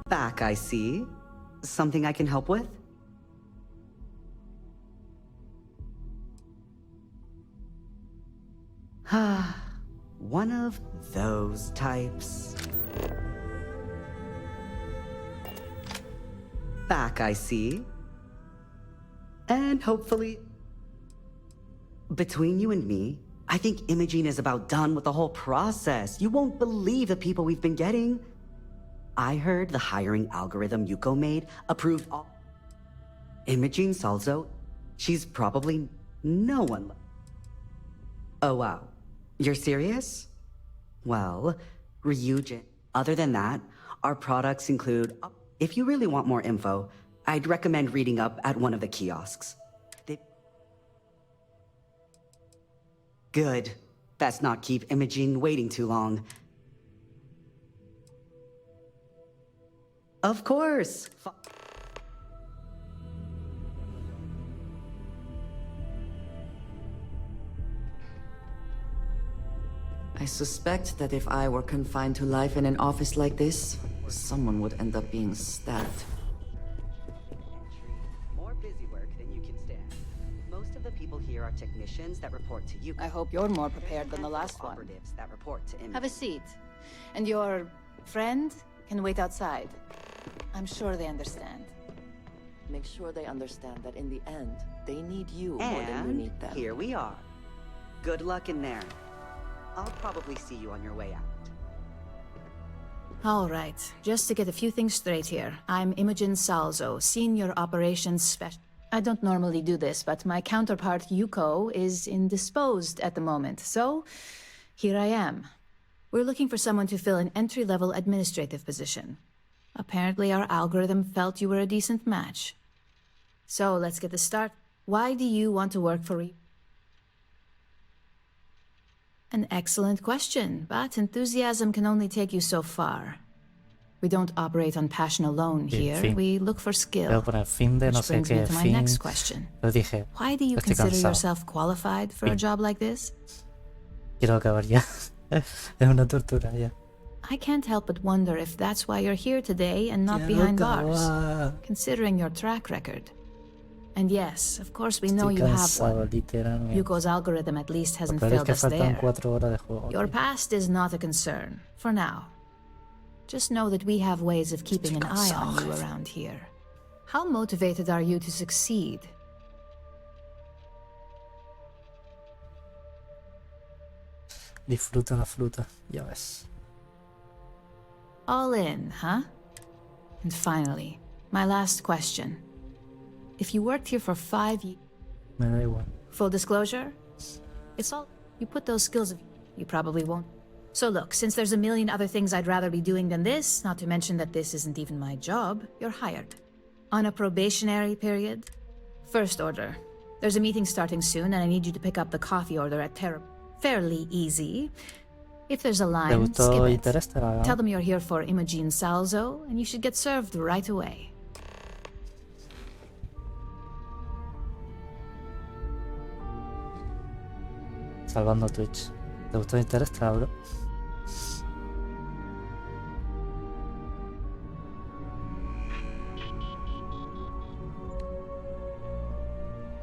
Back, I see. Something I can help with? One of those types. Back, I see. And hopefully... Between you and me, I think Imogene is about done with the whole process. You won't believe the people we've been getting. I heard the hiring algorithm Yuko made approved all... Imogene Salzo? She's probably no one... Oh, wow. You're serious? Well, Ryujin. Other than that, our products include... If you really want more info, I'd recommend reading up at one of the kiosks. Good. Let's not keep Imogene waiting too long. Of course. I suspect that if I were confined to life in an office like this, someone would end up being stabbed. More busy work than you can stand. Most of the people here are technicians that report to you. I hope you're more prepared than the last one. Operatives that report to Imogene. Have a seat. And your friend can wait outside. I'm sure they understand. Make sure they understand that in the end, they need you more than you And need them. here we are. Good luck in there. I'll probably see you on your way out. All right, just to get a few things straight here. I'm Imogen Salzo, Senior Operations Specialist. I don't normally do this, but my counterpart Yuko is indisposed at the moment, so here I am. We're looking for someone to fill an entry-level administrative position. Apparently our algorithm felt you were a decent match. So let's get the start. Why do you want to work for An excellent question, but enthusiasm can only take you so far. We don't operate on passion alone here. Fin. We look for skill. Pero por el fin de no Which sé brings me qué to my fin. next question. Yo dije, Why do you estoy consider cansado. yourself qualified for a Fin. job like this? Quiero acabar ya. Es una tortura ya. I can't help but wonder if that's why you're here today and not Quiero behind bars, acabar. considering your track record. And yes, of course we know Estoy you have cansado, one. literalmente. Yuko's algorithm at least hasn't Pero es failed que us faltan there. 4 horas de juego. Your tío. past is not a concern, for now. Just know that we have ways of keeping an eye on you around here. How motivated are you to succeed? Disfruta la fruta, ya ves. All in, huh? And finally, my last question. If you worked here for 5 years... Me da igual. Full disclosure? It's all... You put those skills of... You probably won't. So look, since there's a million other things I'd rather be doing than this, not to mention that this isn't even my job, you're hired. On a probationary period. First order. There's a meeting starting soon, and I need you to pick up the coffee order at Terra. Fairly easy. If there's a ¿Te line, gustó skip it. Interestelar? Tell them you're here for Imogen Salzo, and you should get served right away. Salvando Twitch. ¿Te gustó Interestelar, bro?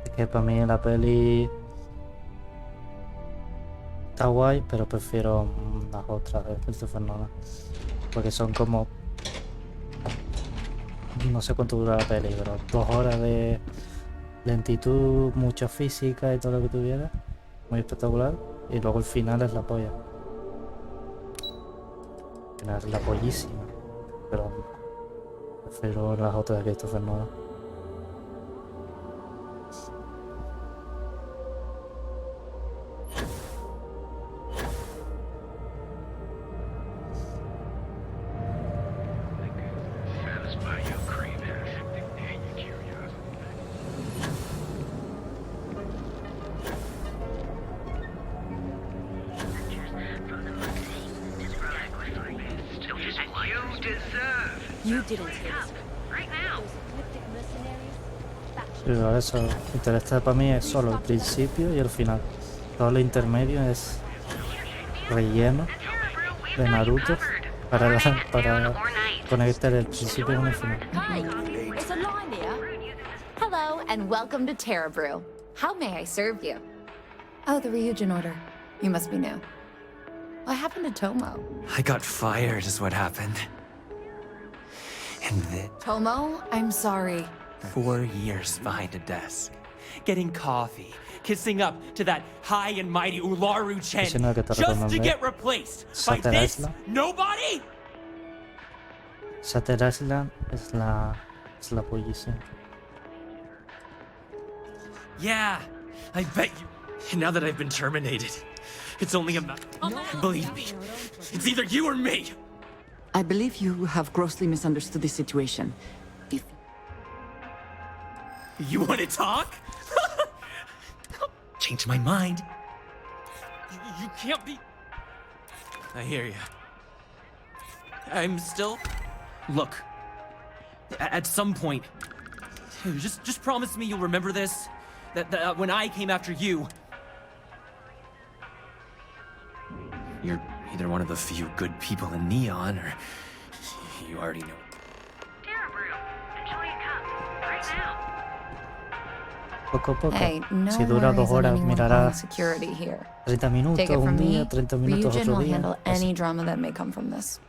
Es que para mí la peli está guay, pero prefiero las otras de Christopher Nolan. Porque son como... No sé cuánto dura la peli, pero 2 horas de lentitud, mucha física y todo lo que tuviera. Muy espectacular. Y luego el final es la polla. El final es la pollísima. Pero prefiero las otras de Christopher Nolan. Satisfy your cravings and your curiosity. You deserve. You didn't hit us. Right now. Those ecliptic mercenaries? Sí, por eso Interestelar para mí es solo el principio y el final. Todo lo intermedio es relleno de Naruto para conectar el principio con el final. Hi, it's Alana here. Hello, and welcome to Terra Brew. How may I serve you? Oh, the Ryujin order. You must be new. What happened to Tomo? I got fired is what happened. And then Tomo, I'm sorry. 4 years behind a desk. Getting coffee, kissing up to that high and mighty Ularu Chen, Ese no es el que te just to recomendé. get replaced by Sater this Island. nobody? Sater Island es la posición. Yeah, I bet you. And now that I've been terminated, it's only a matter. Believe me, it's either you or me. I believe you have grossly misunderstood the situation. If You want to talk? Change my mind. You can't be. I hear you. I'm still. Look. At some point, just promise me you'll remember this. That when I came after you, you're either one of the few good people in Neon, or you already know. Terra Brew. Enjoy a cup. Right now. Poco a poco. Hey, no Si dura 2 worries on horas, anyone mirará calling security here. 30 minutos Take it un from día, me, 30 minutos Ryujin otro will día. handle Así. any drama that may come from this.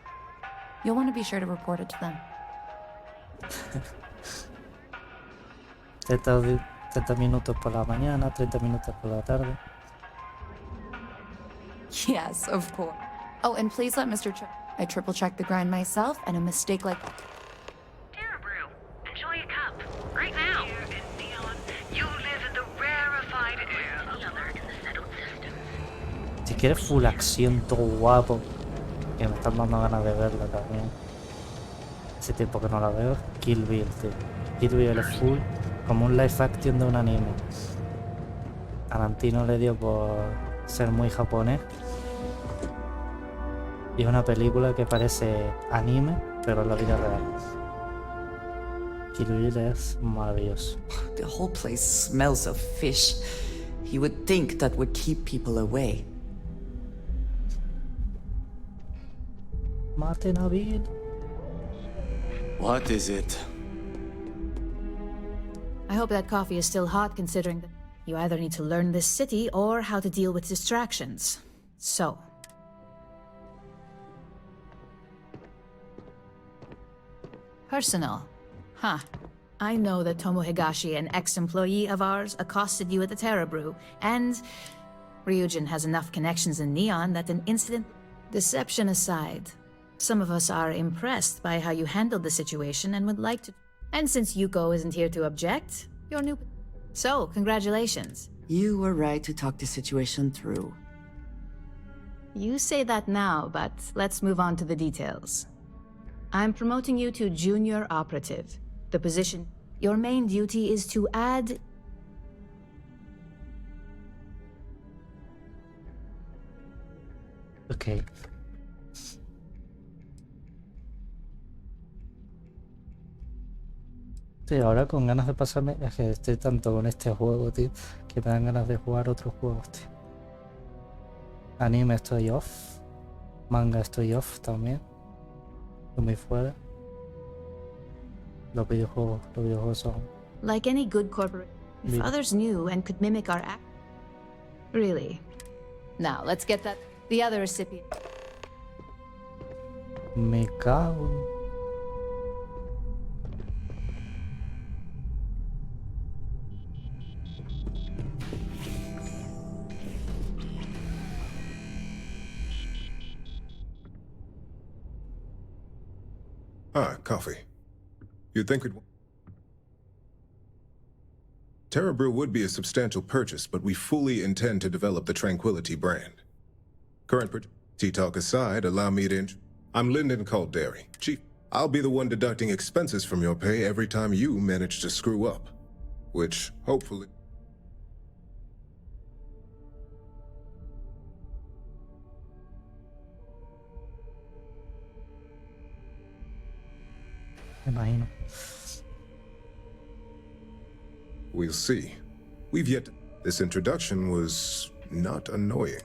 You'll want to be sure to report it to them. 30 minutos por la mañana, 30 minutos por la tarde. Yes, of course. Oh, and please let Mr. I triple-checked the grind myself, and a mistake like... Terra Brew. Enjoy a cup. Right now. Here in Neon, you live in the rarefied air of the other in the settled system. Si quieres full acción, todo guapo, que me están dando ganas de verla también. Hace tiempo que no la veo. Kill Bill, tío. Kill Bill es full, como un live action de un anime. Tarantino le dio por ser muy japonés. Y es una película que parece anime, pero en la vida real. Kill Bill es maravilloso. the whole place smells of fish, you would think that would keep people away. Maten a Bill. What is it? I hope that coffee is still hot, considering that you either need to learn this city or how to deal with distractions. So. Personal. Huh. I know that Tomo Higashi, an ex-employee of ours, accosted you at the Terra Brew, and Ryujin has enough connections in Neon that an incident... Deception aside, some of us are impressed by how you handled the situation and would like to... And since Yuko isn't here to object, you're new... So, congratulations. You were right to talk the situation through. You say that now, but let's move on to the details. I'm promoting you to Junior Operative. The position... Your main duty is to add... Ok. Estoy ahora con ganas de pasarme. Es que estoy tanto con este juego, tío, que me dan ganas de jugar otros juegos, tío. Anime estoy off. Manga estoy off también. Estoy muy fuera. Los videojuegos son. Like any good corporate... If Really? others knew and could mimic our act... Really? Now, let's get that... The other recipient... Me cago. Ah, coffee. You'd think we'd... Terra Brew would be a substantial purchase, but we fully intend to develop the Tranquility brand. Current tea talk aside, allow me to... I'm Lyndon Calderi, Chief. I'll be the one deducting expenses from your pay every time you manage to screw up. Which, hopefully... Me imagino. We'll see. We've yet... This introduction was not annoying.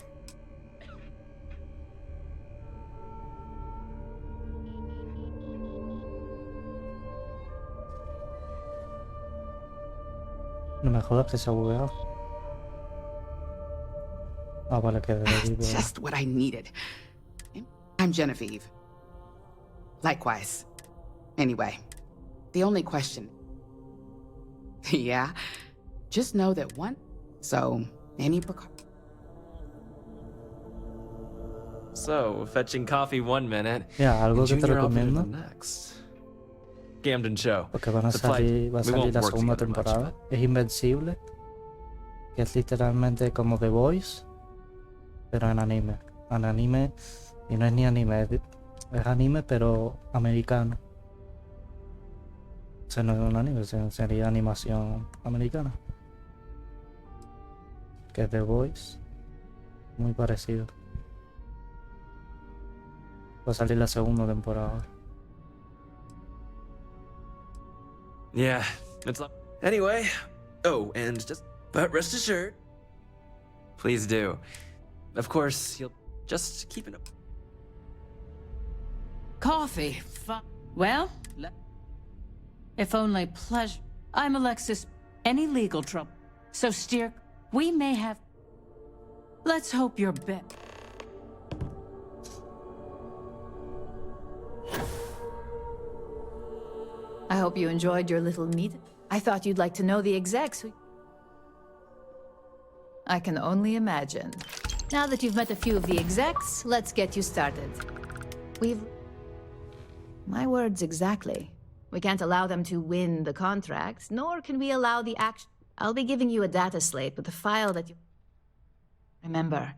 No me jodas que se ha bugueado. Ah, vale, que debe ir. Just what I needed. I'm Genevieve. Likewise. Anyway, the only question... Yeah, just know that one... So, any precaution... So, fetching coffee one minute, Mira, algo and que te junior outfit recomiendo, the next. Camden Show. porque va a The play, salir we won't la work segunda together much, temporada, but es Invencible, que es literalmente como The Voice, pero en anime. En anime, y no es ni anime, es anime pero americano. O sea, no es un anime, sería animación americana. Que es The Voice, muy parecido. Va a salir la segunda temporada. yeah, it's up. Anyway, oh, and but rest assured, please do. Of course, you'll just keep it up. Coffee. Well, if only pleasure. I'm Alexis. Any legal trouble. So steer. We may have. Let's hope you're better. I hope you enjoyed your little meet. I thought you'd like to know the execs. I can only imagine. Now that you've met a few of the execs, let's get you started. My words exactly. We can't allow them to win the contract, nor can we allow the action. I'll be giving you a data slate with a file that you... Remember,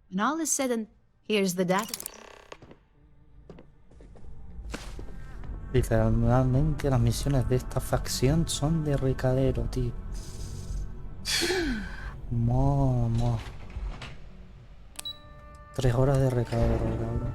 when all is said and... Here's the data... Literalmente las misiones de esta facción son de recadero, tío. Mamá. 3 horas de recadero, cabrón.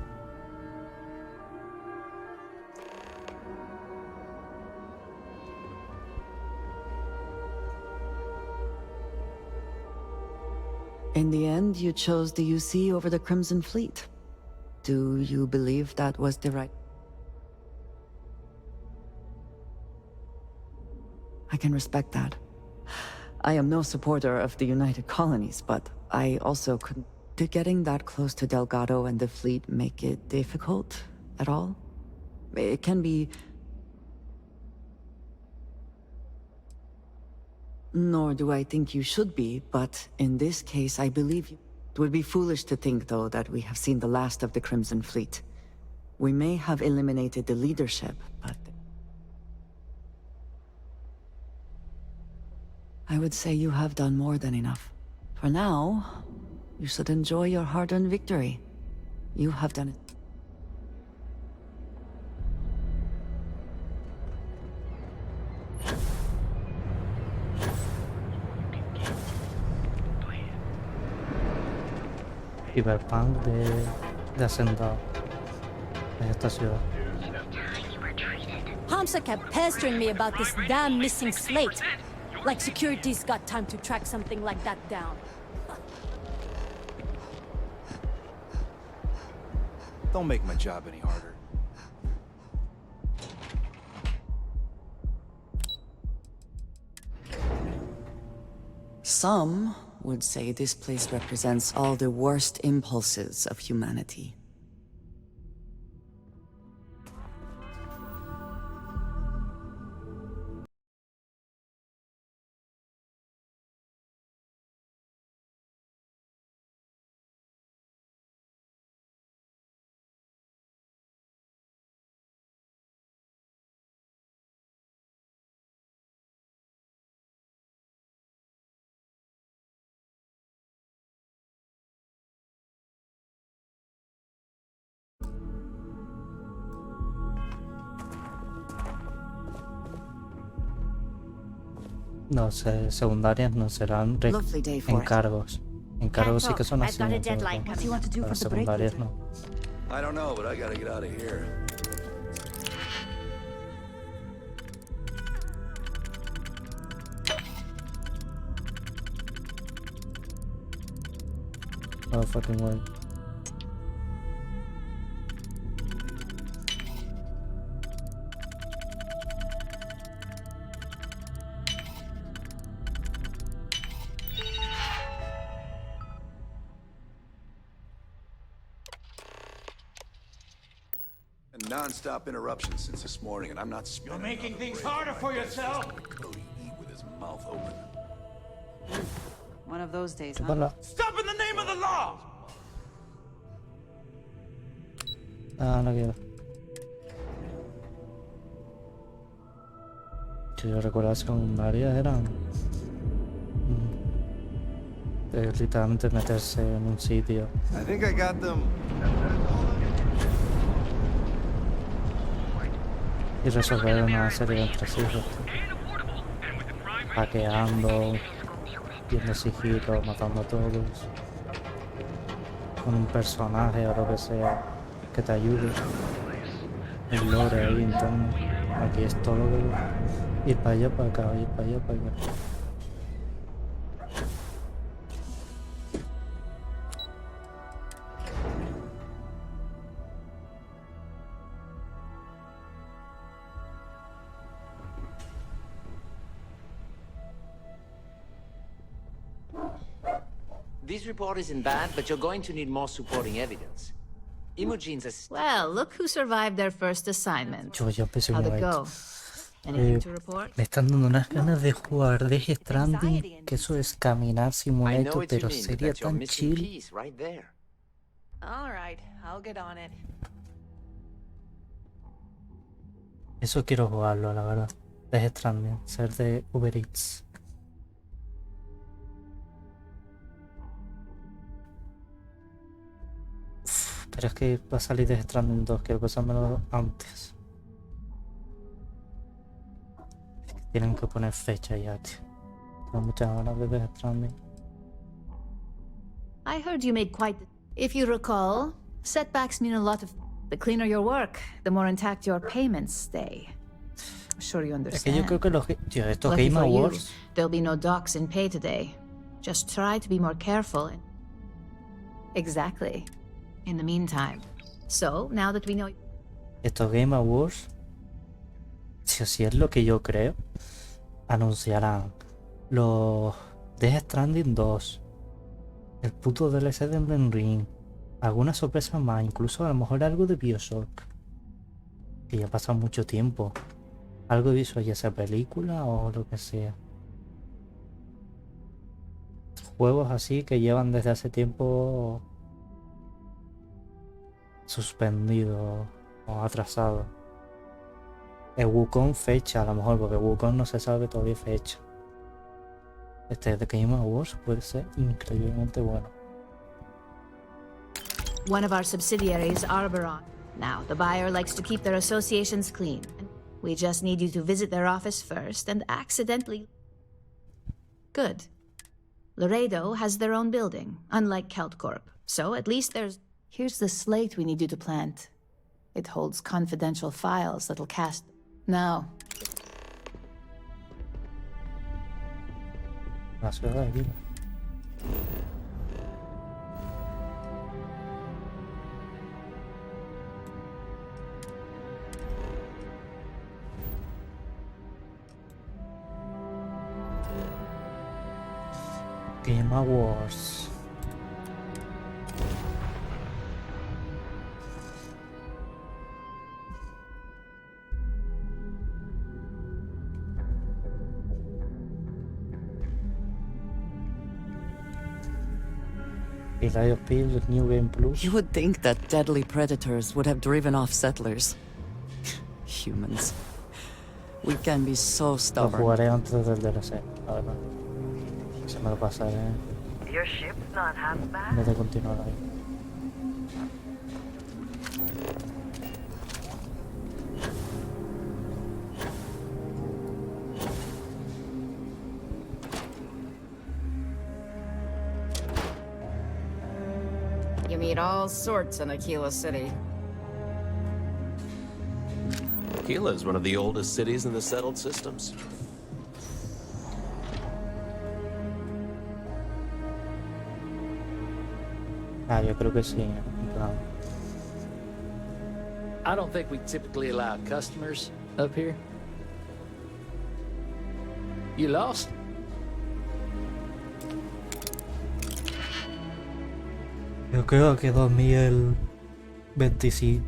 In the end, you chose the UC over the Crimson Fleet. Do you believe that was the right... I can respect that. I am no supporter of the United Colonies, but I also couldn't... Did getting that close to Delgado and the fleet make it difficult at all? It can be... Nor do I think you should be, but in this case I believe you. It would be foolish to think, though, that we have seen the last of the Crimson Fleet. We may have eliminated the leadership, but... I would say you have done more than enough. For now, you should enjoy your hard-earned victory. You have done it. Cyberpunk de Hacendado en esta ciudad. Hamsa kept pestering me about this damn missing slate. Like security's got time to track something like that down. Don't make my job any harder. Some would say this place represents all the worst impulses of humanity. No sé, secundarias no serán Lovely day for it. encargos. Encargos sí que son I've got a asignados. deadline pero coming. What do you want to do para for the break, secundarias Peter? no. I don't know, but I gotta get out of here. No fucking way. non-stop interruptions since this morning, and I'm not spinning. You're making things harder for yourself. Brody eat with his mouth open. One of those days, ¿Qué huh? pasa? Stop in the name of the law! Ah, no quiero. Yo recuerdo las secundarias eran literalmente meterse en un sitio I think I got them. y resolver una serie de entresijos, hackeando, viendo sigilo, matando a todos, con un personaje o lo que sea que te ayude. El lore ahí interno. Aquí es todo lo que ir para allá, para acá, ir para allá, para acá. This report isn't bad, but you're going to need more supporting evidence. Imogene's a... Well, look who survived their first assignment. Yo empecé How'd con it go? Anything to report? Me están dando unas ganas de jugar Death Stranding, que eso es caminar I know simulator, what you pero mean, but sería that's your tan missing chill. piece right there. All right, I'll get on it. Eso quiero jugarlo, la verdad. Death Stranding, ser de Uber Eats. Pero es que va a salir Death Stranding 2, quiero pasármelo antes. Es que tienen que poner fecha ya, tío. Tengo muchas ganas de Death Stranding. I heard you made quite the... If you recall, setbacks mean a lot of... The cleaner your work, the more intact your payments stay. I'm sure you Es que yo understand. creo que los... Tío, estos Lucky Game for you, Awards... there'll be no docs in pay today. Just try to be more careful. Exactly. In the meantime. So, now that we know... Estos Game Awards, si así es lo que yo creo, anunciarán los Death Stranding 2, el puto DLC de Elden Ring, algunas sorpresas más, incluso a lo mejor algo de BioShock, que ya ha pasado mucho tiempo, algo de BioShock, ya sea película o lo que sea. Juegos así que llevan desde hace tiempo suspendido o atrasado. El Wukong fecha a lo mejor, porque Wukong no se sabe todavía fecha. Este de Game Awards puede ser increíblemente bueno. One of our subsidiaries, Arboron. Now, the buyer likes to keep their associations clean. We just need you to visit their office first and accidentally... Good. Laredo has their own building, unlike Keltcorp. So at least there's... Here's the slate we need you to plant. It holds confidential files that'll cast... Now, La ciudad de aquí. Game Awards. Starfield, New Game Plus. You would think that deadly predators would have driven off settlers. Humans. We can be so Lo stubborn. jugaré antes del DLC, la verdad. Se me lo pasaré Your ship's not half en bad. vez de continuar ahí. You meet all sorts in Aquila City. Aquila is one of the oldest cities in the settled systems. Ah, yo creo que sí. En plan, I don't think we typically allow customers up here. You lost? yo creo que 2025.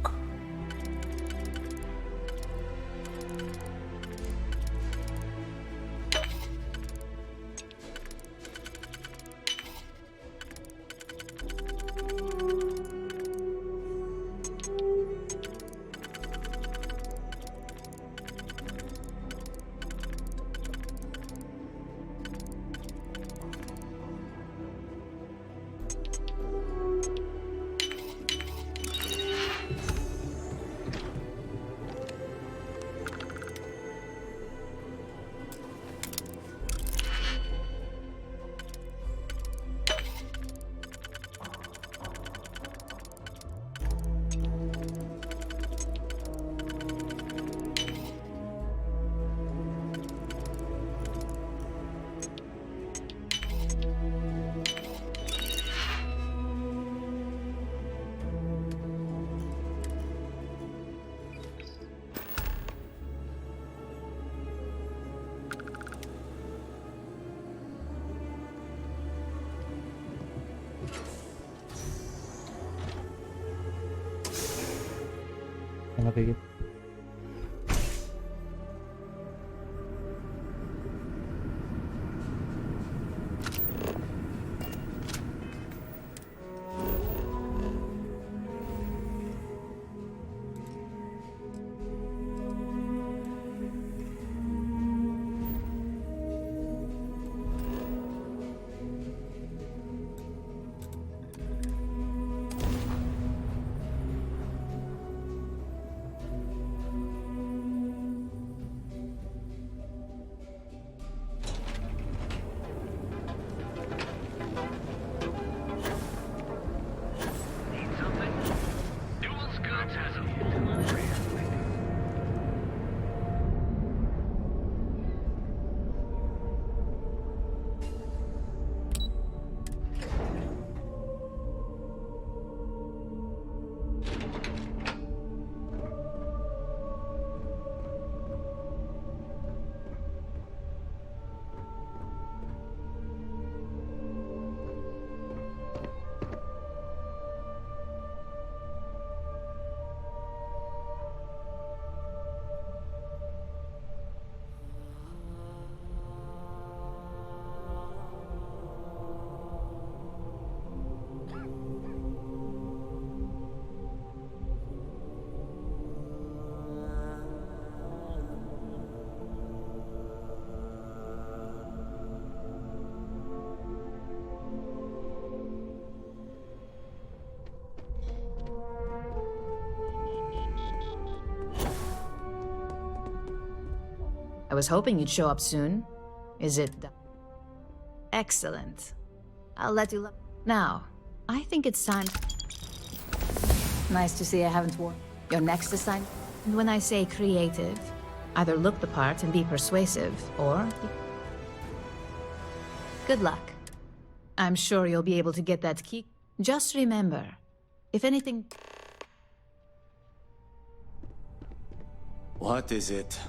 ngeri gitu. I was hoping you'd show up soon. Is it done? Excellent. I'll let you look. Now, I think it's time. Nice to see I haven't worn your next assignment. And when I say creative, either look the part and be persuasive, or... Good luck. I'm sure you'll be able to get that key. Just remember, if anything... What is it?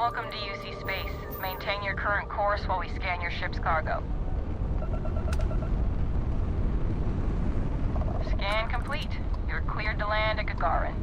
Welcome to UC Space. Maintain your current course while we scan your ship's cargo. Scan complete. You're cleared to land at Gagarin.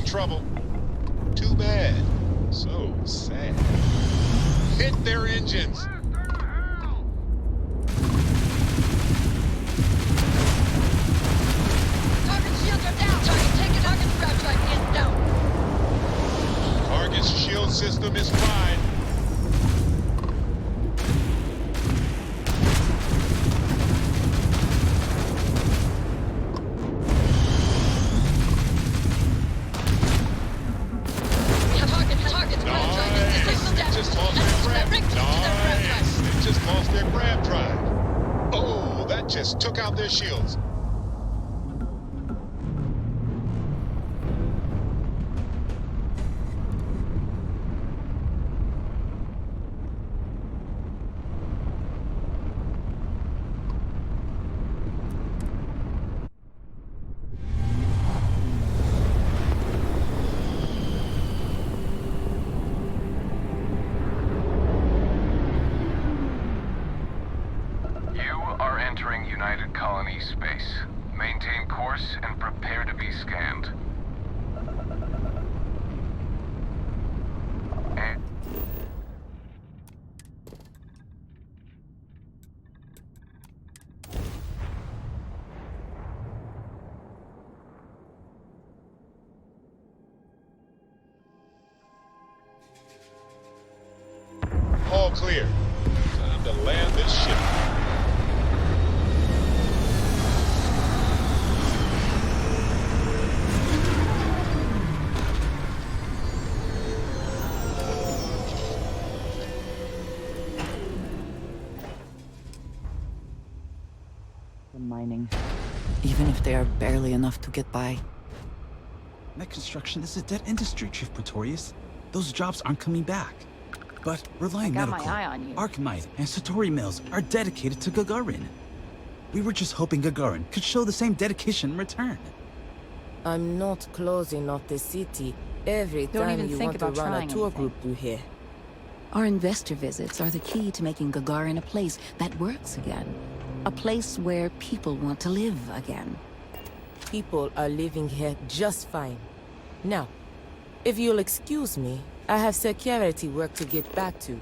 trouble. Too bad. So sad. Hit their engines. Target shields are down. Target taken. Target's grab drive is down. Target's shield system is fried. Target's grab drive is disabled. Just lost their grab. Nice. They just lost their grab drive. Oh, that just took out their shields. You are entering United Colony space. Maintain course and prepare to be scanned. And All clear. Time to land this ship. The mining. Even if they are barely enough to get by. Net construction is a dead industry, Chief Pretorius. Those jobs aren't coming back. But Reliant I got my Medical, eye on you. Archmite, and Satori Mills are dedicated to Gagarin. We were just hoping Gagarin could show the same dedication in return. I'm not closing off the city every Don't time even you think want to about run a trying tour anything. group through here. Our investor visits are the key to making Gagarin a place that works again. A place where people want to live again. People are living here just fine. Now, if you'll excuse me, I have security work to get back to.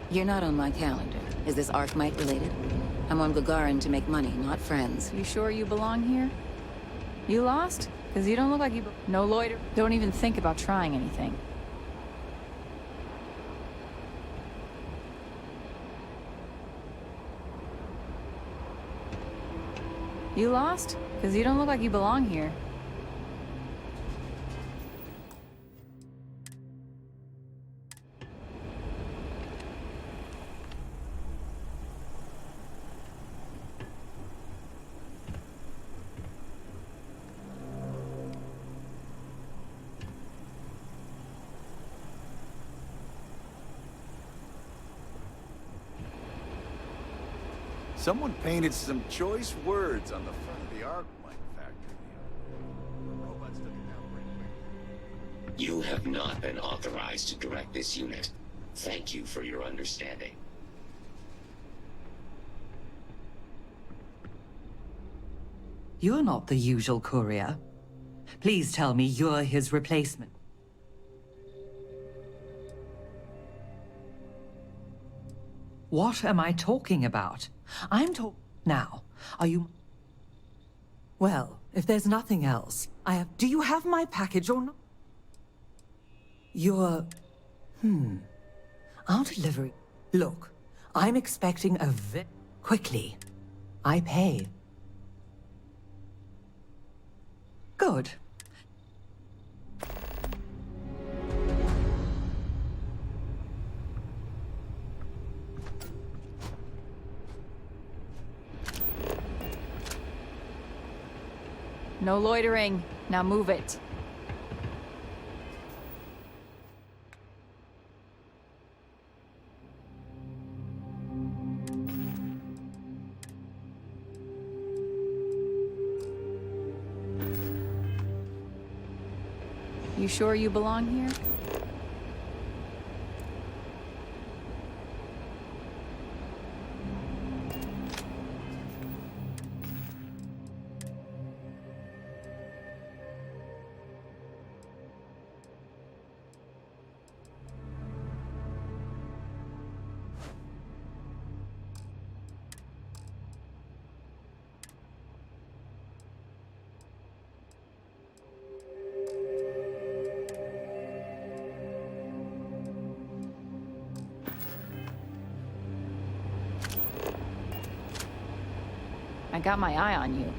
You're not on my calendar. Is this Archmite related? I'm on Gagarin to make money, not friends. You sure you belong here? You lost? Because you don't look like you... No loiter. Don't even think about trying anything. You lost? Because you don't look like you belong here. Someone painted some choice words on the front of the Arcmite factory. The robots took it down pretty quick. You have not been authorized to direct this unit. Thank you for your understanding. You're not the usual courier. Please tell me you're his replacement. What am I talking about? I'm talking now. Are you... Well, if there's nothing else, I have... Do you have my package or not? You're... I'll deliver it. Look, I'm expecting a quickly. I pay. Good. No loitering. Now move it. You sure you belong here? I got my eye on you.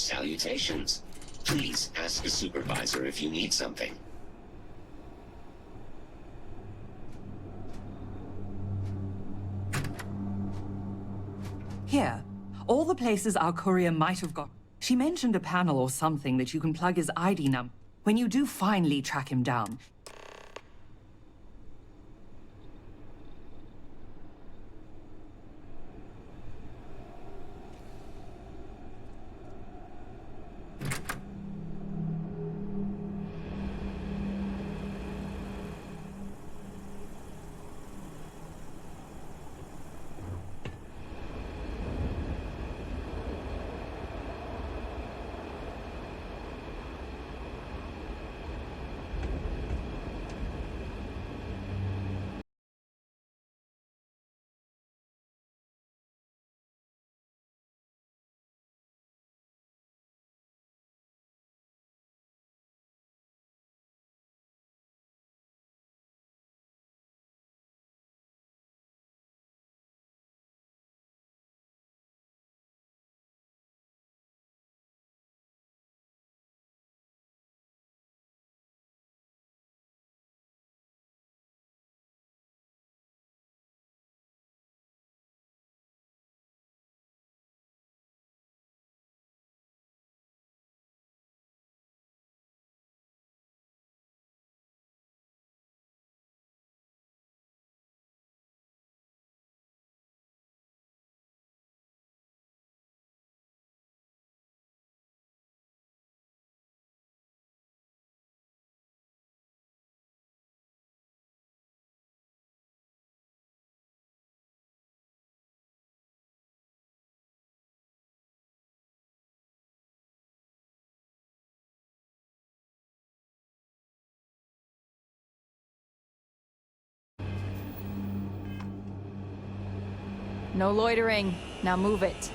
Salutations. Please ask a supervisor if you need something. Here, all the places our courier might have got. She mentioned a panel or something that you can plug his ID number. When you do finally track him down, no loitering. Now move it.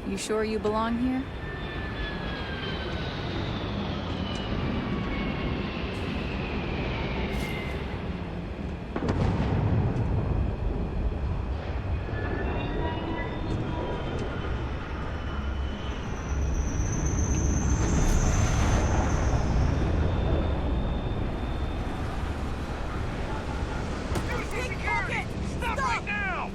You sure you belong here? Stop right now!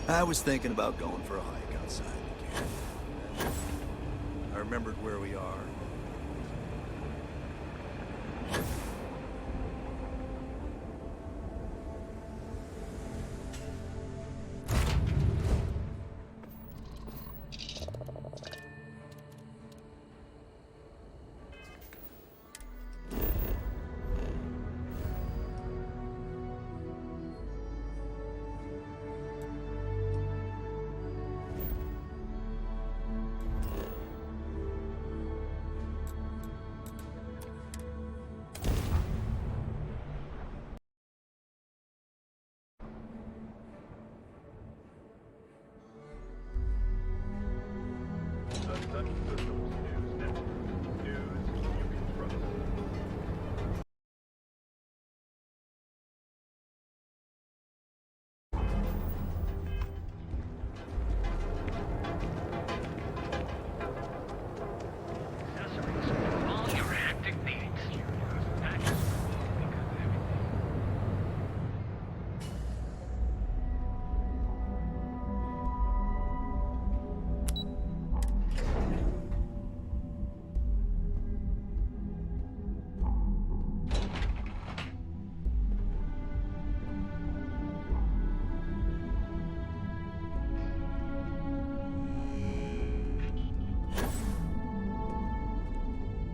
I was thinking about going for a hike outside the camp. I remembered where we are.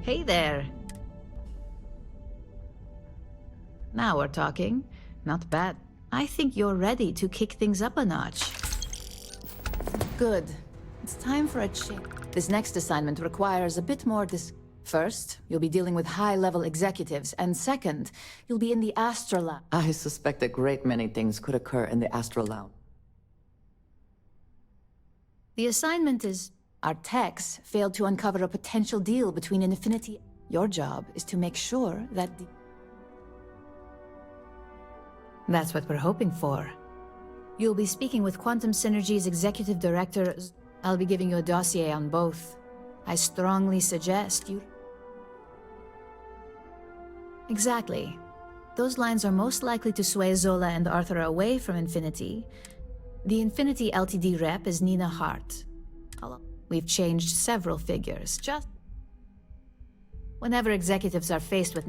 Hey there. Now we're talking. Not bad. I think you're ready to kick things up a notch. Good. It's time for a change. This next assignment requires a bit more First, you'll be dealing with high-level executives, and second, you'll be in the Astrolab. I suspect a great many things could occur in the Astrolounge. The assignment is... Our techs failed to uncover a potential deal between Infinity. Your job is to make sure that That's what we're hoping for. You'll be speaking with Quantum Synergy's executive director. I'll be giving you a dossier on both. I strongly suggest you... Exactly. Those lines are most likely to sway Zola and Arthur away from Infinity. The Infinity Ltd rep is Nina Hart. We've changed several figures, just... Whenever executives are faced with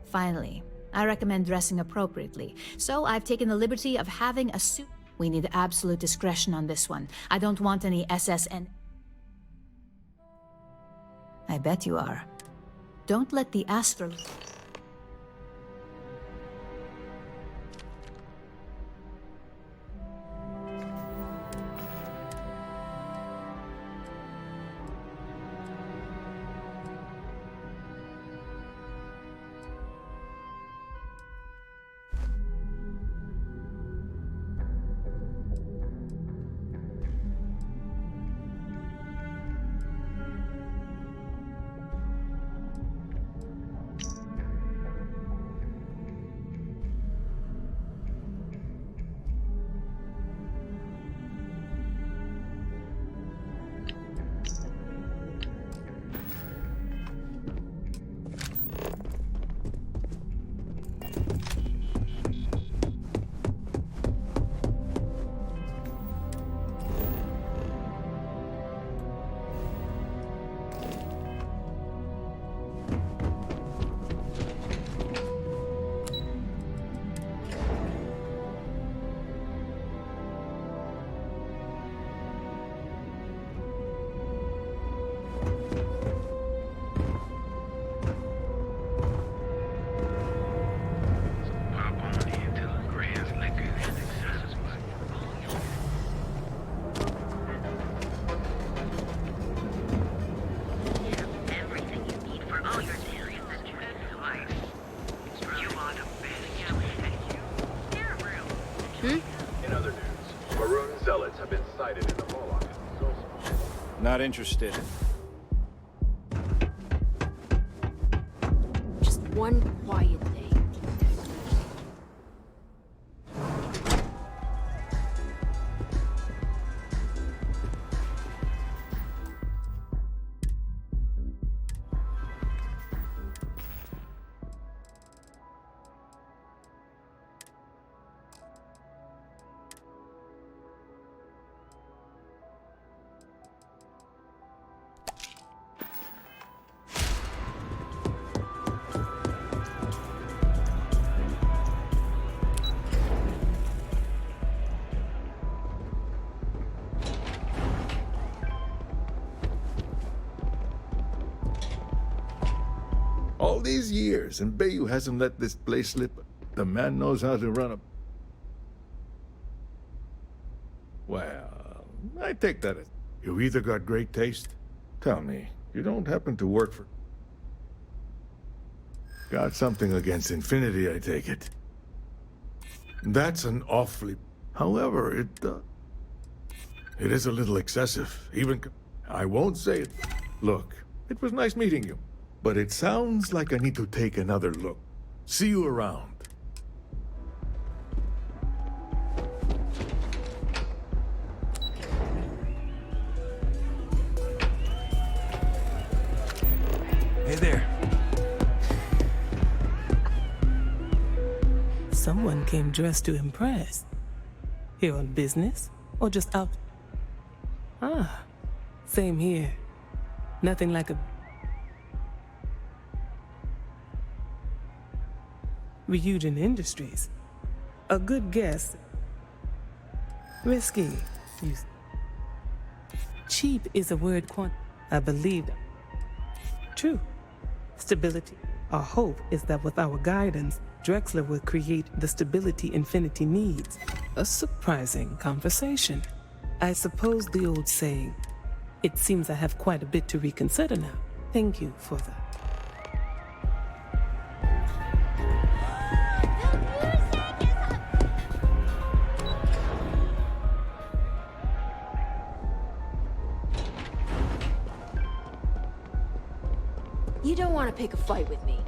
Finally, I recommend dressing appropriately. So I've taken the liberty of having a suit. We need absolute discretion on this one. I don't want any SSN... I bet you are. Don't let the Astral... Not interested. Just one quiet day. All these years, and Bayou hasn't let this place slip. The man knows how to run a... Well, I take that as... You either got great taste. Tell me, you don't happen to work for... Got something against Infinity, I take it. That's an awfully... However, it is a little excessive. Even... I won't say it. Look, it was nice meeting you. But it sounds like I need to take another look. See you around. Hey there. Someone came dressed to impress. Here on business? Or just out? Ah, same here. Nothing like a... Ryujin Industries. A good guess. Risky. Cheap is a word I believe. True. Stability. Our hope is that with our guidance, Drexler will create the stability Infinity needs. A surprising conversation. I suppose the old saying, it seems I have quite a bit to reconsider now. Thank you for that. You don't want to pick a fight with me.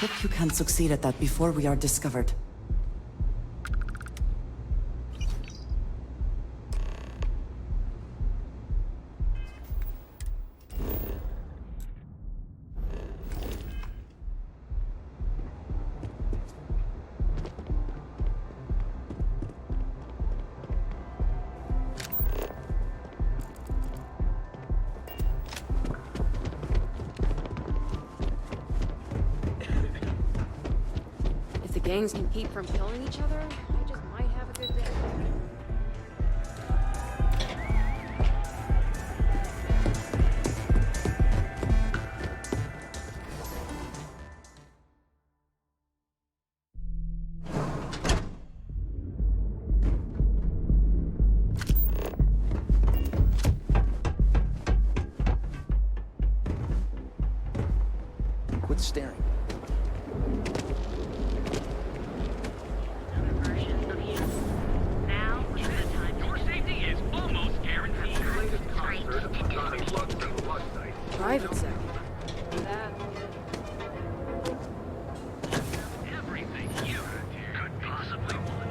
Hope you can succeed at that before we are discovered. Gangs can keep from killing each other, I just might have a good day. What's steering. Now is the time. Your safety is almost guaranteed. Private sector. Everything you could possibly want.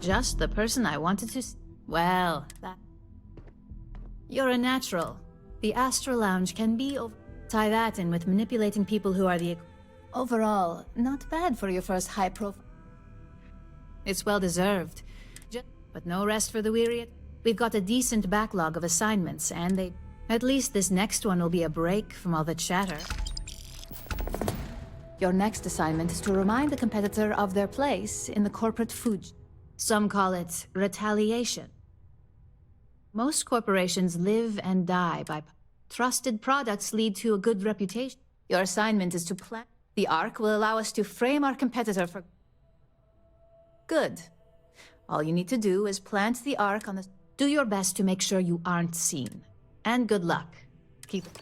Just the person I wanted to Well, that... You're a natural. The Astro Lounge can be Tie that in with manipulating people who are the... Overall, not bad for your first high profile. It's well deserved. But no rest for the weary. We've got a decent backlog of assignments, and they... At least this next one will be a break from all the chatter. Your next assignment is to remind the competitor of their place in the corporate food. Some call it retaliation. Most corporations live and die by trusted products lead to a good reputation. Your assignment is to plan. The Ark will allow us to frame our competitor for... Good. All you need to do is plant the Ark on the... Do your best to make sure you aren't seen. And good luck. Keep it.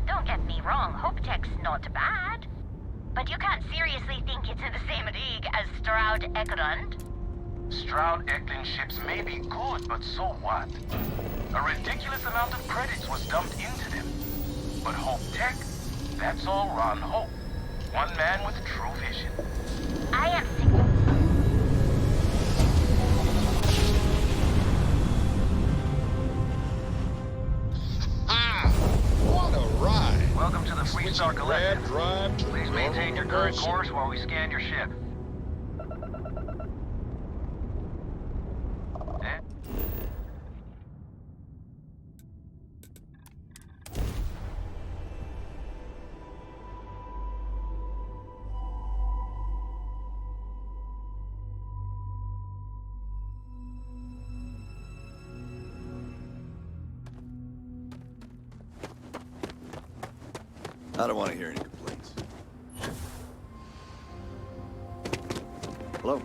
Don't get me wrong, HopeTech's not bad. But you can't seriously think it's in the same league as Stroud Eklund. Stroud Eklund ships may be good, but so what? A ridiculous amount of credits was dumped into them. But HopeTech, that's all Ron Hope. One man with true vision. I am sick. Welcome to the Fleet Star Collective. Please maintain your current course while we scan your ship. I don't want to hear any complaints. Hello?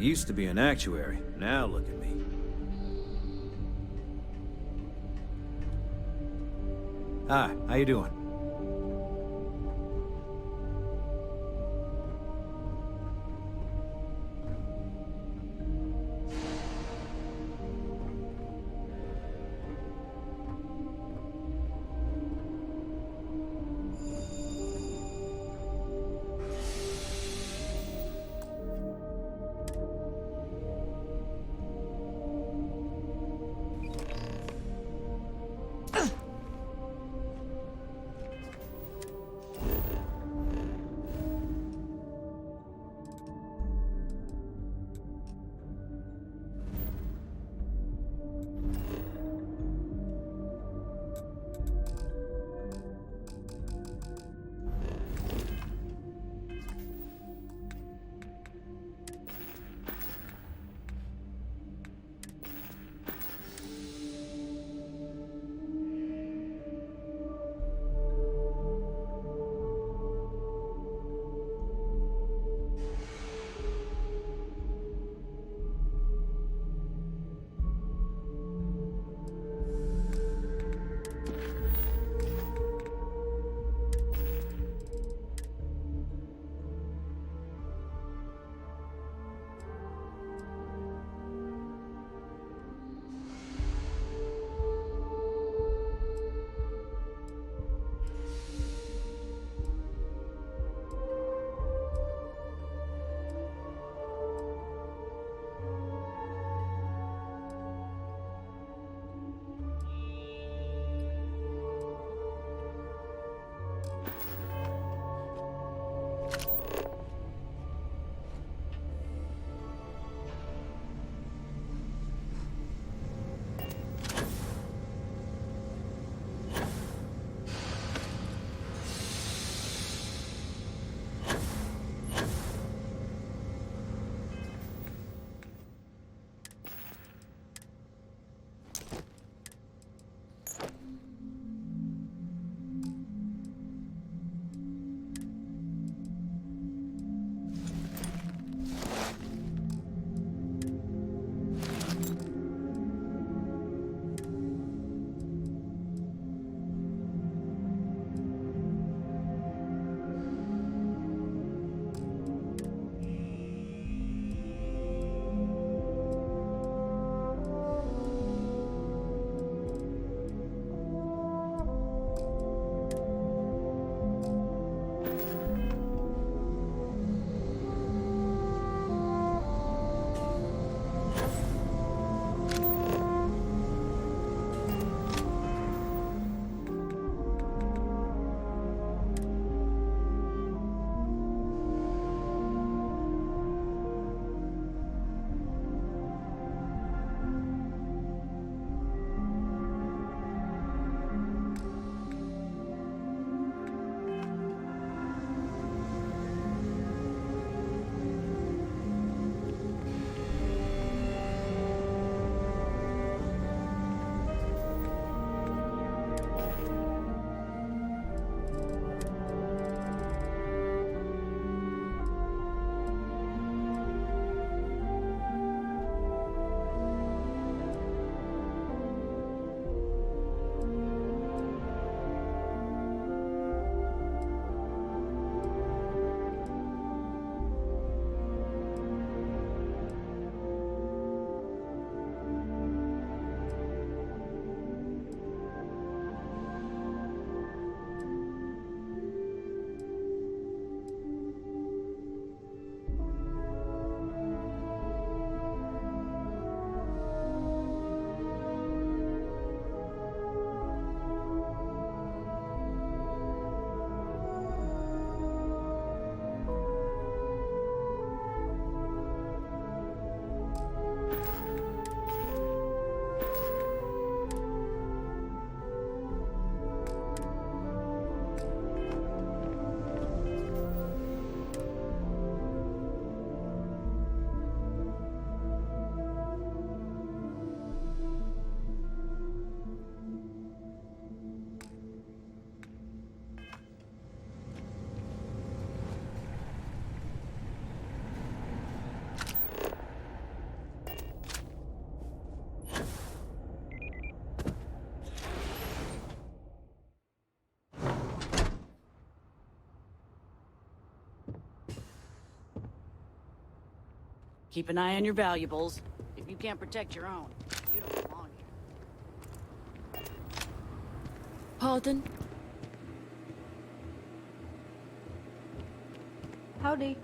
used to be an actuary. Now look at me. Hi, how you doing? Keep an eye on your valuables. If you can't protect your own, you don't belong here. Pardon? Howdy.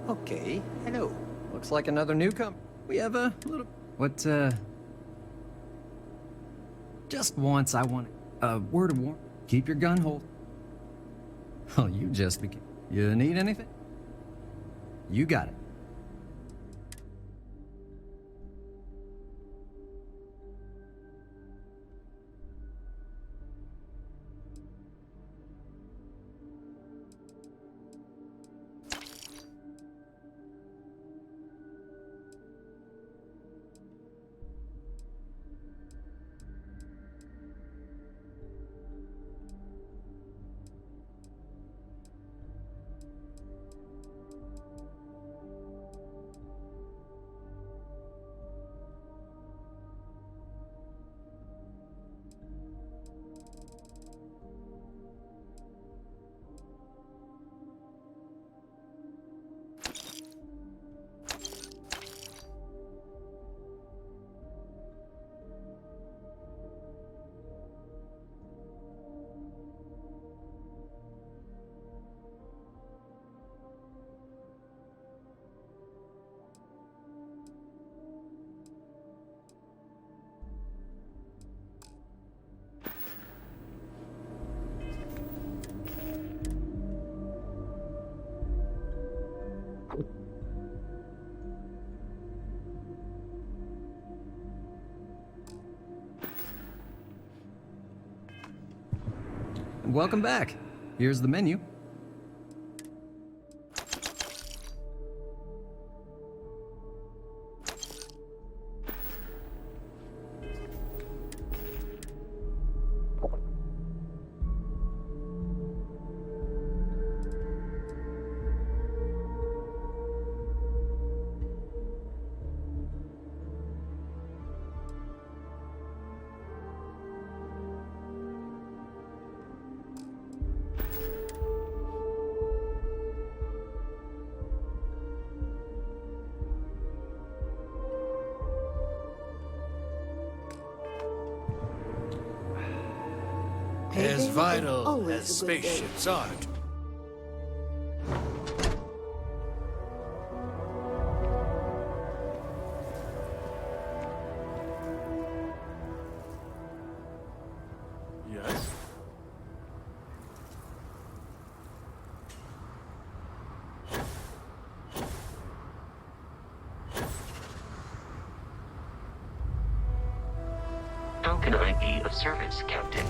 Okay, hello. Looks like another newcomer. We have a little... What, Just once I want a word of warning. Keep your gun hold. Oh, you just became... You need anything? You got it. Welcome back. Here's the menu. As vital as spaceships aren't. Yes? How can I be of service, Captain?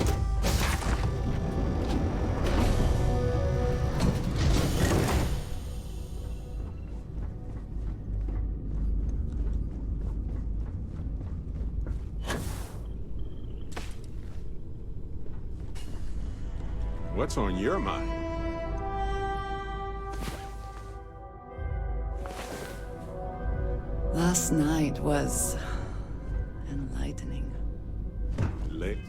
What's on your mind? Last night was enlightening. Late.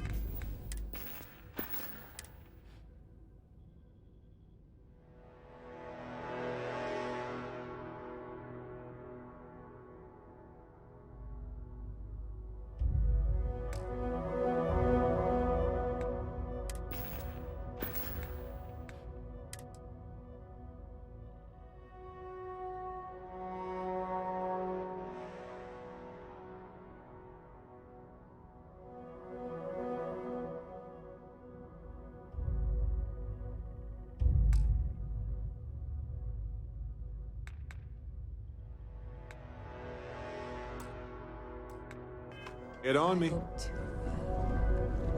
Get on me.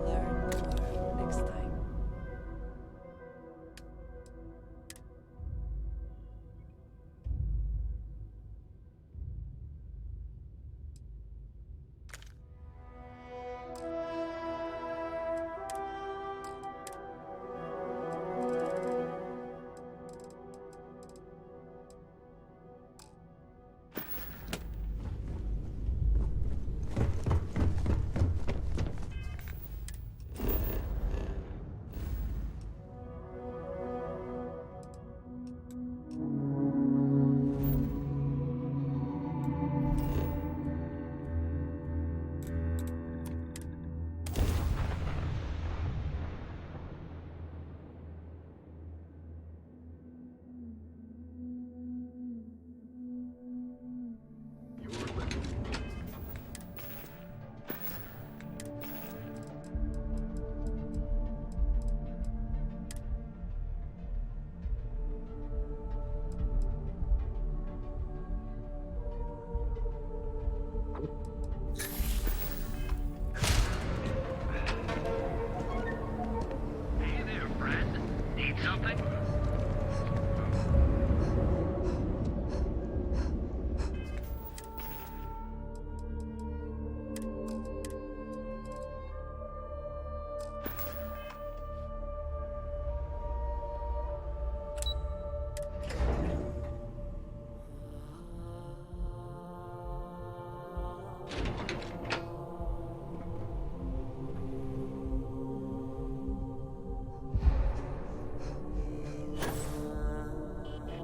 Learn more next time.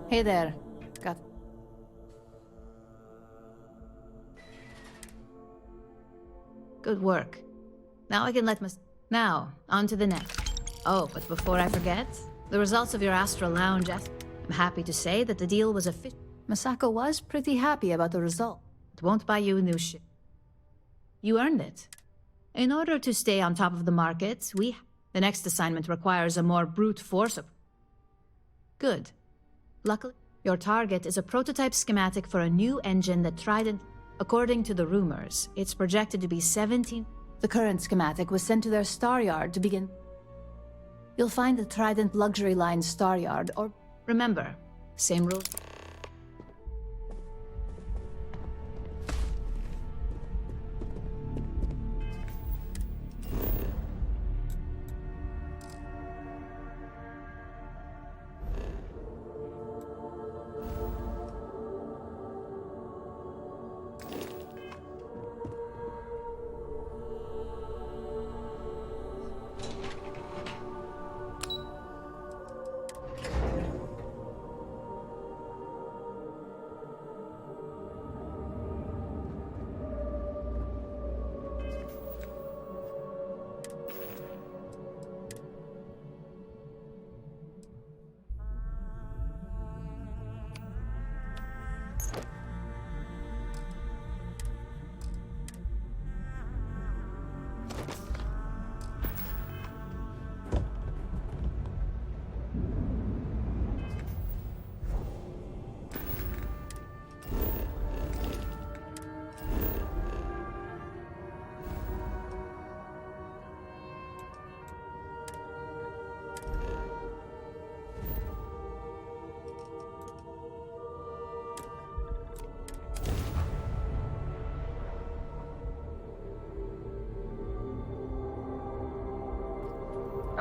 Hey there. Got... Good work. Now I can let Now, on to the next. Oh, but before I forget, the results of your Astral Lounge... I'm happy to say that the deal was Masako was pretty happy about the result. It won't buy you new shit. You earned it. In order to stay on top of the market, the next assignment requires a more brute force Good. Luckily, your target is a prototype schematic for a new engine that Trident... According to the rumors, it's projected to be 17... The current schematic was sent to their star yard to begin... You'll find the Trident Luxury Line star yard, or... Remember, same rules...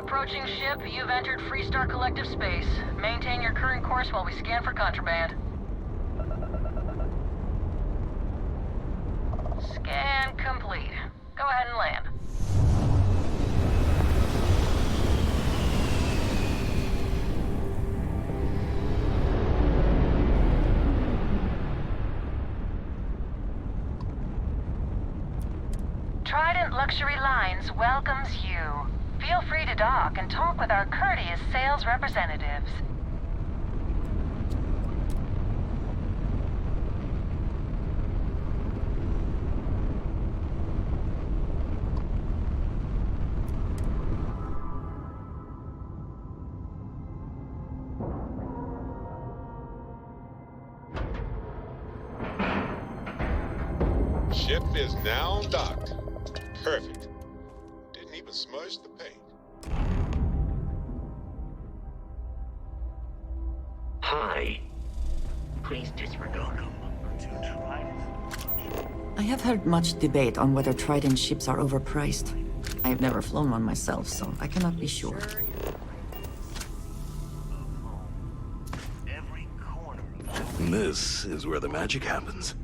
Approaching ship, you've entered Freestar Collective space. Maintain your current course while we scan for contraband. Scan complete. Go ahead and land. Trident Luxury Lines welcomes you. Feel free to dock and talk with our courteous sales representatives. Ship is now docked. Perfect. Didn't even smudge the paint. Hi. Please disregard them. I have heard much debate on whether Trident ships are overpriced. I have never flown one myself, so I cannot be sure. This is where the magic happens.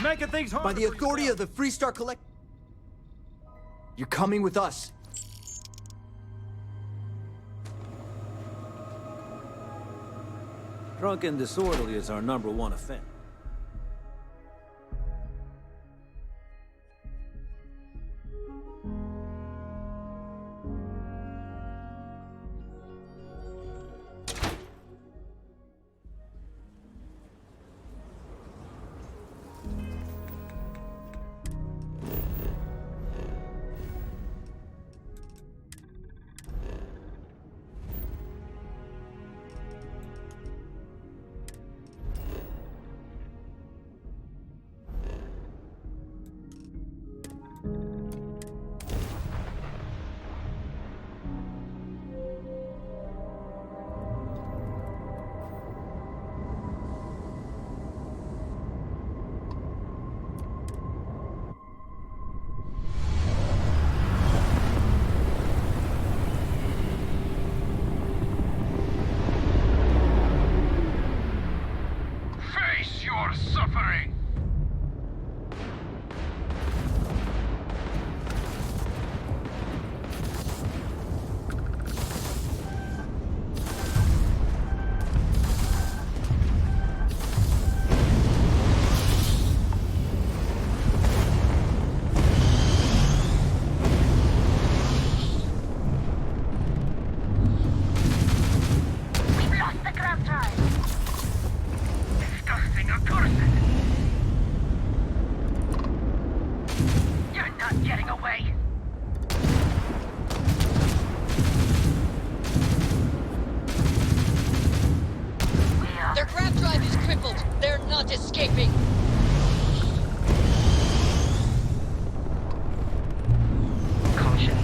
making things hard. By the authority of the Freestar Collect... You're coming with us. Drunk and disorderly is our #1 offense. Face your suffering! We've lost the grab drive! Disgusting, accursed! You're not getting away! Their grab drive is crippled. They're not escaping. Caution.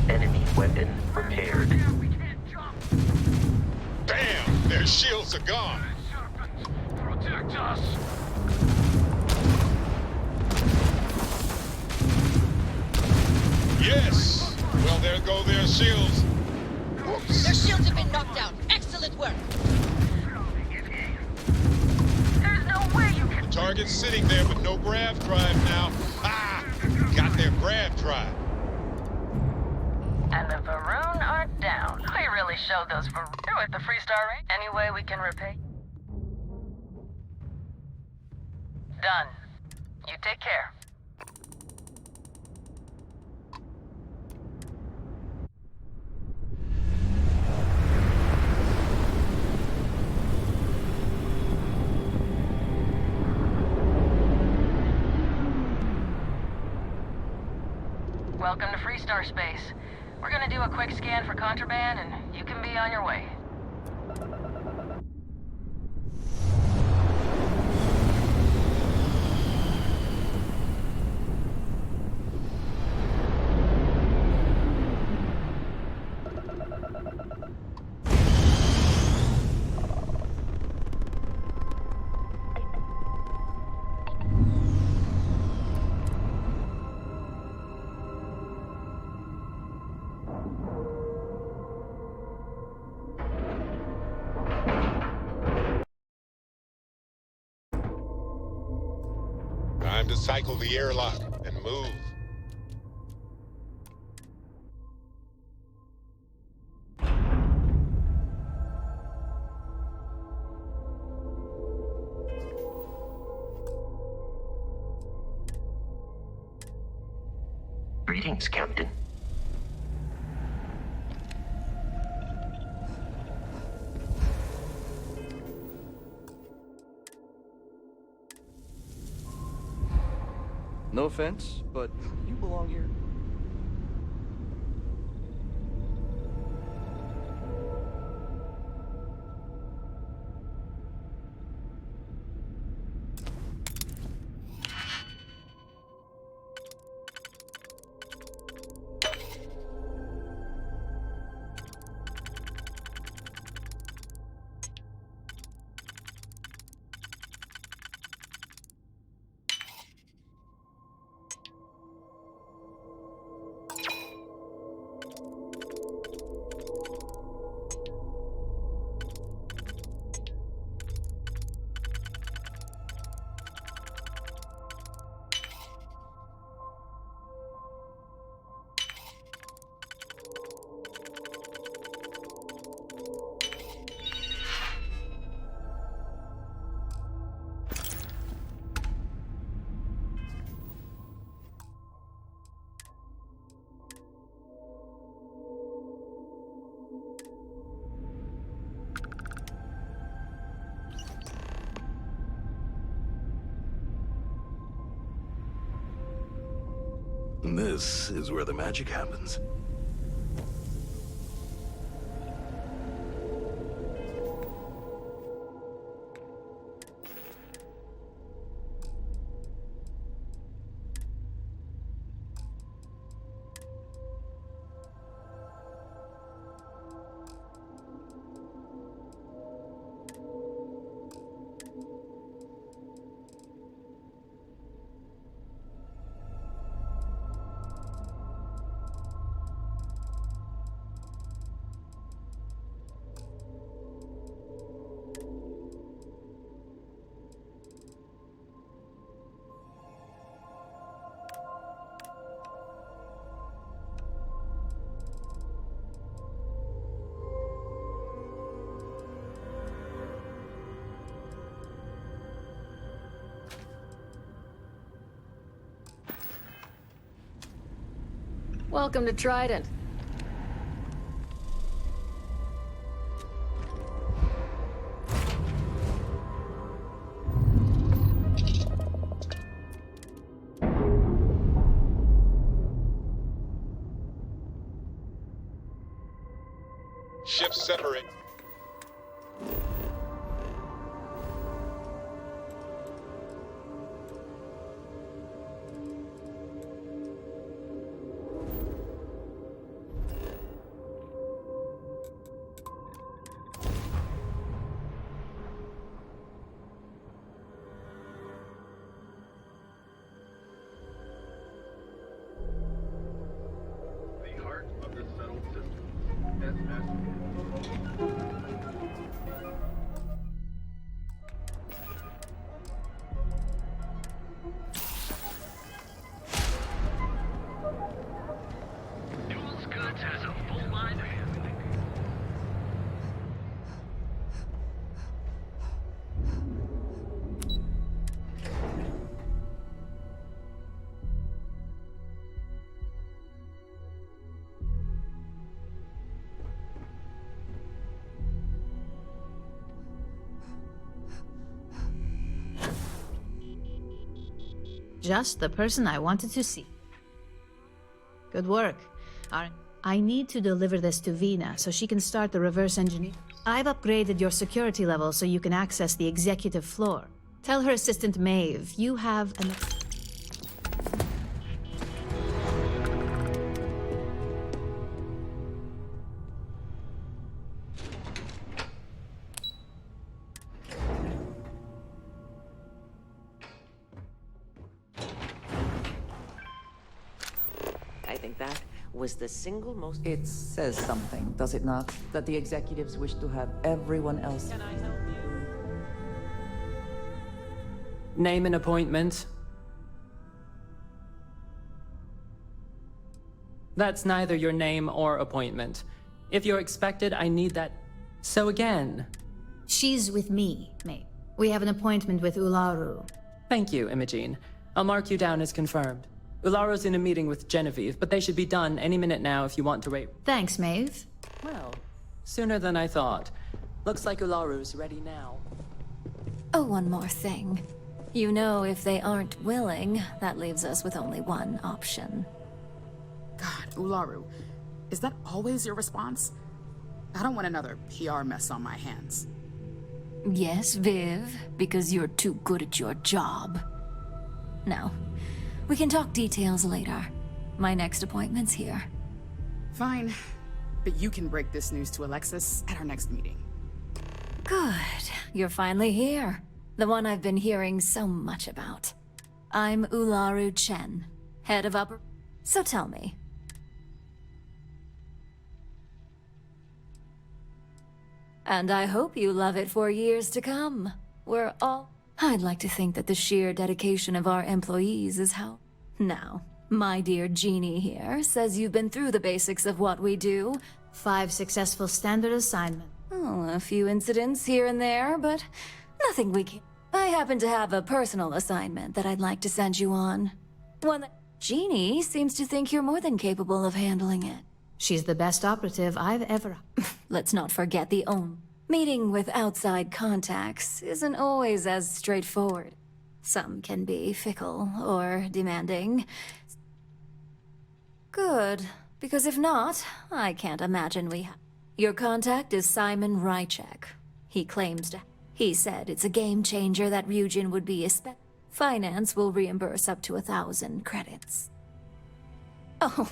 Enemy weapon repaired. Damn! Their shields are gone! Protect us! Yes! Well, there go their shields. Their shields have been knocked down. Excellent work. There's no way you can... The target's sitting there with no grav drive now. Ha! Got their grav drive. And the Varun are down. We really showed those Varun with the Freestar rate. Any way we can repay? Done. You take care. Welcome to Freestar Space. We're gonna do a quick scan for contraband, and you can be on your way. Time to cycle the airlock and move. Greetings, Captain. No offense, but you belong here. This is where the magic happens. Welcome to Trident. Ships separate. The heart of the settled system has mastered. Duel's Goods has a full line of Just the person I wanted to see. Good work. I need to deliver this to Vina so she can start the reverse engineer. I've upgraded your security level so you can access the executive floor. Tell her assistant Maeve you have an... I think that was the single most... It says something, does it not? That the executives wish to have everyone else... Can I help you? Name an appointment. That's neither your name or appointment. If you're expected, I need that. So again. She's with me, Maeve. We have an appointment with Ularu. Thank you, Imogene. I'll mark you down as confirmed. Ularo's in a meeting with Genevieve, but they should be done any minute now if you want to wait. Thanks, Maeve. Well, sooner than I thought. Looks like Ularu's ready now. Oh, one more thing. You know, if they aren't willing, that leaves us with only one option. God, Ularu, is that always your response? I don't want another PR mess on my hands. Yes, Viv, because you're too good at your job. Now, we can talk details later. My next appointment's here. Fine, but you can break this news to Alexis at our next meeting. Good. You're finally here. The one I've been hearing so much about. I'm Ularu Chen, head of upper... So tell me. And I hope you love it for years to come. We're all... I'd like to think that the sheer dedication of our employees is how... Now, my dear Jeannie here says you've been through the basics of what we do. 5 successful standard assignments. Oh, a few incidents here and there, but nothing we can... I happen to have a personal assignment that I'd like to send you on. One that... Jeannie seems to think you're more than capable of handling it. She's the best operative I've ever... Let's not forget the own. Meeting with outside contacts isn't always as straightforward. Some can be fickle or demanding. Good, because if not, I can't imagine we have. Your contact is Simon Rychek. He claims to. He said it's a game changer that Ryujin would be Finance will reimburse up to 1,000 credits. Oh,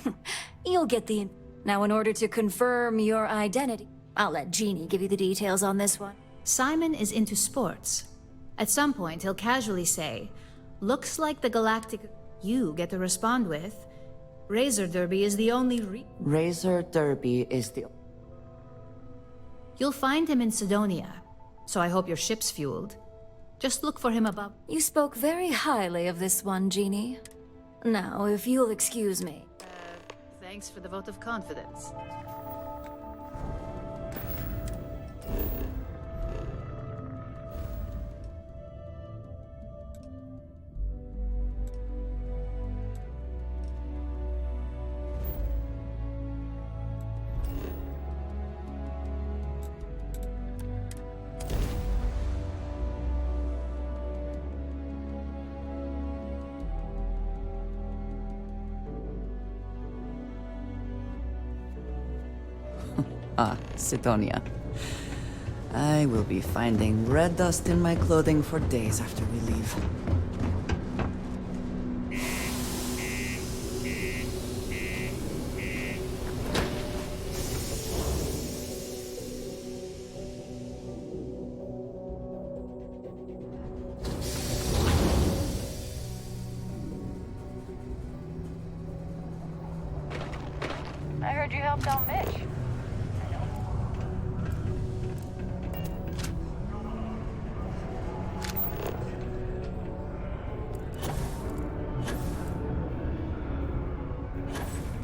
you'll get the... Now, in order to confirm your identity, I'll let Jeannie give you the details on this one. Simon is into sports. At some point, he'll casually say, "Looks like the galactic..." You get to respond with, "Razor Derby is the only Razor Derby is the... You'll find him in Sidonia, so I hope your ship's fueled. Just look for him above. You spoke very highly of this one, Jeannie. Now, if you'll excuse me. Thanks for the vote of confidence. Ah, Sidonia. I will be finding red dust in my clothing for days after we leave. I heard you helped out Mitch.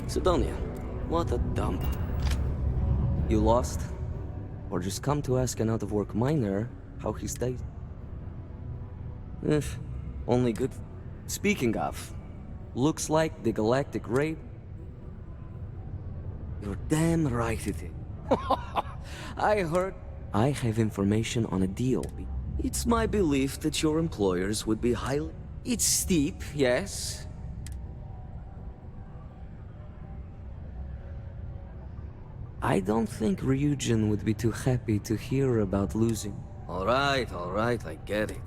Sidonia, what a dump. You lost? Or just come to ask an out-of-work miner how he stays? Only good. Speaking of, looks like the galactic raid. You're damn right it is. I heard. I have information on a deal. It's my belief that your employers would be highly... It's steep, yes. I don't think Ryujin would be too happy to hear about losing. Alright, I get it.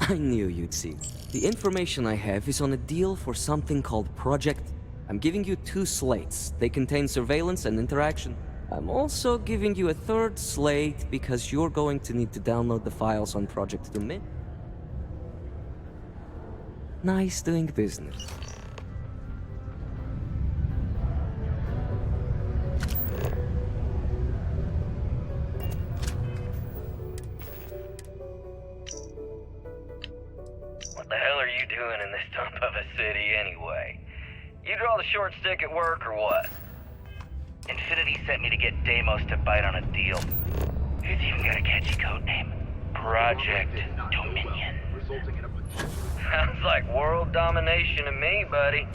I knew you'd see. The information I have is on a deal for something called Project. I'm giving you 2 slates. They contain surveillance and interaction. I'm also giving you a 3rd slate because you're going to need to download the files on Project to Mint. Nice doing business. What the hell are you doing in this dump of a city anyway? You draw the short stick at work or what? Infinity sent me to get Deimos to bite on a deal. Who's even got a catchy code name? Project Dominion. Sounds like world domination to me, buddy.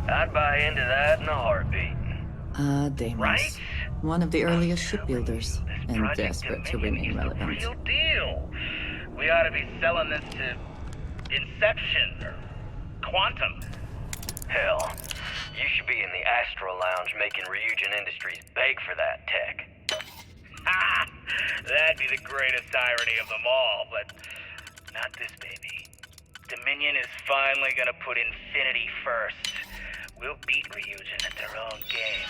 I'd buy into that in a heartbeat. Deimos. Right? One of the earliest shipbuilders, and Project desperate to Dominion remain is the relevant. real deal. We ought to be selling this to Inception or Quantum. Hell, you should be in the Astro Lounge making Ryujin Industries beg for that tech. Ha! That'd be the greatest irony of them all, but not this baby. Dominion is finally gonna put Infinity first. We'll beat Ryujin at their own game.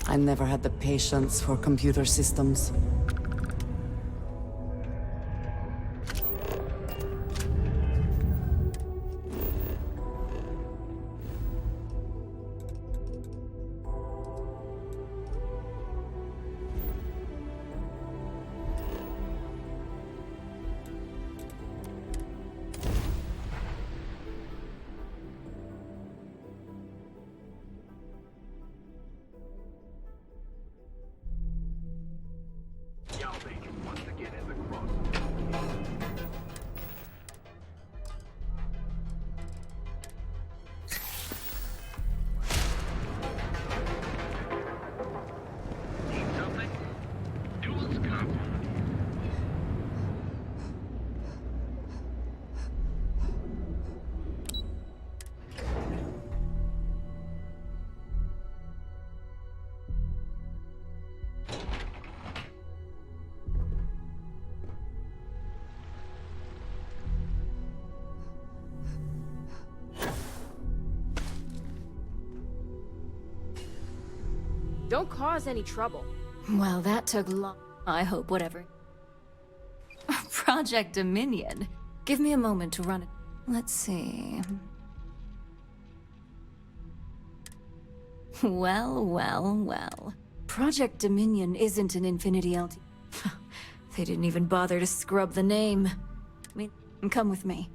I never had the patience for computer systems. Don't cause any trouble. Well, that took long. I hope whatever. Project Dominion. Give me a moment to run it. Let's see. Well. Project Dominion isn't an Infinity LT. They didn't even bother to scrub the name. Come with me.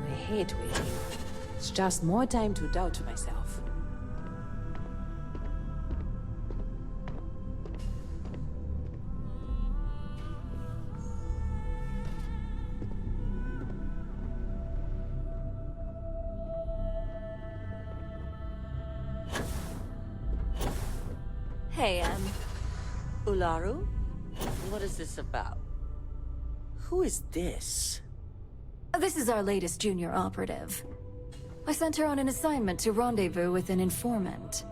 I hate waiting. It's just more time to doubt myself. Hey, Ularu? What is this about? Who is this? This is our latest junior operative. I sent her on an assignment to rendezvous with an informant.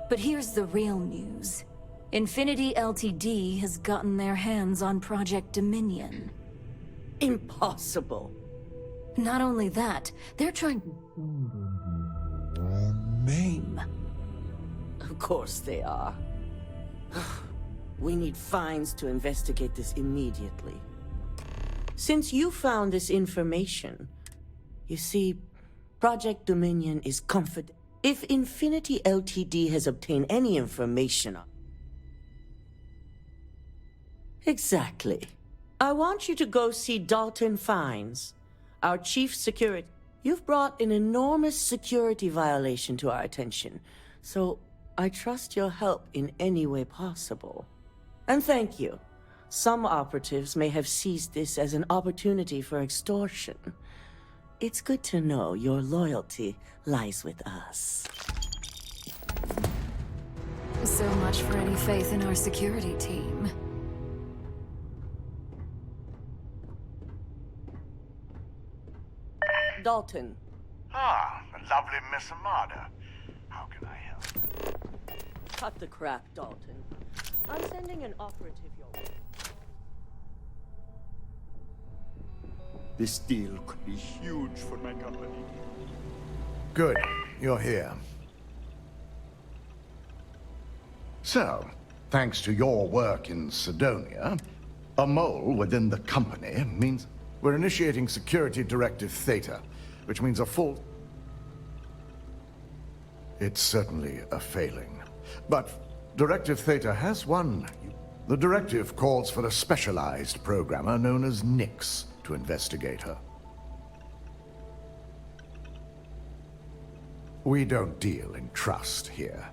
But here's the real news. Infinity Ltd. has gotten their hands on Project Dominion. Impossible. Not only that, they're trying... Name. Of course they are. We need Fines to investigate this immediately. Since you found this information, you see, Project Dominion is confident. If Infinity Ltd. has obtained any information on... Exactly. I want you to go see Dalton Fines, our chief security. You've brought an enormous security violation to our attention, so I trust your help in any way possible. And thank you. Some operatives may have seized this as an opportunity for extortion. It's good to know your loyalty lies with us. So much for any faith in our security team. Dalton. Ah, the lovely Miss Amada. How can I help? Cut the crap, Dalton. I'm sending an operative your way. This deal could be huge for my company. Good. You're here. So, thanks to your work in Sidonia, a mole within the company means... We're initiating Security Directive Theta, which means a full... It's certainly a failing. But Directive Theta has one. The directive calls for a specialized programmer known as Nyx to investigate her. We don't deal in trust here.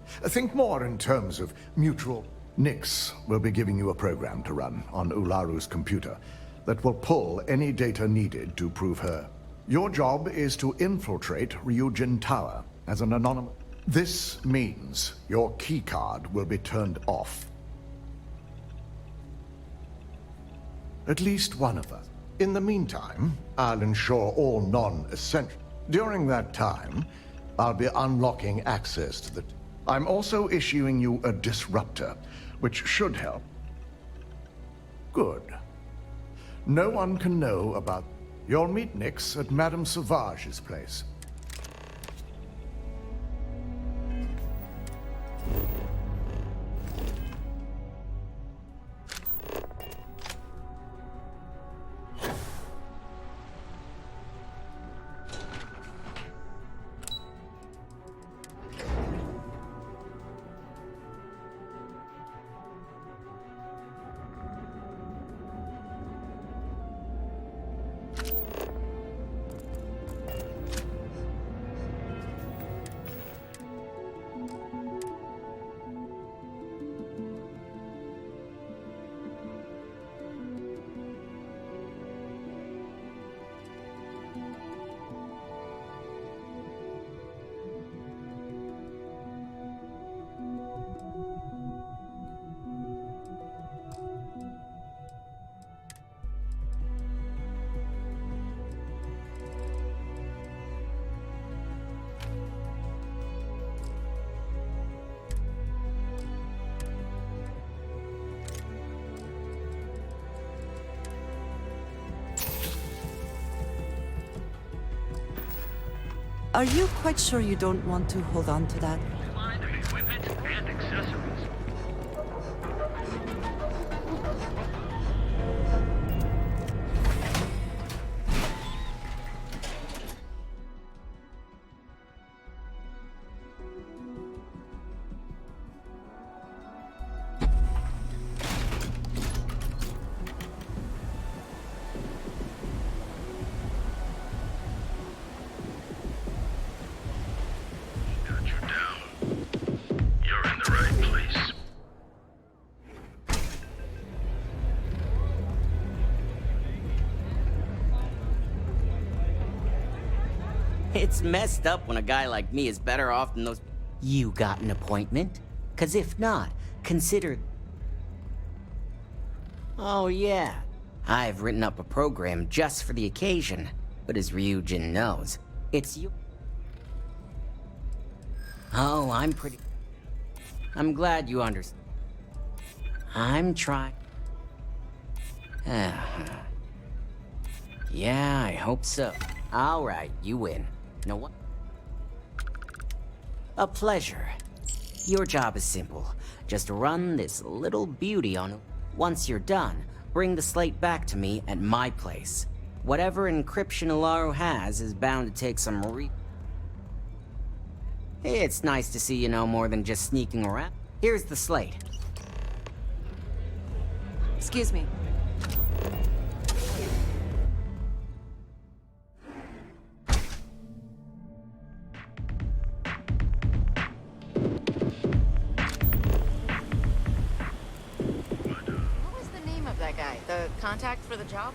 Think more in terms of mutual... Nyx will be giving you a program to run on Ularu's computer that will pull any data needed to prove her. Your job is to infiltrate Ryujin Tower as an anonymous... This means your keycard will be turned off. At least one of us. In the meantime, I'll ensure all non-essential. During that time, I'll be unlocking access to the... I'm also issuing you a disruptor, which should help. Good. No one can know about... You'll meet Nyx at Madame Sauvage's place. Are you quite sure you don't want to hold on to that? Line of equipment and accessories. It's messed up when a guy like me is better off than those... You got an appointment? 'Cause if not, consider... Oh yeah, I've written up a program just for the occasion. But as Ryujin knows, it's you... Oh, I'm pretty... I'm glad you understand. I'm trying... Yeah, I hope so. Alright, you win. Know what? A pleasure. Your job is simple. Just run this little beauty on... Once you're done, bring the slate back to me at my place. Whatever encryption Ularu has is bound to take some It's nice to see you know more than just sneaking around. Here's the slate. Excuse me. What was the name of that guy? The contact for the job?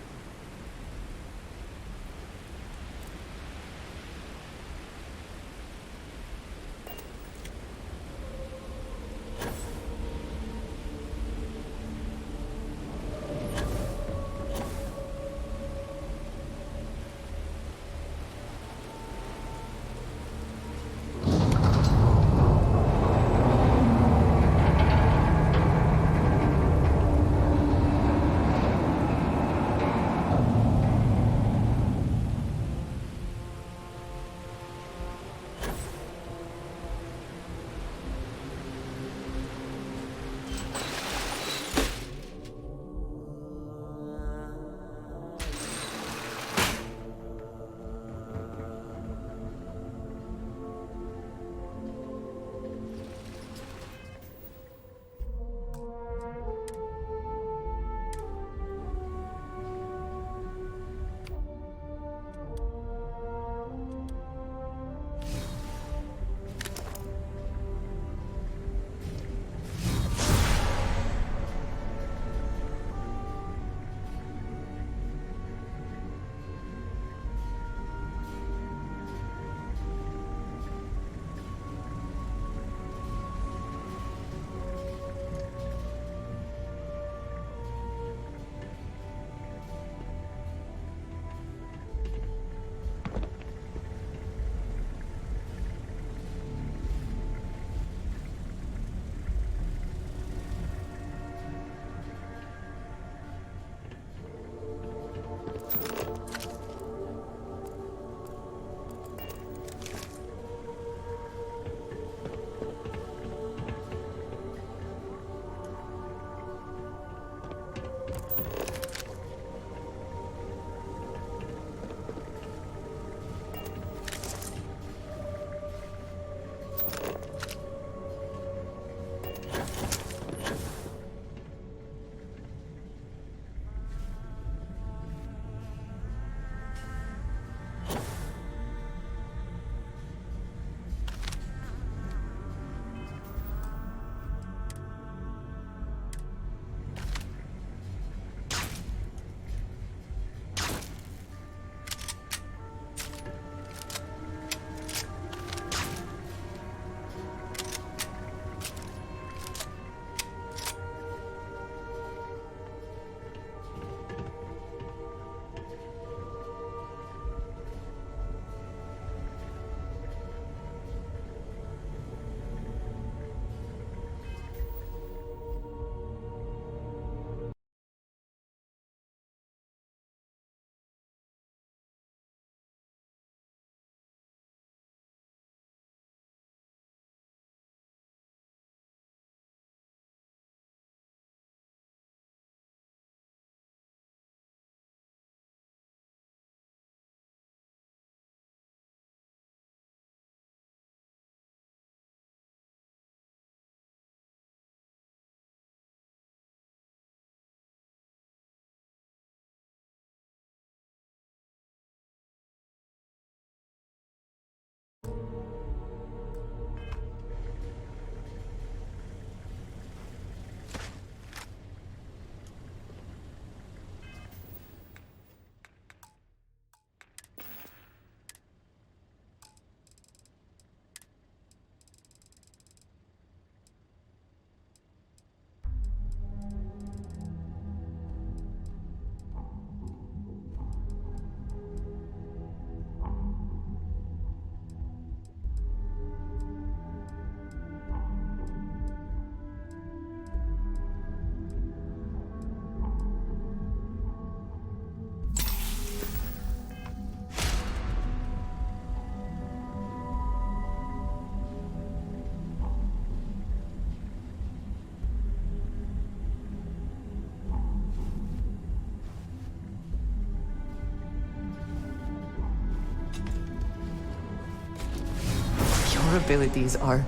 abilities are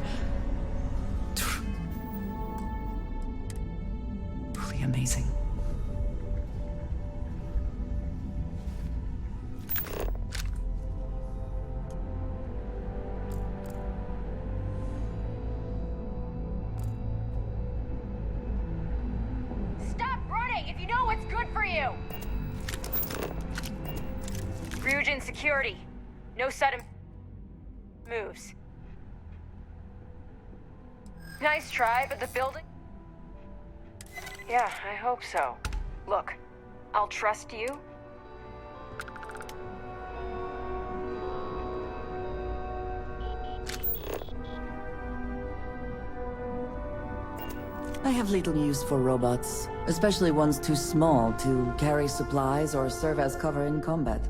truly amazing. Stop running if you know what's good for you! Ryujin security. No sudden moves. Nice try, but the building? Yeah, I hope so. Look, I'll trust you. I have little use for robots, especially ones too small to carry supplies or serve as cover in combat.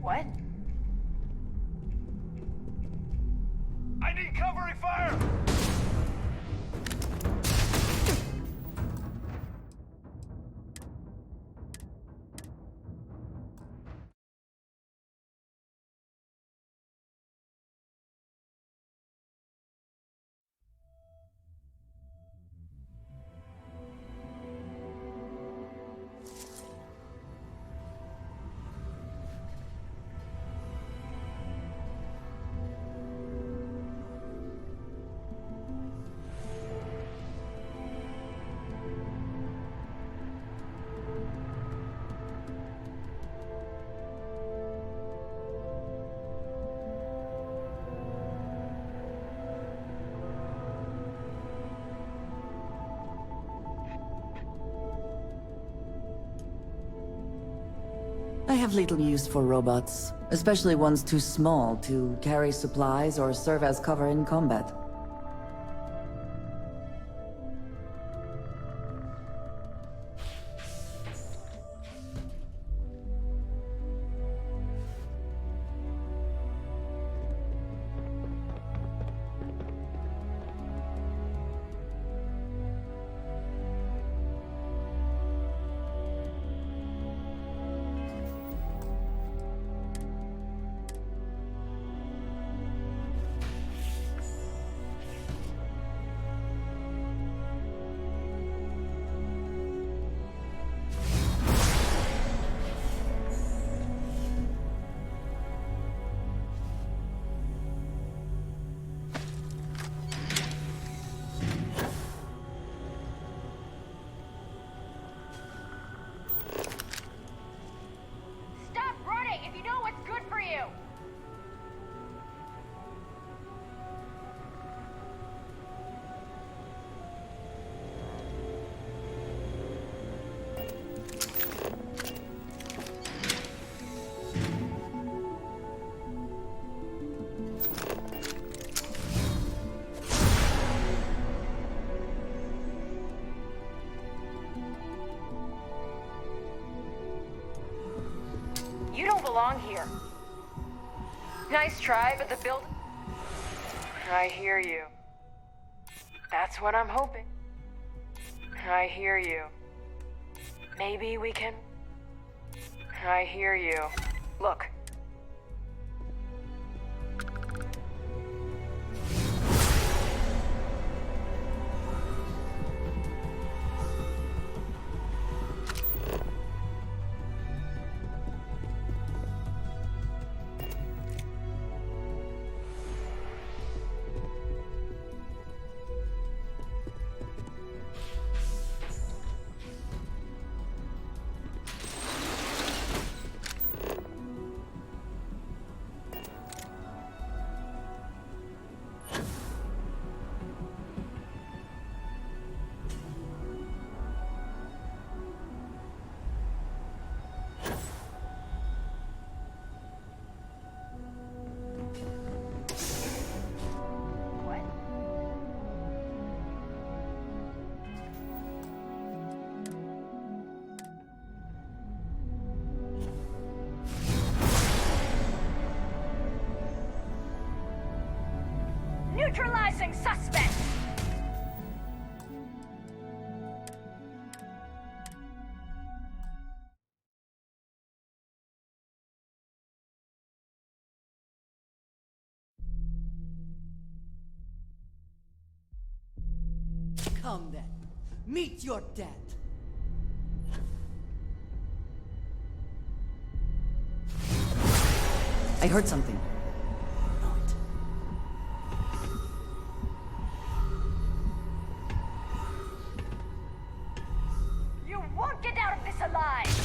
What? I need covering fire! I have little use for robots, especially ones too small to carry supplies or serve as cover in combat. Stop running if you know what's good for you! You don't belong here. Nice try, but the building... I hear you. That's what I'm hoping. I hear you. Maybe we can... I hear you. Look. Come then. Meet your death. I heard something. You won't get out of this alive!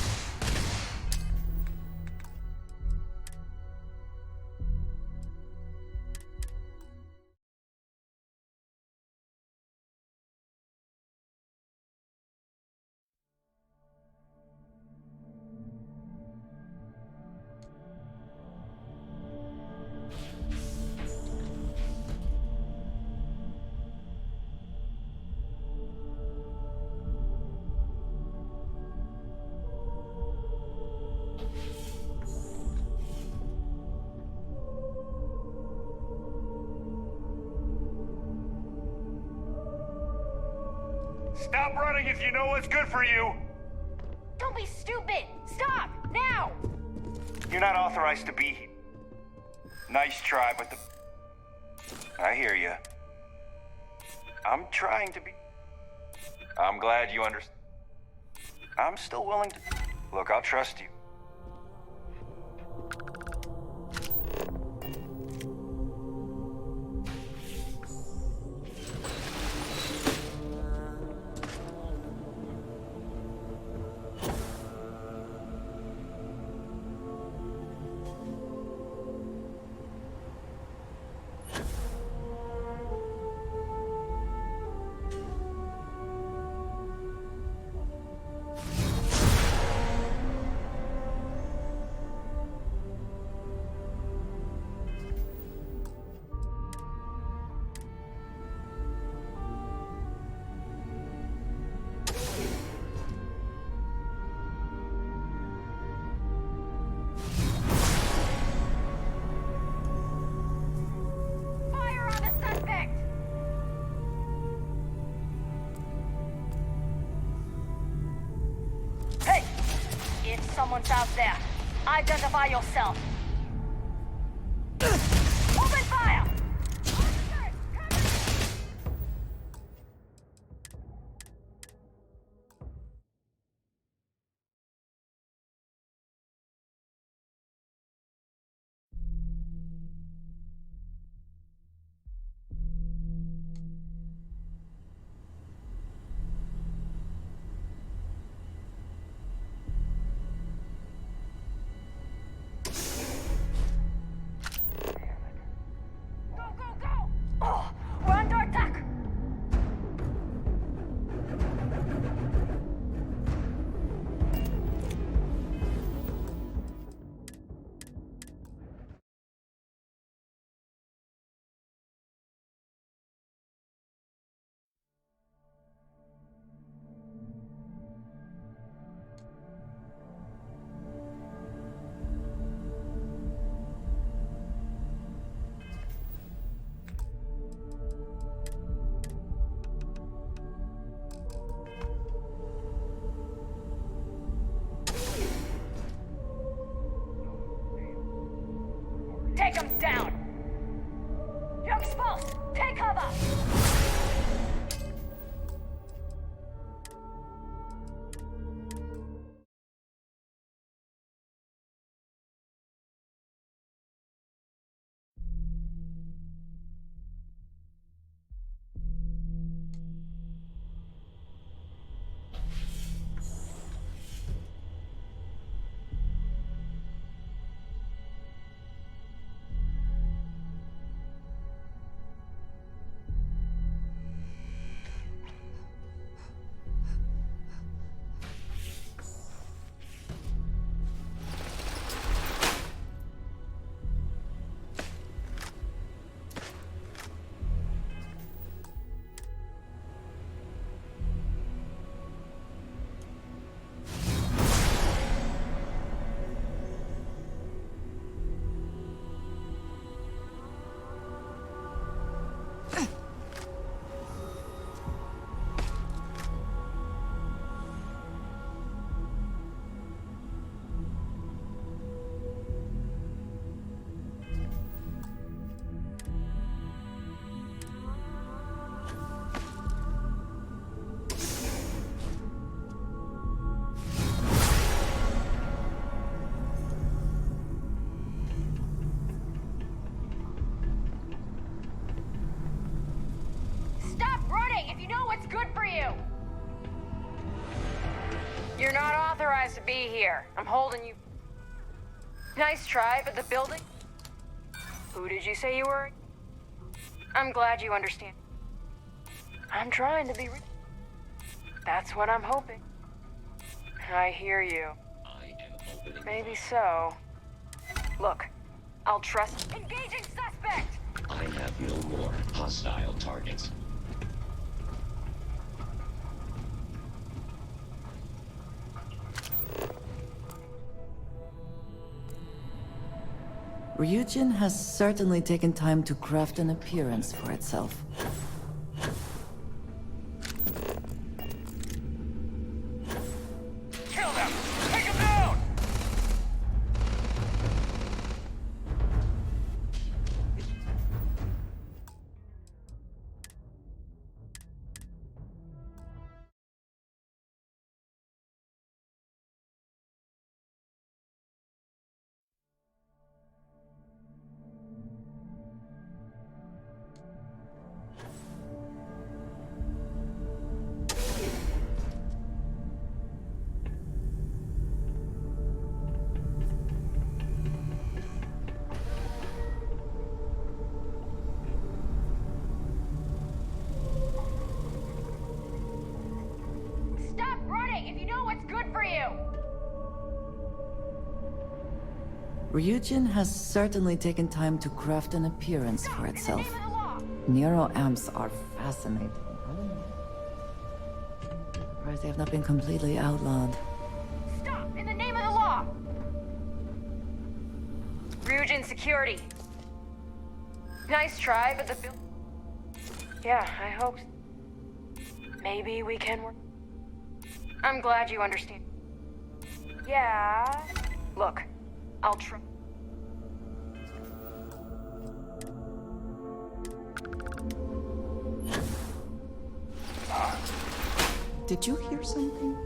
Stop running if you know what's good for you! Don't be stupid! Stop! Now! You're not authorized to be here. Nice try, but I hear you. I'm trying to be... I'm glad you understand. I'm still willing to... Look, I'll trust you. Someone's out there. Identify yourself. Open fire! what's good for you. You're not authorized to be here. I'm holding you. Nice try, but the building... Who did you say you were? I'm glad you understand. I'm trying to be... That's what I'm hoping. I hear you. Maybe so. Look, I'll trust... Engaging suspect! I have no more hostile targets. Ryujin has certainly taken time to craft an appearance for itself. Kill them! Take them down! Stop running if you know what's good for you! Ryujin has certainly taken time to craft an appearance for itself. Nero amps are fascinating. Surprised they have not been completely outlawed. Stop! In the name of the law! Ryujin security. Nice try, but the bill... Yeah, I hope so. Maybe we can work... I'm glad you understand. Yeah... Look, I'll try... Did you hear something?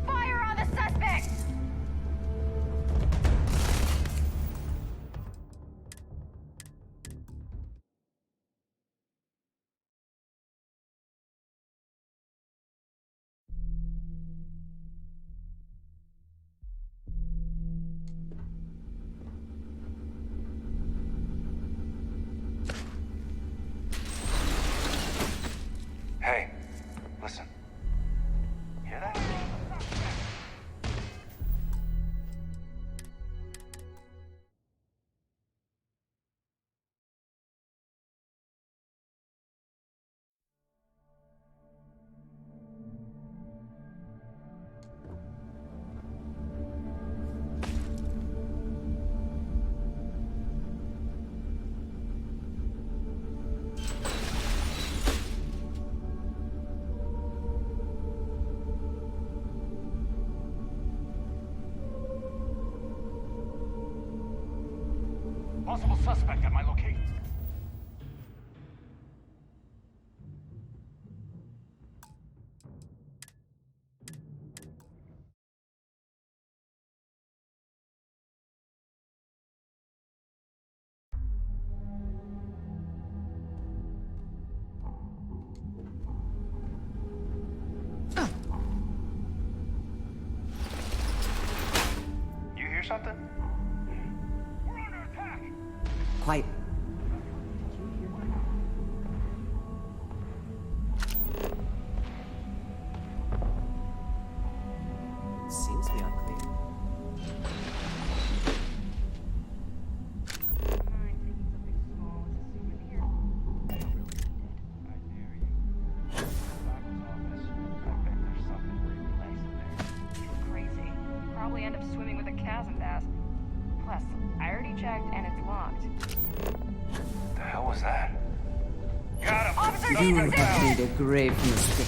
Fire on the suspect! Hey, listen. Hear that? Possible suspect at my location. You hear something? We're under attack! Quiet. Seems to be unclear. Crazy. Probably end up swimming with a chasm bass. Plus, I already checked and it's locked. The hell was that? Got him! Officer, You have made a grave mistake.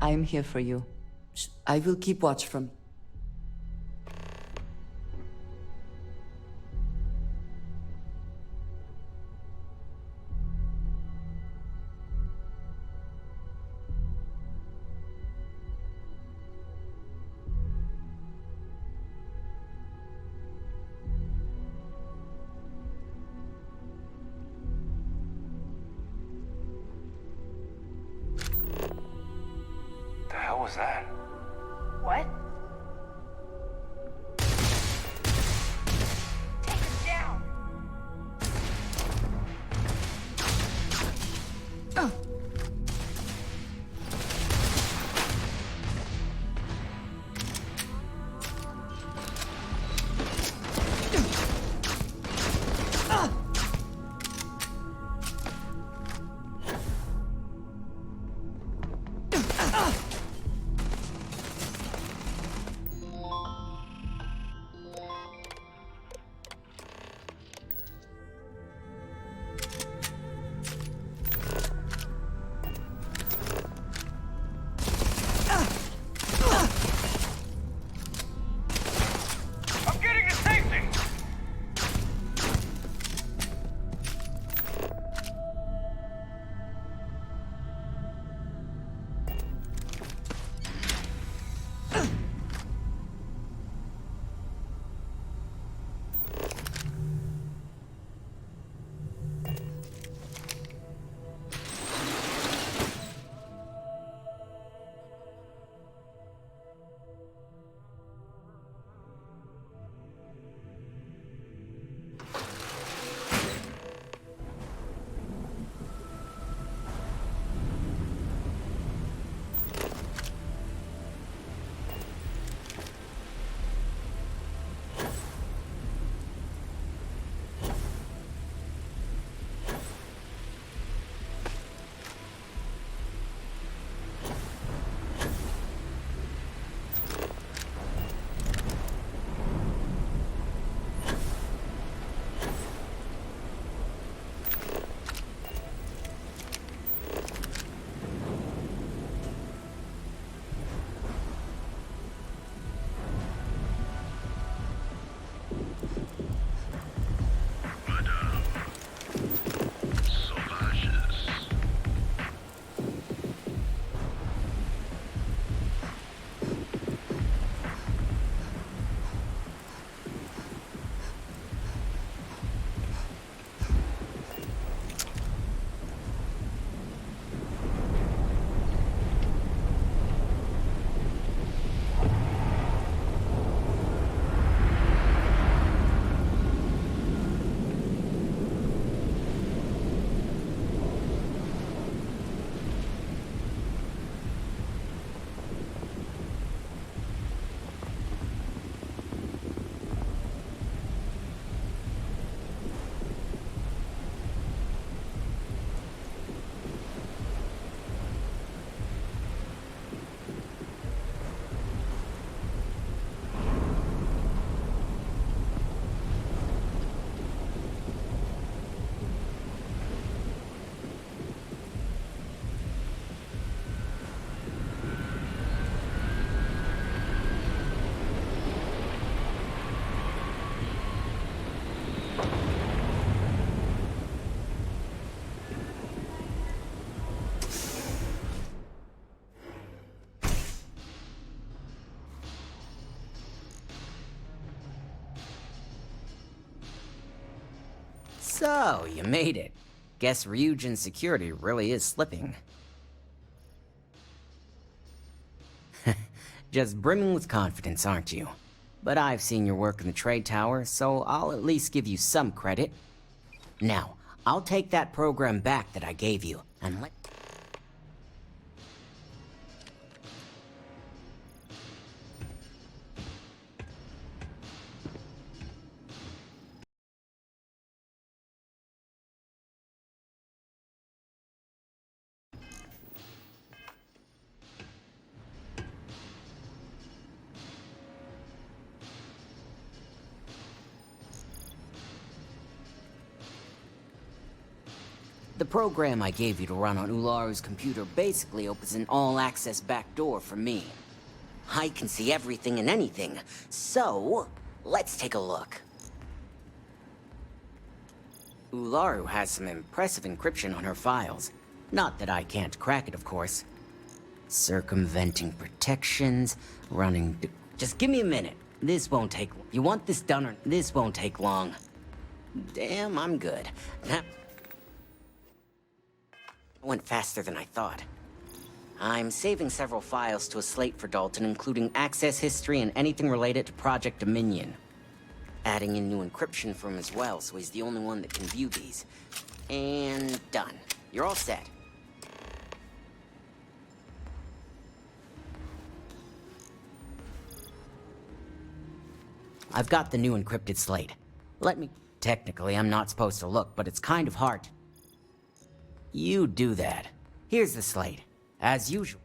I'm here for you. I will keep watch from... The hell was that? What? Take him down! I'm getting to safety! So, you made it. Guess Ryujin's security really is slipping. Just brimming with confidence, aren't you? But I've seen your work in the trade tower, so I'll at least give you some credit. Now, I'll take that program back that I gave you, and let... The program I gave you to run on Ularu's computer basically opens an all-access backdoor for me. I can see everything and anything, so let's take a look. Ularu has some impressive encryption on her files. Not that I can't crack it, of course. Circumventing protections, Just give me a minute. This won't take... You want this done or... This won't take long. Damn, I'm good. That went faster than I thought. I'm saving several files to a slate for Dalton, including access history and anything related to Project Dominion. Adding in new encryption for him as well, so he's the only one that can view these. And done. You're all set. I've got the new encrypted slate. Let me... Technically, I'm not supposed to look, but it's kind of hard. You do that. Here's the slate. As usual.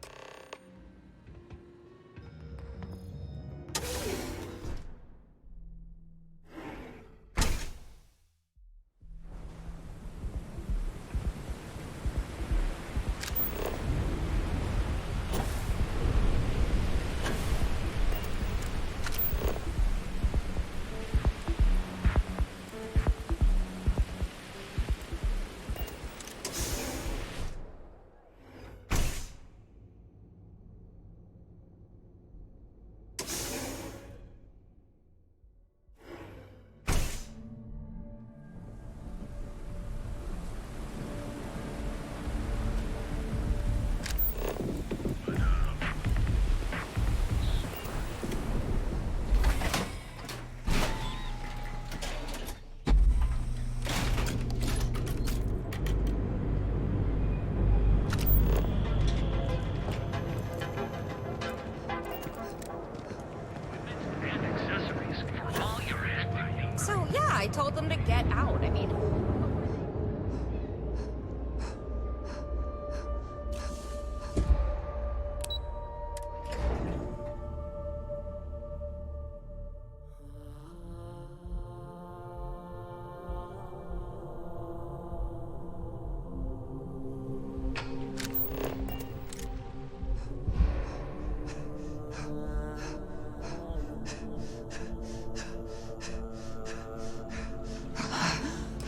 I told them to get out. I mean...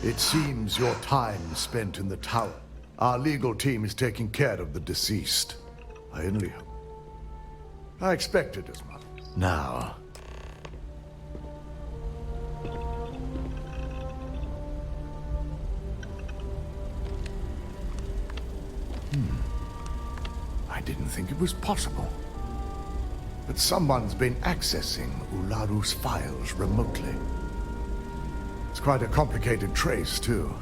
It seems your time spent in the tower. Our legal team is taking care of the deceased. I only hope. I expected as much. Now... I didn't think it was possible. But someone's been accessing Ularu's files remotely. It's quite a complicated trace, too.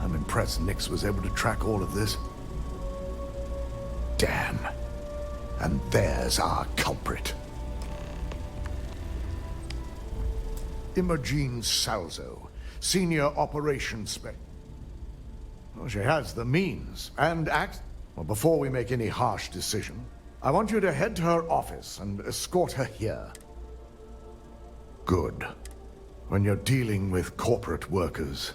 I'm impressed Nix was able to track all of this. Damn. And there's our culprit. Imogene Salzo, Senior Operations Spec. Well, she has the means and Well, before we make any harsh decision, I want you to head to her office and escort her here. Good. When you're dealing with corporate workers.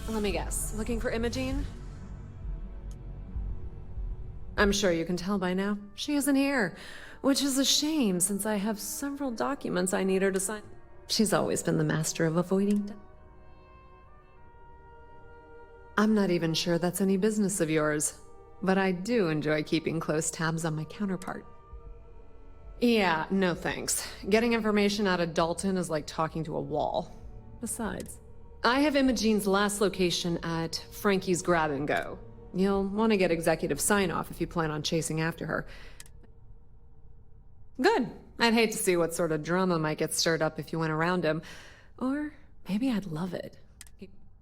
Let me guess. Looking for Imogene? I'm sure you can tell by now. She isn't here, which is a shame since I have several documents I need her to sign. She's always been the master of avoiding death. I'm not even sure that's any business of yours, but I do enjoy keeping close tabs on my counterpart. Yeah, no thanks. Getting information out of Dalton is like talking to a wall. Besides, I have Imogene's last location at Frankie's Grab and Go. You'll want to get executive sign-off if you plan on chasing after her. Good. I'd hate to see what sort of drama might get stirred up if you went around him. Or Maybe I'd love it.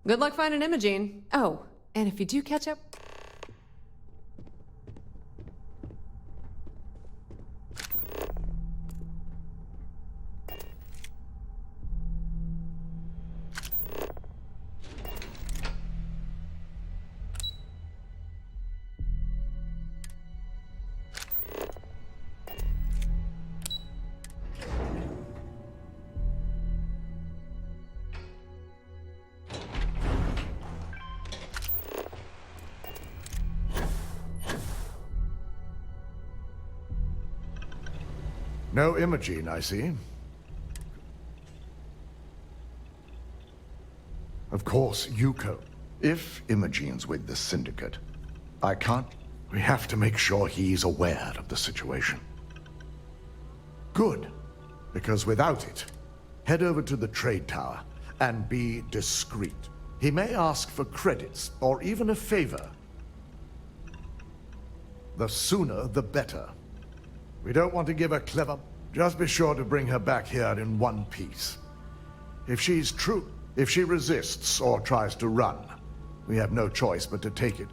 Good luck finding Imogene. Oh, and if you do catch up... No Imogene, I see. Of course, Yuko. If Imogene's with the Syndicate, I can't... We have to make sure he's aware of the situation. Good. Because without it, head over to the trade tower and be discreet. He may ask for credits or even a favor. The sooner, the better. We don't want to give her clever... Just be sure to bring her back here in one piece. If she resists or tries to run, we have no choice but to take it.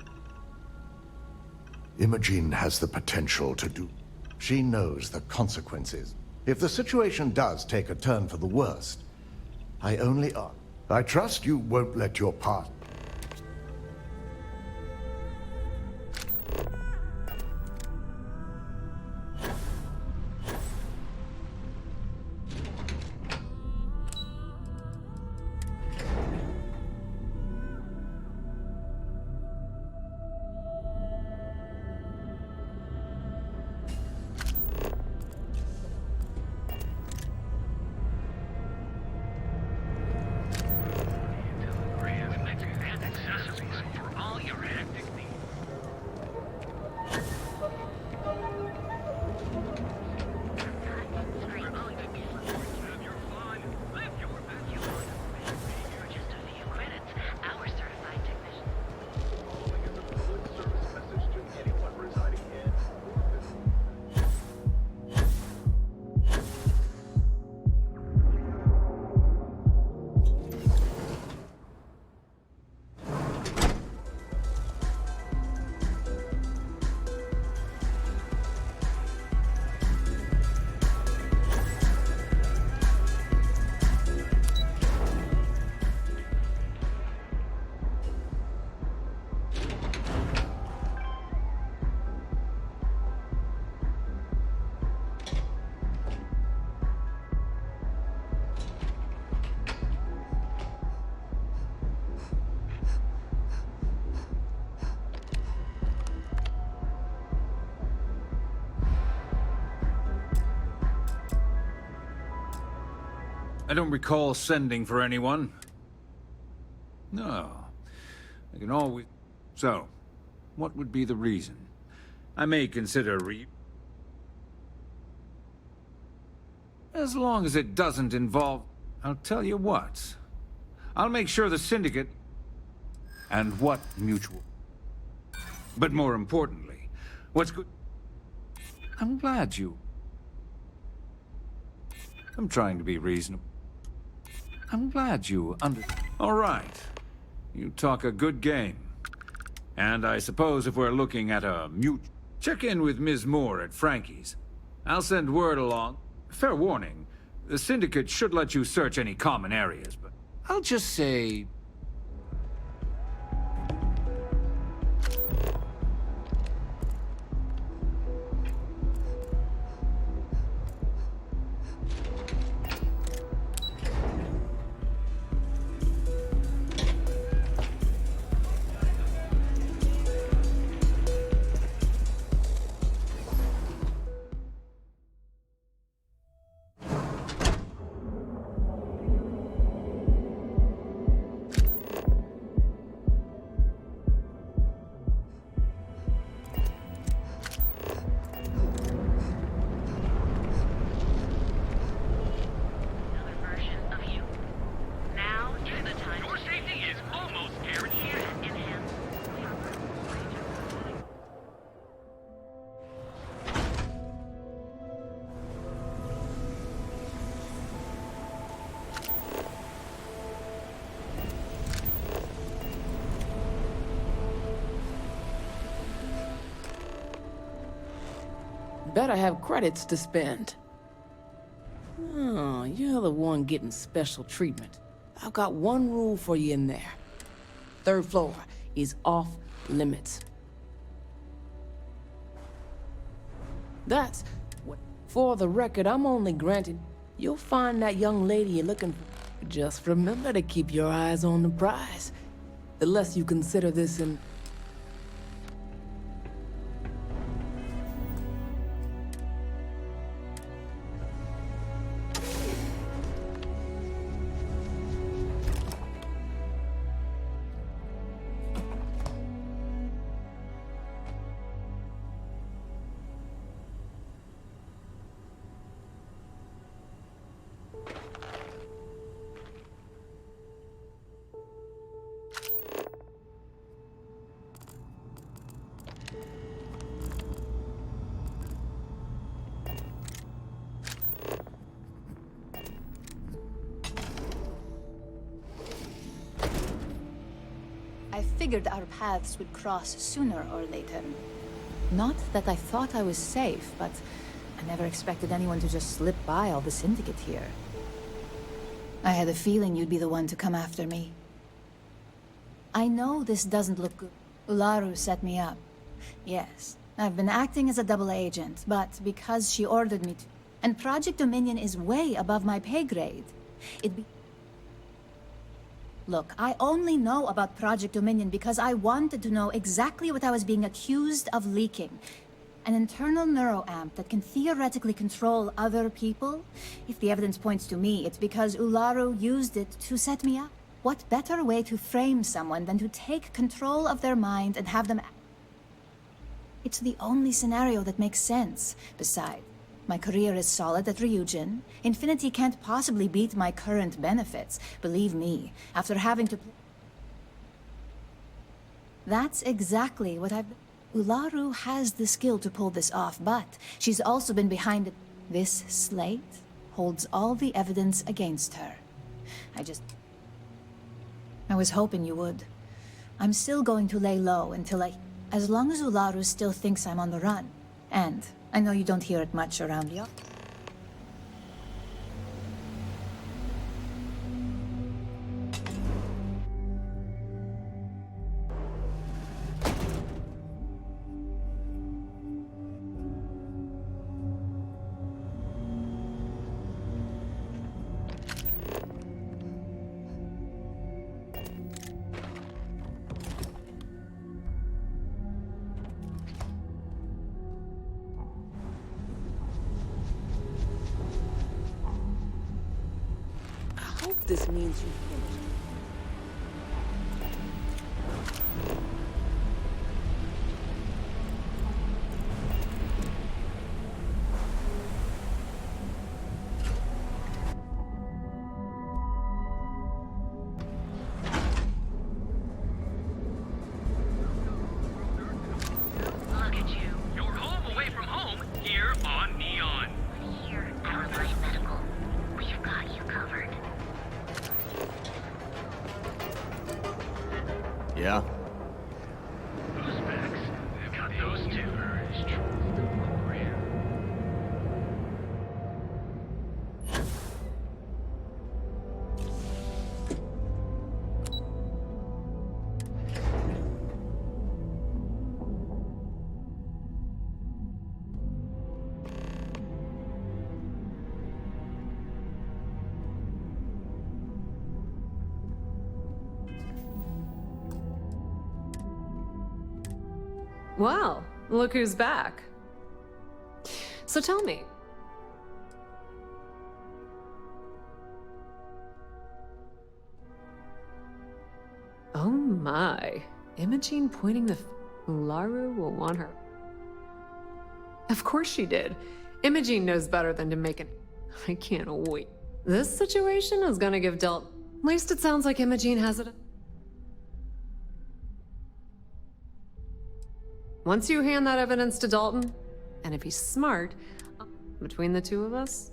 Imogene has the potential to do. She knows the consequences. If the situation does take a turn for the worst, I trust you won't let your part... I don't recall sending for anyone. No. I can always... So, what would be the reason? I may consider As long as it doesn't involve... I'll tell you what. I'll make sure the Syndicate... And what mutual... But more importantly, what's good... I'm glad you... I'm trying to be reasonable. I'm glad you All right. You talk a good game. And I suppose if we're looking at a check in with Ms. Moore at Frankie's. I'll send word along. Fair warning, the Syndicate should let you search any common areas, but I'll just say... Bet I have credits to spend. Oh, you're the one getting special treatment. I've got one rule for you in there. Third floor is off limits. That's what. For the record, I'm only granted. You'll find that young lady you're looking for. Just remember to keep your eyes on the prize. Unless you consider this an... I figured our paths would cross sooner or later. Not that I thought I was safe, but I never expected anyone to just slip by all the Syndicate here. I had a feeling you'd be the one to come after me. I know this doesn't look good. Ularu set me up. Yes, I've been acting as a double agent, but because she ordered me to... And Project Dominion is way above my pay grade. It'd be... Look, I only know about Project Dominion because I wanted to know exactly what I was being accused of leaking. An internal neuroamp that can theoretically control other people? If the evidence points to me, it's because Ularu used it to set me up. What better way to frame someone than to take control of their mind and have them... It's the only scenario that makes sense. Besides, my career is solid at Ryujin. Infinity can't possibly beat my current benefits. Believe me, after having to... That's exactly what I've... Ularu has the skill to pull this off, but she's also been behind it. This slate holds all the evidence against her. I was hoping you would. I'm still going to lay low until as long as Ularu still thinks I'm on the run. And I know you don't hear it much around you. I hope this means you finished. Look at you. You're home away from home, here on Neon. Here at Reliant Medical, we've got you covered. Yeah? Those specs, they've got those two. Is true. Well, look who's back. So tell me. Oh my. Imogene pointing the... Ularu will want her. Of course she did. Imogene knows better than to make an... I can't wait. This situation is gonna give At least it sounds like Imogene has it... Once you hand that evidence to Dalton, and if he's smart, between the two of us...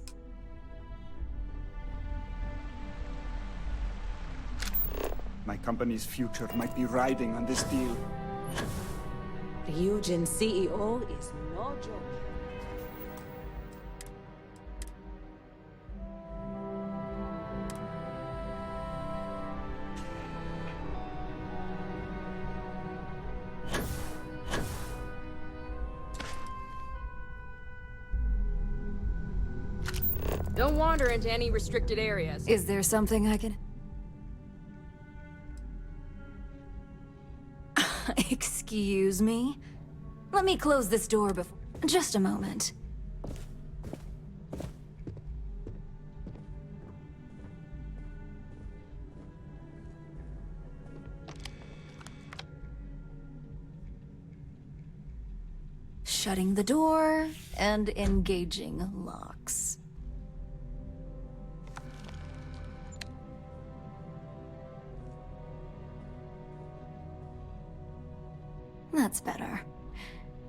My company's future might be riding on this deal. Ryujin CEO is no joke. Don't wander into any restricted areas. Is there something I can... Excuse me? Let me close this door before... Just a moment. Shutting the door and engaging locks. That's better.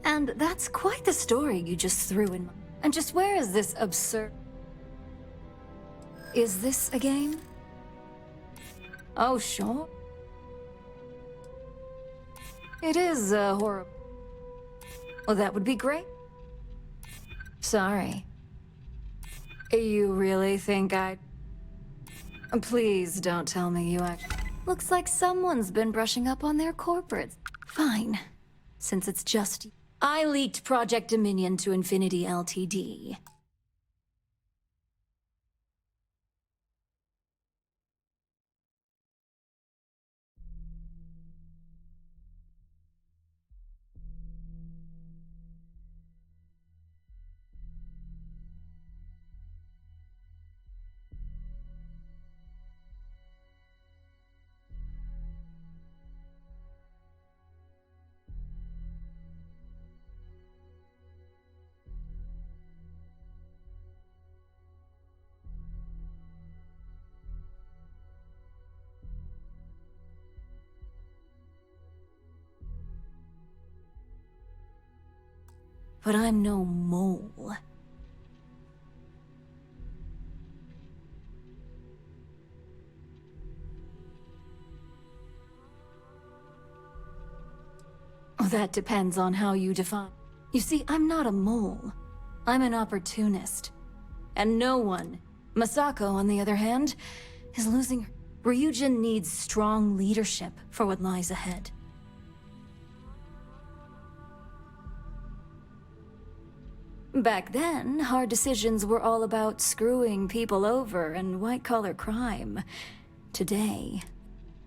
And that's quite the story you just threw in. And just where is this absurd... Is this a game? Oh, sure. It is horrible. Well, that would be great. Sorry. You really think I'd... Please don't tell me you actually... Looks like someone's been brushing up on their corporates. Fine. Since it's just... I leaked Project Dominion to Infinity Ltd. But I'm no mole. That depends on how you define. You see, I'm not a mole. I'm an opportunist. And no one, Masako on the other hand, is losing her. Ryujin needs strong leadership for what lies ahead. Back then, hard decisions were all about screwing people over and white-collar crime. Today.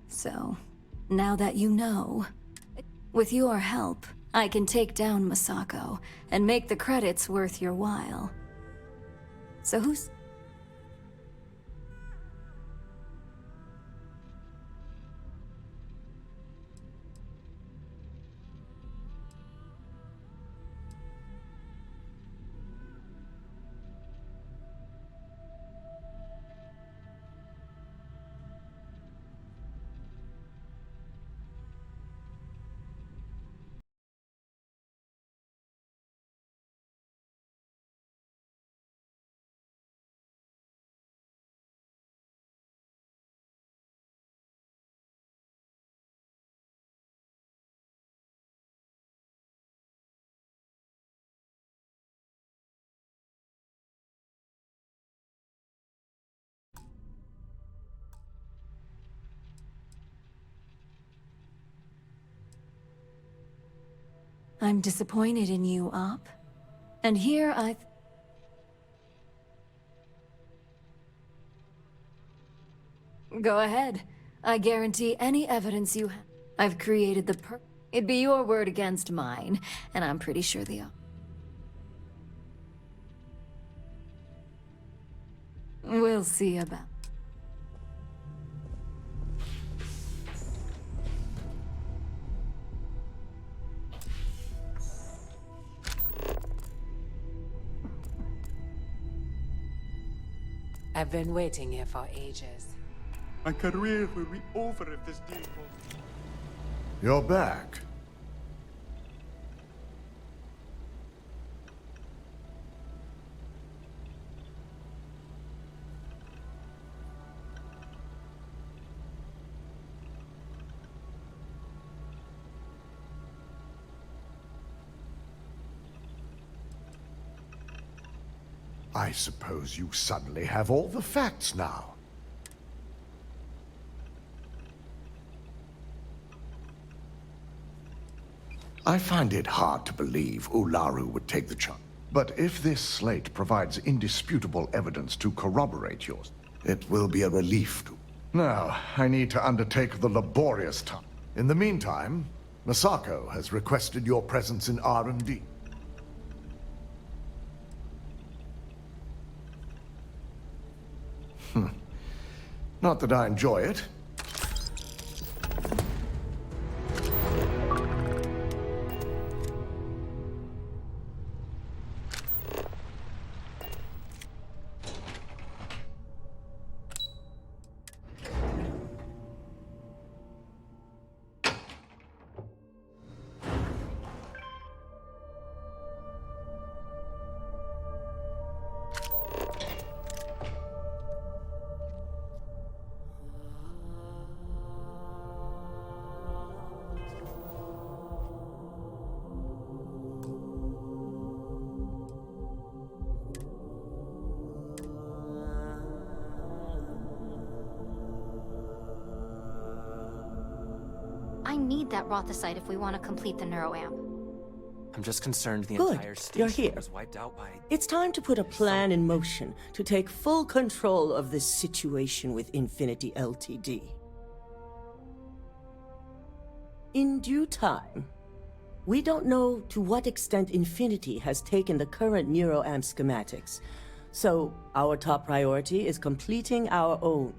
So, now that you know, with your help, I can take down Masako and make the credits worth your while. So who's... I'm disappointed in you, Op. And here Go ahead. I guarantee any evidence you have. I've created the It'd be your word against mine, and I'm pretty sure the We'll see about... I've been waiting here for ages. My career will be over if this deal falls. You're back. I suppose you suddenly have all the facts now. I find it hard to believe Ularu would take the chance. But if this slate provides indisputable evidence to corroborate yours, it will be a relief to... Now, I need to undertake the laborious task. In the meantime, Masako has requested your presence in R&D. Not that I enjoy it. I need that Rothicite if we want to complete the neuroamp. I'm just concerned the Good, entire you're station here. was wiped out by... It's time to put a plan in motion to take full control of this situation with Infinity Ltd. In due time. We don't know to what extent Infinity has taken the current neuroamp schematics, so our top priority is completing our own.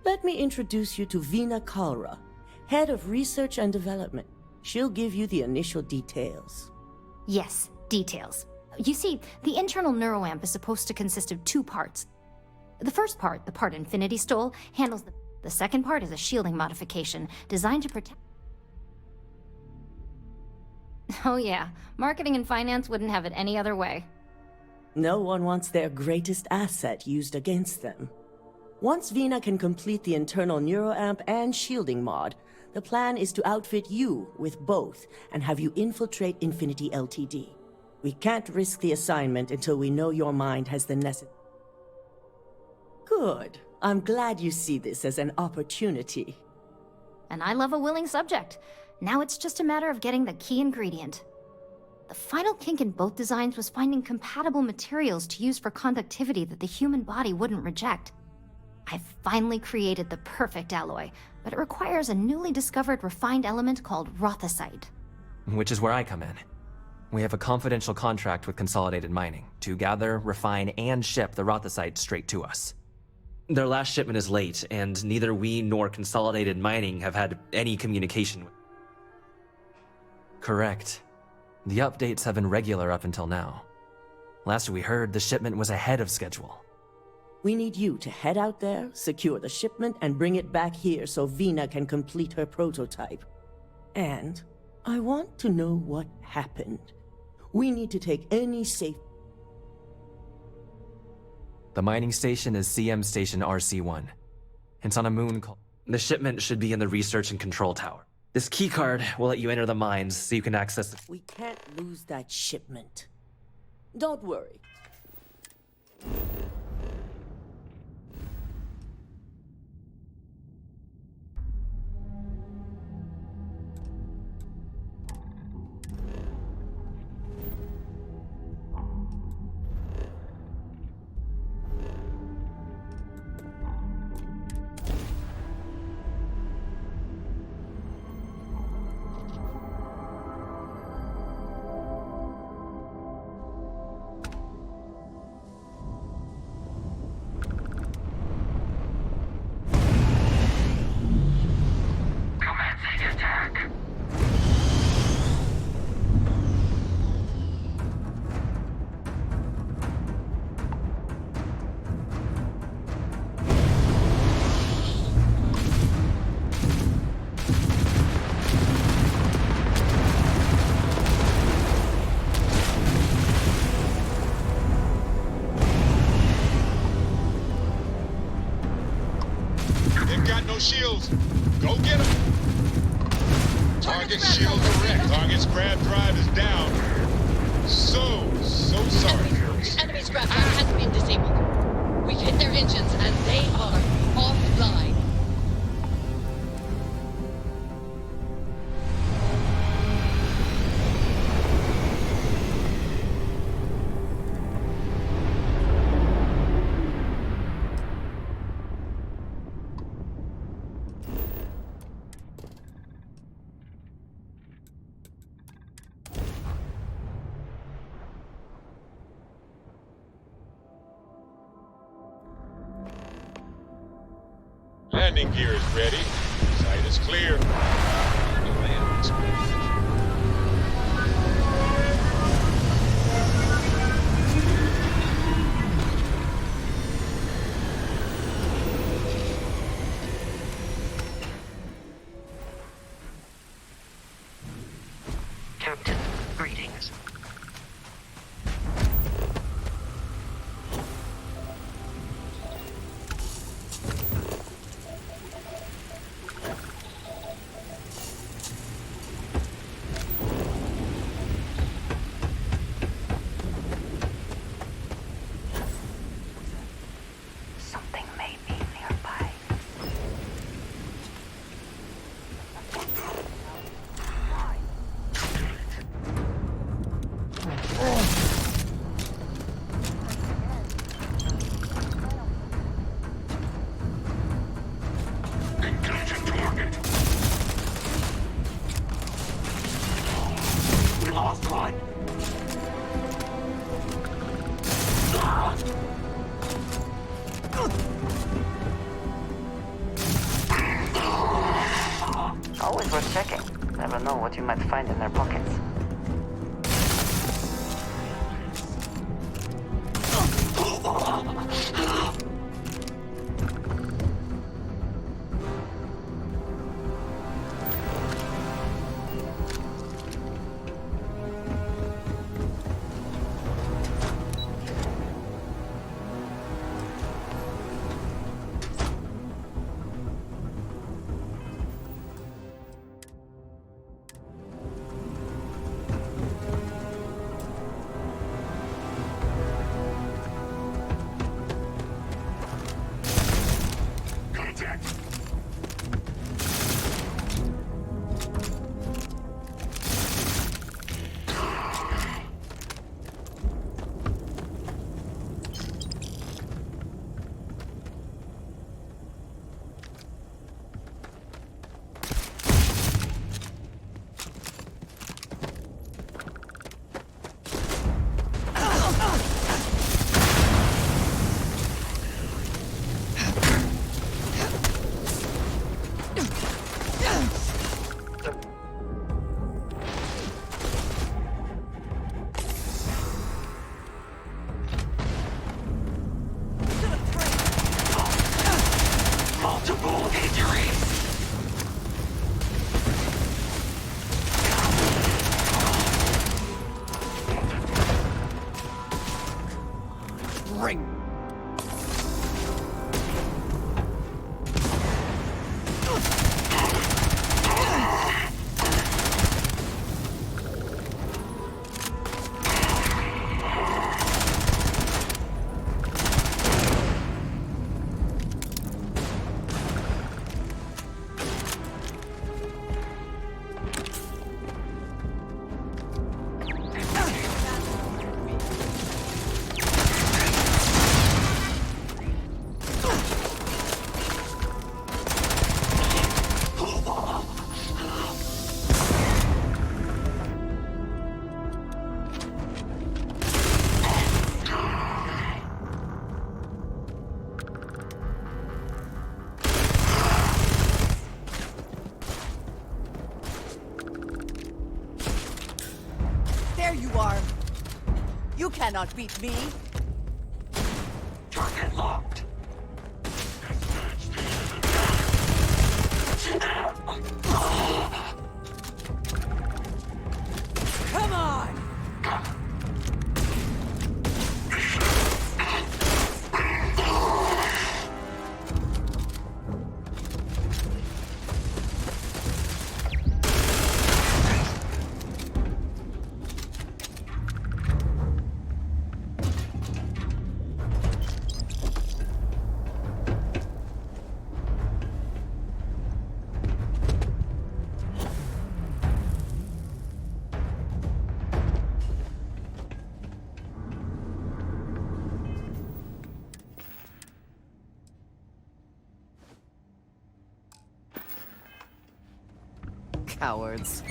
Let me introduce you to Veena Kalra, Head of Research and Development. She'll give you the initial details. Yes, details. You see, the internal neuroamp is supposed to consist of 2 parts. The first part, the part Infinity stole, handles the second part is a shielding modification designed to protect... Oh yeah, marketing and finance wouldn't have it any other way. No one wants their greatest asset used against them. Once Veena can complete the internal neuroamp and shielding mod, the plan is to outfit you with both and have you infiltrate Infinity Ltd. We can't risk the assignment until we know your mind has the necessary... Good. I'm glad you see this as an opportunity. And I love a willing subject. Now it's just a matter of getting the key ingredient. The final kink in both designs was finding compatible materials to use for conductivity that the human body wouldn't reject. I've finally created the perfect alloy, but it requires a newly discovered refined element called Rothicite. Which is where I come in. We have a confidential contract with Consolidated Mining to gather, refine, and ship the Rothicite straight to us. Their last shipment is late, and neither we nor Consolidated Mining have had any communication with... Correct. The updates have been regular up until now. Last we heard, the shipment was ahead of schedule. We need you to head out there, secure the shipment, and bring it back here so Veena can complete her prototype. And I want to know what happened. We need to take any safe... The mining station is CM Station RC-1. It's on a moon called... The shipment should be in the research and control tower. This keycard will let you enter the mines so you can access the... We can't lose that shipment. Don't worry. Shields. Go get them. Target's shield correct. Target's grab drive is down. So sorry. Enemy's grab drive has been disabled. We've hit their engines and they are offline. Landing gear is ready. Site is clear. Captain, greetings. Something may be nearby. Engaging target. We lost one. Always worth checking. Never know what you might find in their pockets. Multiple injuries. Ring. There you are. You cannot beat me. Target locked. Come on! Cowards.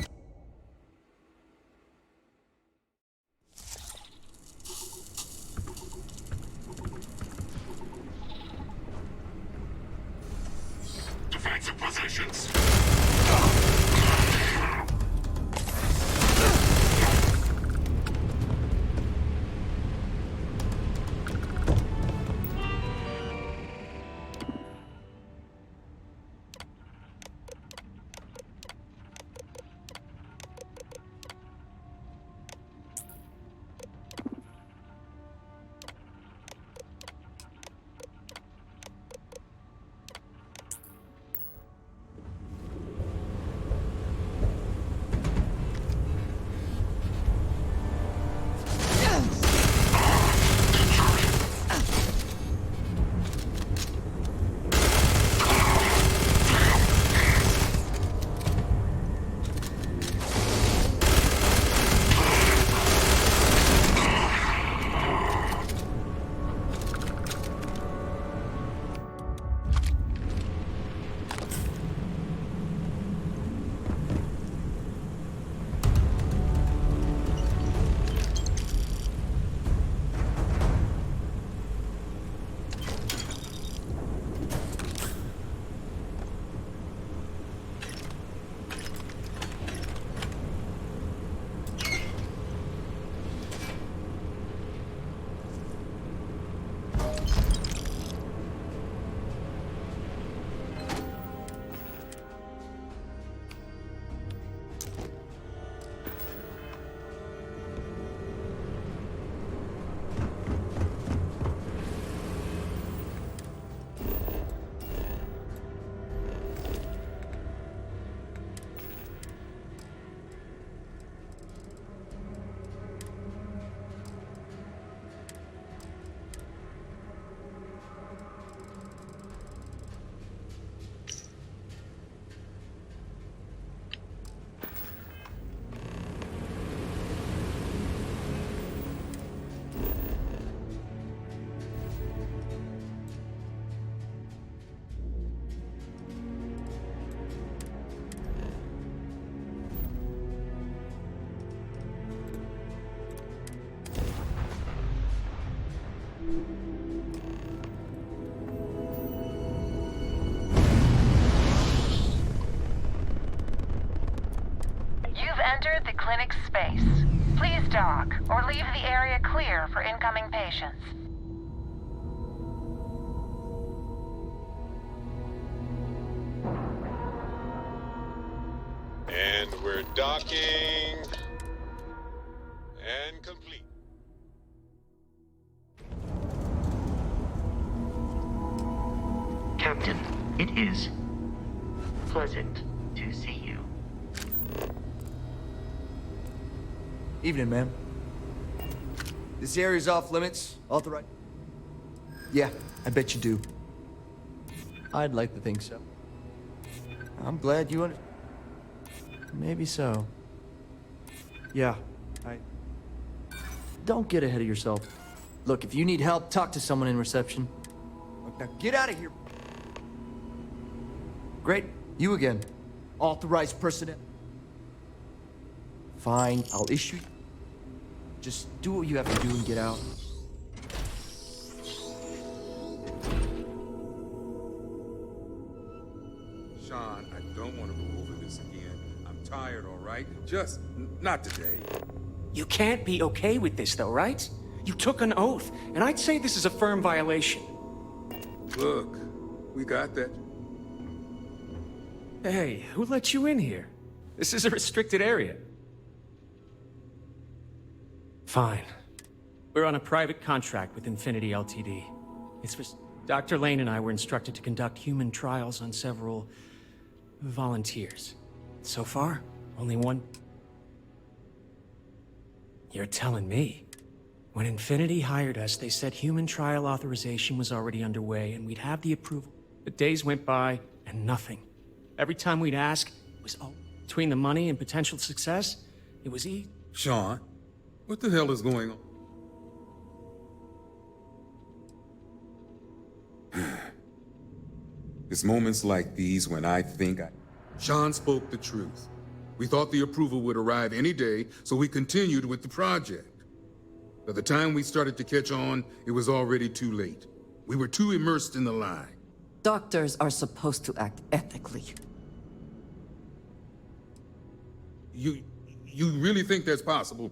entered the clinic's space. Please dock, or leave the area clear for incoming patients. And we're docking. And complete. Captain, it is pleasant to see you. Evening, ma'am. This area's off limits. Authorized. Yeah, I bet you do. I'd like to think so. I'm glad you under... Maybe so. Yeah, Don't get ahead of yourself. Look, if you need help, talk to someone in reception. Look, now get out of here. Great, you again. Authorized personnel. Fine, I'll issue... Just do what you have to do and get out. Sean, I don't want to go over this again. I'm tired, all right? Just not today. You can't be okay with this, though, right? You took an oath, and I'd say this is a firm violation. Look, we got that. Hey, who let you in here? This is a restricted area. Fine. We're on a private contract with Infinity Ltd. It's for... Dr. Lane and I were instructed to conduct human trials on several... volunteers. So far, only one... You're telling me? When Infinity hired us, they said human trial authorization was already underway and we'd have the approval. But days went by and nothing. Every time we'd ask, it was all... Between the money and potential success, it was easy. Sean, what the hell is going on? It's moments like these when I think Sean spoke the truth. We thought the approval would arrive any day, so we continued with the project. By the time we started to catch on, it was already too late. We were too immersed in the lie. Doctors are supposed to act ethically. You really think that's possible?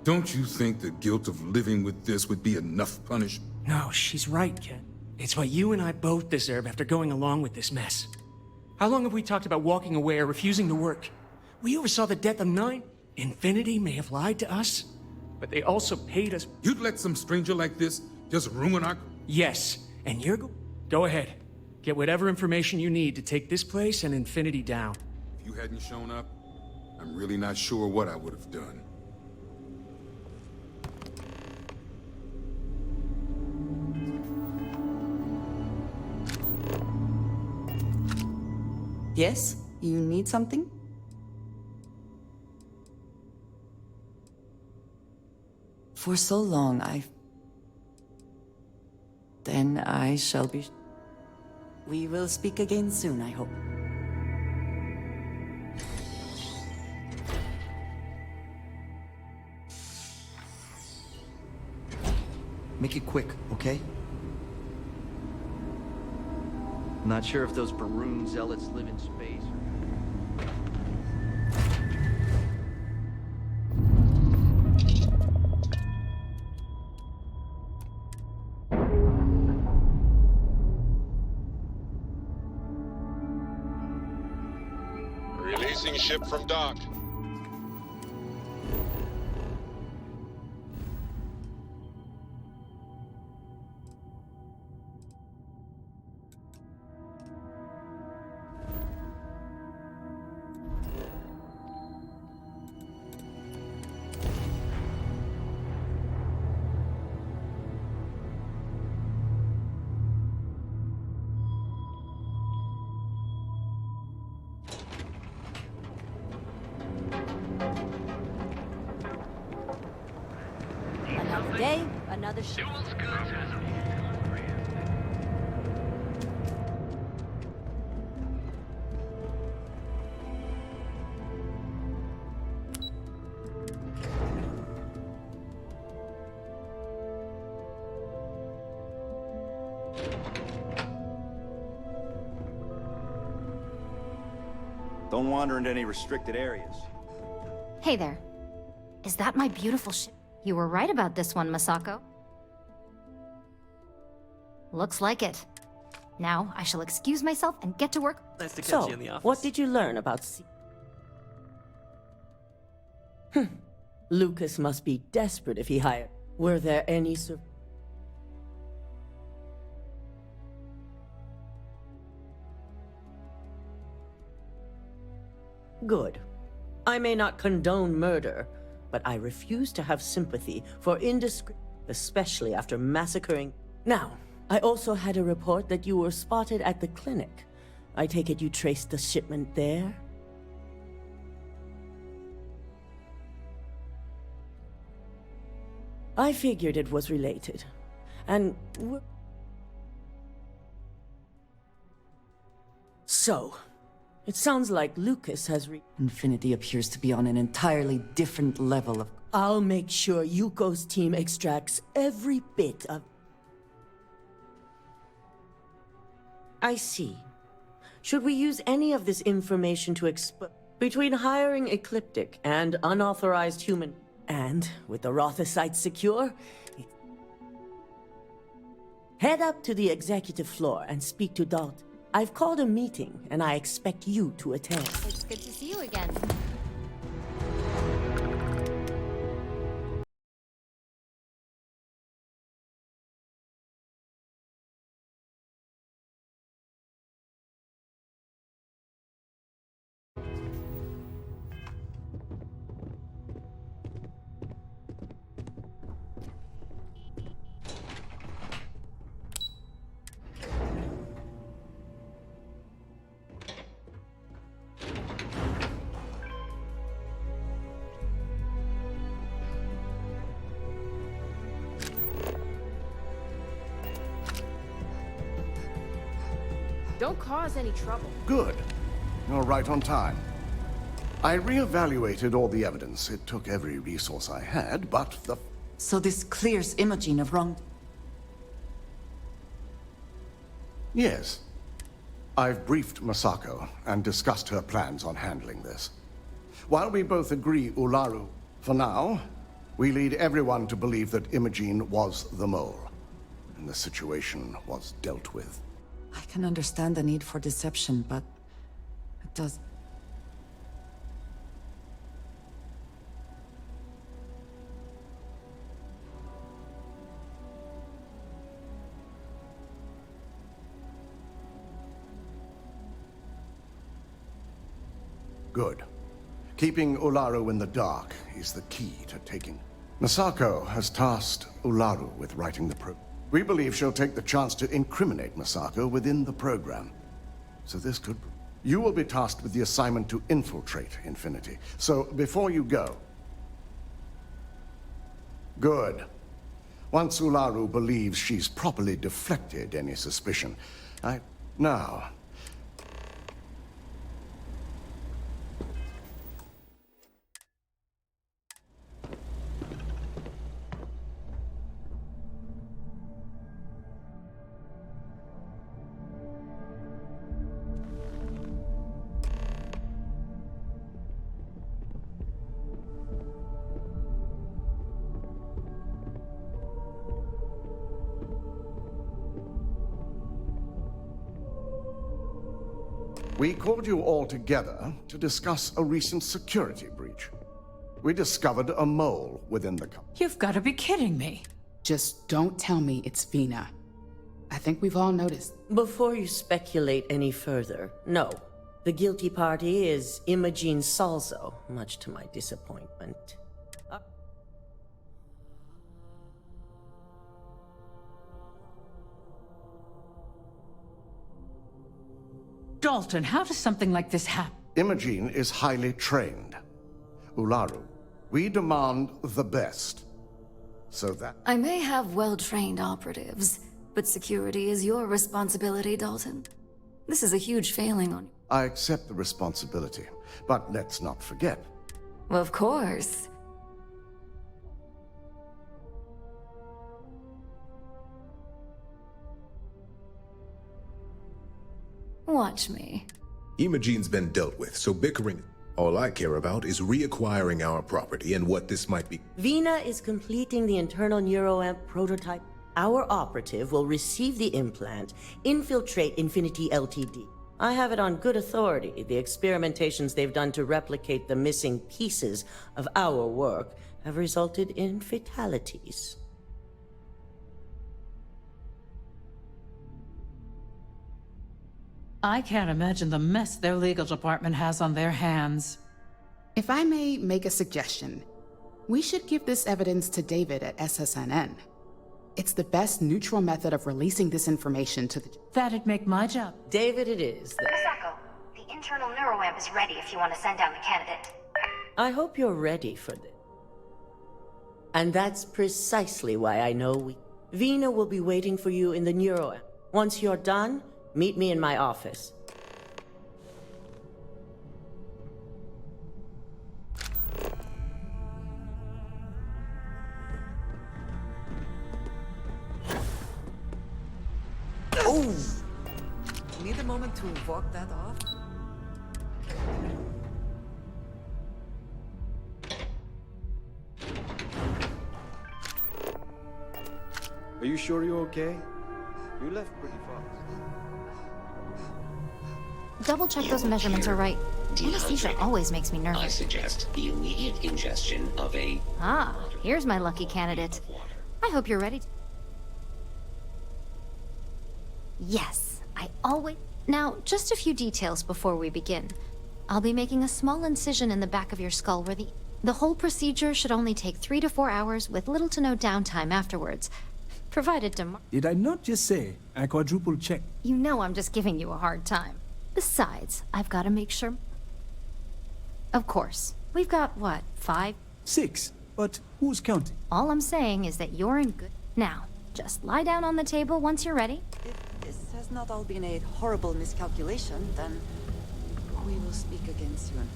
Don't you think the guilt of living with this would be enough punishment? No, she's right, Ken. It's what you and I both deserve after going along with this mess. How long have we talked about walking away or refusing to work? We oversaw the death of 9. Infinity may have lied to us, but they also paid us. You'd let some stranger like this just ruin our... Yes, and you're Go ahead. Get whatever information you need to take this place and Infinity down. If you hadn't shown up, I'm really not sure what I would have done. Yes? You need something? For so long, Then I shall be... We will speak again soon, I hope. Make it quick, okay? I'm not sure if those Baroon zealots live in space or... Releasing ship from dock. Another day, another ship. Don't wander into any restricted areas. Hey there. Is that my beautiful ship? You were right about this one, Masako. Looks like it. Now, I shall excuse myself and get to work. Nice to catch So, you in the office. what did you learn about Lucas must be desperate if he hired. Were there any Good. I may not condone murder, but I refuse to have sympathy for indiscreet, especially after massacring. Now, I also had a report that you were spotted at the clinic. I take it you traced the shipment there? I figured it was related. And so, it sounds like Lucas has Infinity appears to be on an entirely different level of... I'll make sure Yuko's team extracts every bit of... I see. Should we use any of this information to between hiring Ecliptic and unauthorized human... And, with the Rothicite secure, head up to the executive floor and speak to Dalton. I've called a meeting, and I expect you to attend. It's good to see you again. Don't cause any trouble. Good. You're right on time. I reevaluated all the evidence. It took every resource I had, but the... So this clears Imogen of wrong... Yes. I've briefed Masako and discussed her plans on handling this. While we both agree Ularu, for now, we lead everyone to believe that Imogen was the mole, and the situation was dealt with. I can understand the need for deception, but it does... Good. Keeping Ularu in the dark is the key to taking... Masako has tasked Ularu with writing the We believe she'll take the chance to incriminate Masako within the program. So this could... You will be tasked with the assignment to infiltrate Infinity. So before you go... Good. Once Ularu believes she's properly deflected any suspicion, Now... We called you all together to discuss a recent security breach. We discovered a mole within the company. You've got to be kidding me. Just don't tell me it's Vina. I think we've all noticed. Before you speculate any further, no. The guilty party is Imogen Salzo, much to my disappointment. Dalton, how does something like this happen? Imogen is highly trained. Ularu, we demand the best. So that... I may have well-trained operatives, but security is your responsibility, Dalton. This is a huge failing on you. I accept the responsibility, but let's not forget. Of course. Watch me. Imogene's been dealt with, so bickering. All I care about is reacquiring our property and what this might be. Vina is completing the internal neuroamp prototype. Our operative will receive the implant, infiltrate Infinity Ltd. I have it on good authority. The experimentations they've done to replicate the missing pieces of our work have resulted in fatalities. I can't imagine the mess their legal department has on their hands. If I may make a suggestion, we should give this evidence to David at SSNN. It's the best neutral method of releasing this information to the... That'd make my job. David it is. Misako, the internal neuroamp is ready if you want to send down the candidate. I hope you're ready for this. And that's precisely why I know Vina will be waiting for you in the neuroamp. Once you're done, meet me in my office. Oh! Need a moment to walk that off? Are you sure you're okay? You left pretty fast. Double check those measurements are right. Anesthesia always makes me I nervous. suggest the immediate ingestion of a... Ah, here's my lucky candidate. I hope you're ready. Yes, I always... Now, just a few details before we begin. I'll be making a small incision in the back of your skull where the whole procedure should only take 3 to 4 hours with little to no downtime afterwards. Provided Did I not just say I quadruple check? You know I'm just giving you a hard time. Besides, I've got to make sure... Of course. We've got, what, 5? 6. But who's counting? All I'm saying is that you're in good... Now, just lie down on the table once you're ready. If this has not all been a horrible miscalculation, then we will speak again soon.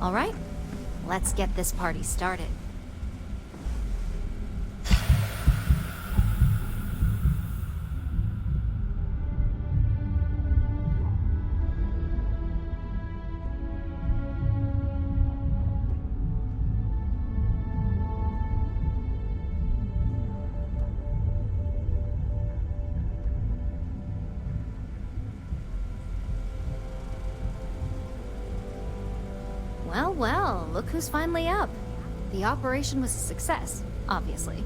All right, let's get this party started. Well, well, look who's finally up. The operation was a success, obviously.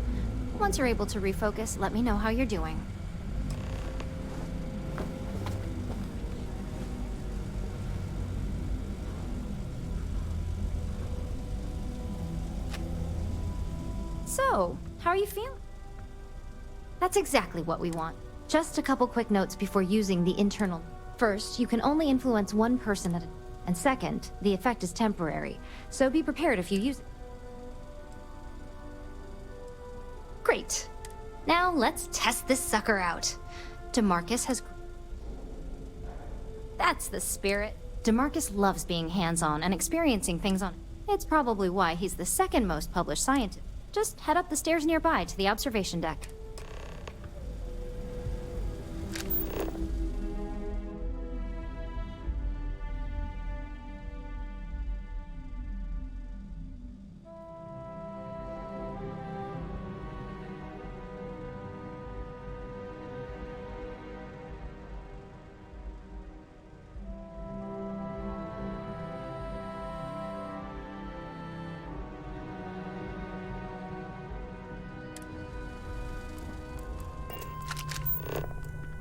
Once you're able to refocus, let me know how you're doing. So, how are you feeling? That's exactly what we want. Just a couple quick notes before using the internal. First, you can only influence one person at a time. And second, the effect is temporary, so be prepared if you use it. Great. Now let's test this sucker out. DeMarcus has... That's the spirit. DeMarcus loves being hands-on and experiencing things on... It's probably why he's the second most published scientist. Just head up the stairs nearby to the observation deck.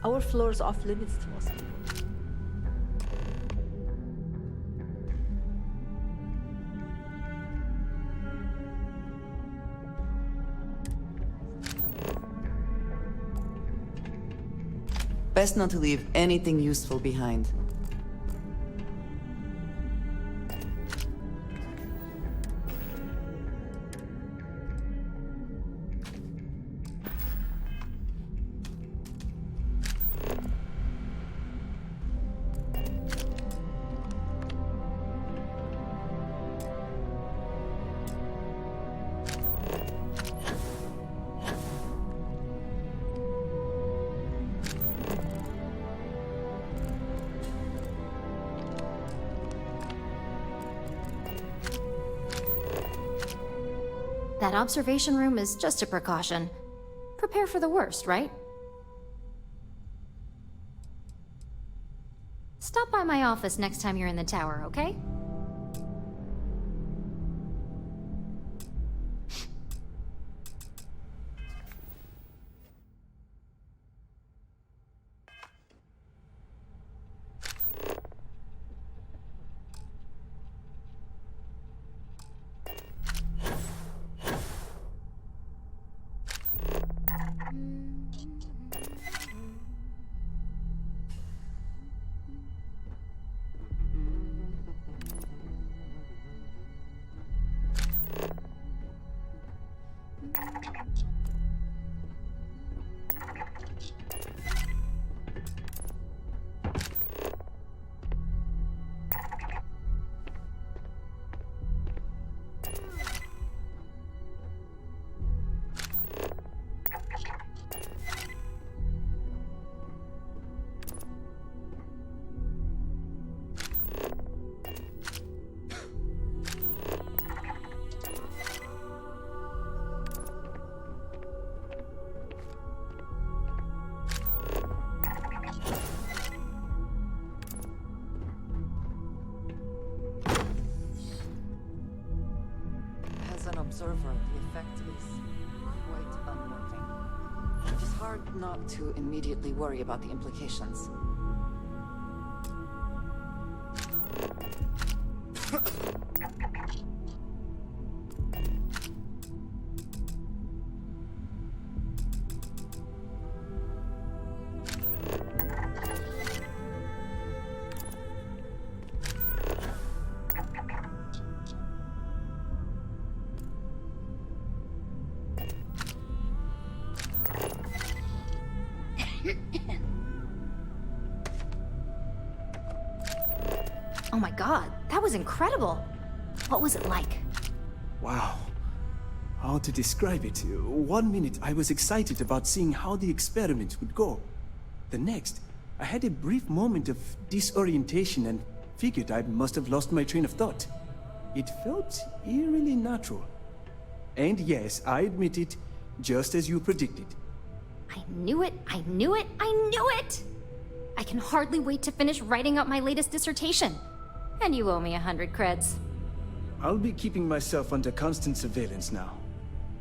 Our floor's off limits to us. Best not to leave anything useful behind. That observation room is just a precaution. Prepare for the worst, right? Stop by my office next time you're in the tower, okay? As an observer, the effect is quite unnerving. It is hard not to immediately worry about the implications. Oh my god, that was incredible! What was it like? Wow. How to describe it? 1 minute I was excited about seeing how the experiment would go. The next, I had a brief moment of disorientation and figured I must have lost my train of thought. It felt eerily natural. And yes, I admit it, just as you predicted. I knew it, I knew it, I knew it! I can hardly wait to finish writing up my latest dissertation. And you owe me 100 creds. I'll be keeping myself under constant surveillance now.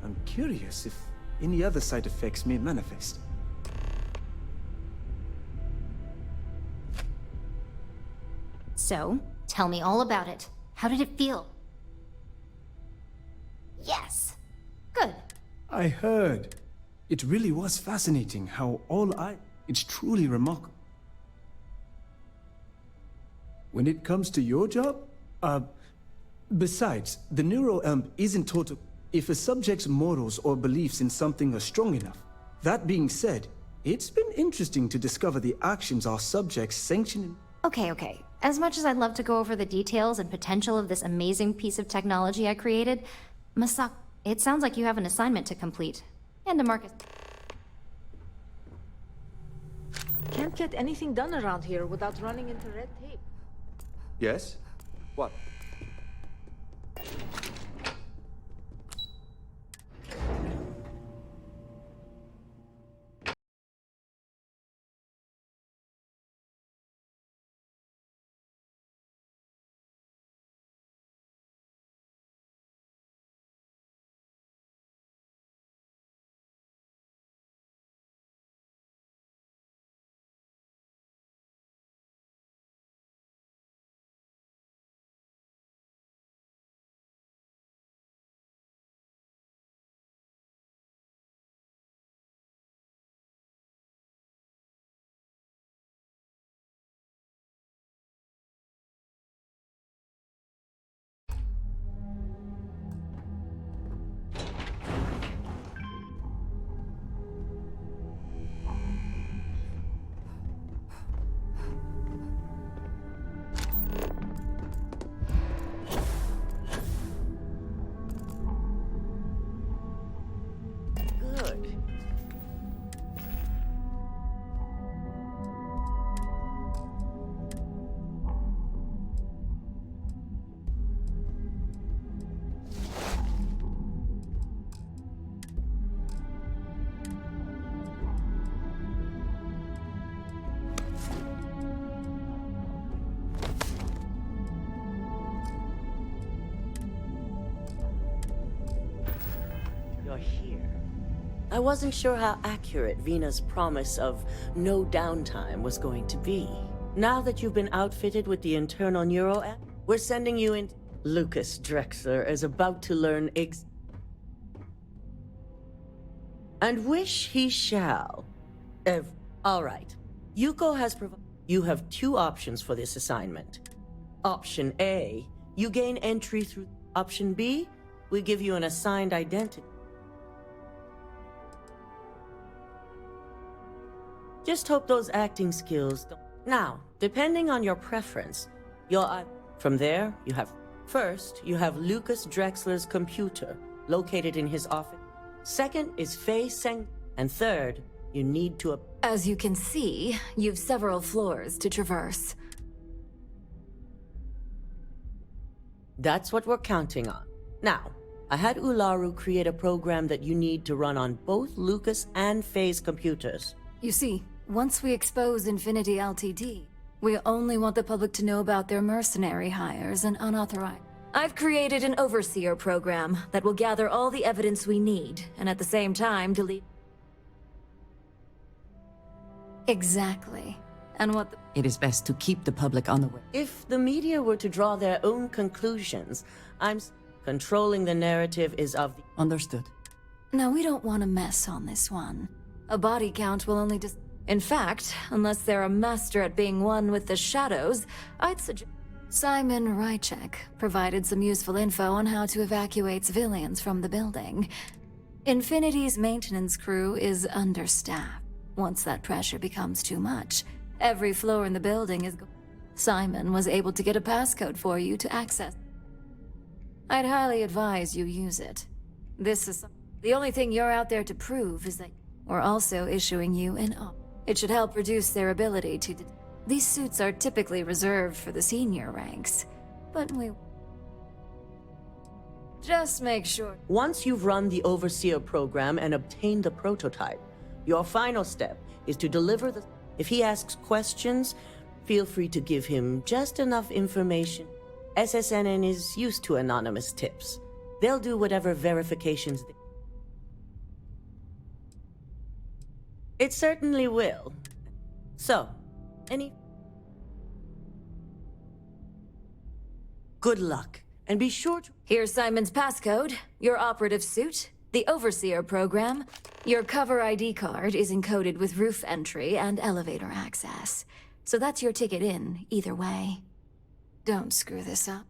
I'm curious if any other side effects may manifest. So, tell me all about it. How did it feel? Yes! Good. I heard. It really was fascinating how it's truly remarkable. When it comes to your job, besides, the neuroamp isn't total. If a subject's morals or beliefs in something are strong enough. That being said, it's been interesting to discover the actions our subjects sanction. Okay. As much as I'd love to go over the details and potential of this amazing piece of technology I created, Masak, it sounds like you have an assignment to complete. And a Marcus. Can't get anything done around here without running into red tape. Yes? What? I wasn't sure how accurate Vina's promise of no downtime was going to be. Now that you've been outfitted with the internal neuro app, we're sending you in. Lucas Drexler is about to learn and wish he shall. All right. Yuko has provided. You have two options for this assignment. Option A, you gain entry through. Option B, we give you an assigned identity. Just hope those acting skills don't. Now, depending on your preference, from there, you have. First, you have Lucas Drexler's computer, located in his office. Second is Faye Seng. And third, you need to. As you can see, you've several floors to traverse. That's what we're counting on. Now, I had Ularu create a program that you need to run on both Lucas and Faye's computers. You see, once we expose Infinity Ltd., we only want the public to know about their mercenary hires and unauthorized. I've created an overseer program that will gather all the evidence we need, and at the same time delete. Exactly. And what It is best to keep the public on the way. If the media were to draw their own conclusions, controlling the narrative is of the. Understood. No, we don't want to mess on this one. A body count will only In fact, unless they're a master at being one with the shadows, I'd suggest. Simon Rychek provided some useful info on how to evacuate civilians from the building. Infinity's maintenance crew is understaffed. Once that pressure becomes too much, every floor in the building is. Simon was able to get a passcode for you to access. I'd highly advise you use it. This is. The only thing you're out there to prove is that we're also issuing you an op. It should help reduce their ability to. These suits are typically reserved for the senior ranks, but we. Just make sure. Once you've run the Overseer program and obtained the prototype, your final step is to deliver the. If he asks questions, feel free to give him just enough information. SSNN is used to anonymous tips. They'll do whatever verifications they. It certainly will. So, good luck, and be sure to. Here's Simon's passcode, your operative suit, the Overseer program. Your cover ID card is encoded with roof entry and elevator access. So that's your ticket in, either way. Don't screw this up.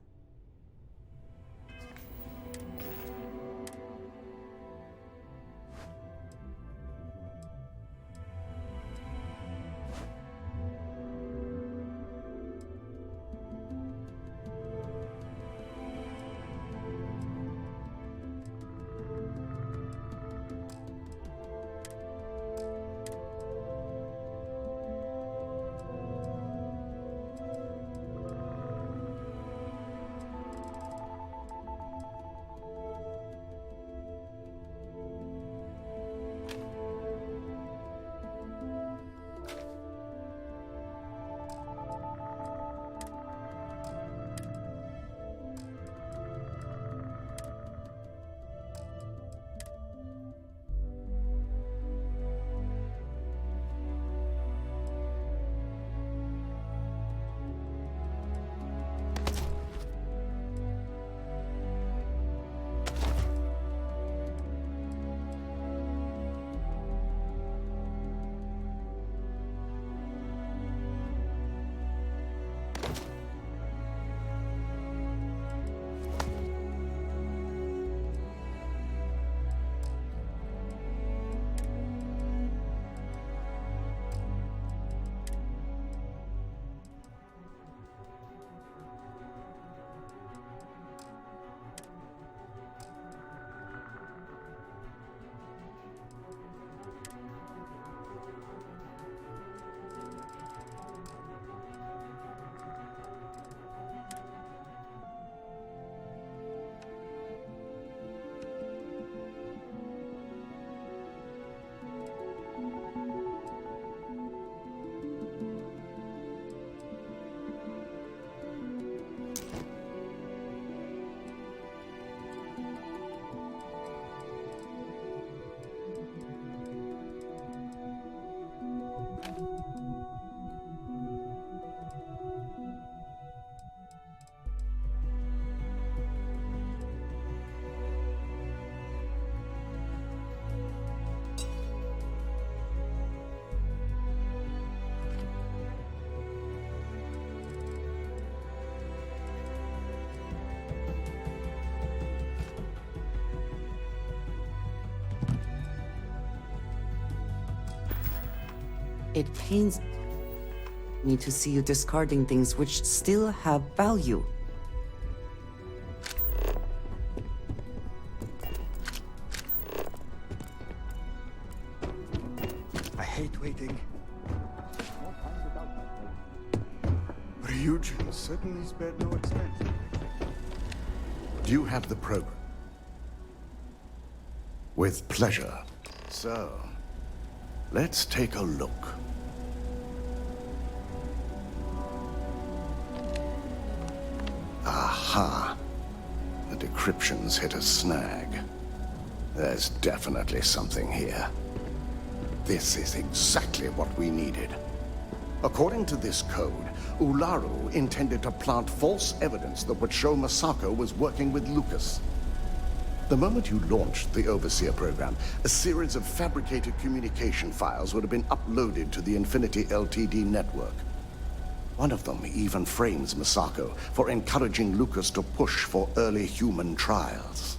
It pains me to see you discarding things which still have value. I hate waiting. Ryujin certainly spared no expense. Do you have the program? With pleasure. So, let's take a look. Aha. The decryption's hit a snag. There's definitely something here. This is exactly what we needed. According to this code, Ularu intended to plant false evidence that would show Masako was working with Lucas. The moment you launched the Overseer program, a series of fabricated communication files would have been uploaded to the Infinity Ltd network. One of them even frames Masako for encouraging Lucas to push for early human trials.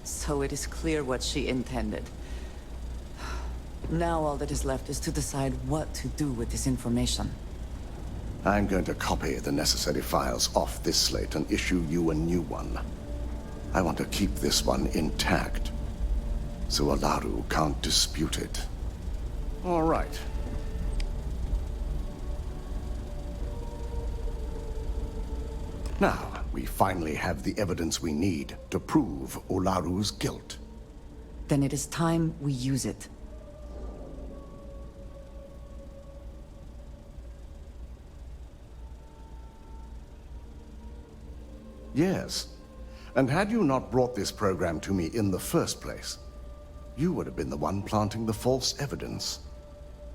So it is clear what she intended. Now all that is left is to decide what to do with this information. I'm going to copy the necessary files off this slate and issue you a new one. I want to keep this one intact, so Ularu can't dispute it. All right. Now, we finally have the evidence we need to prove Ularu's guilt. Then it is time we use it. Yes. And had you not brought this program to me in the first place, you would have been the one planting the false evidence.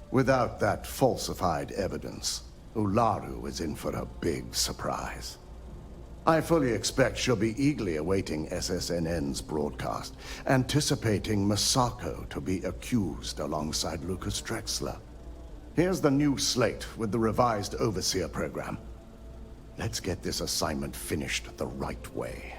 Without that falsified evidence, Ularu is in for a big surprise. I fully expect she'll be eagerly awaiting SSNN's broadcast, anticipating Masako to be accused alongside Lucas Drexler. Here's the new slate with the revised Overseer program. Let's get this assignment finished the right way.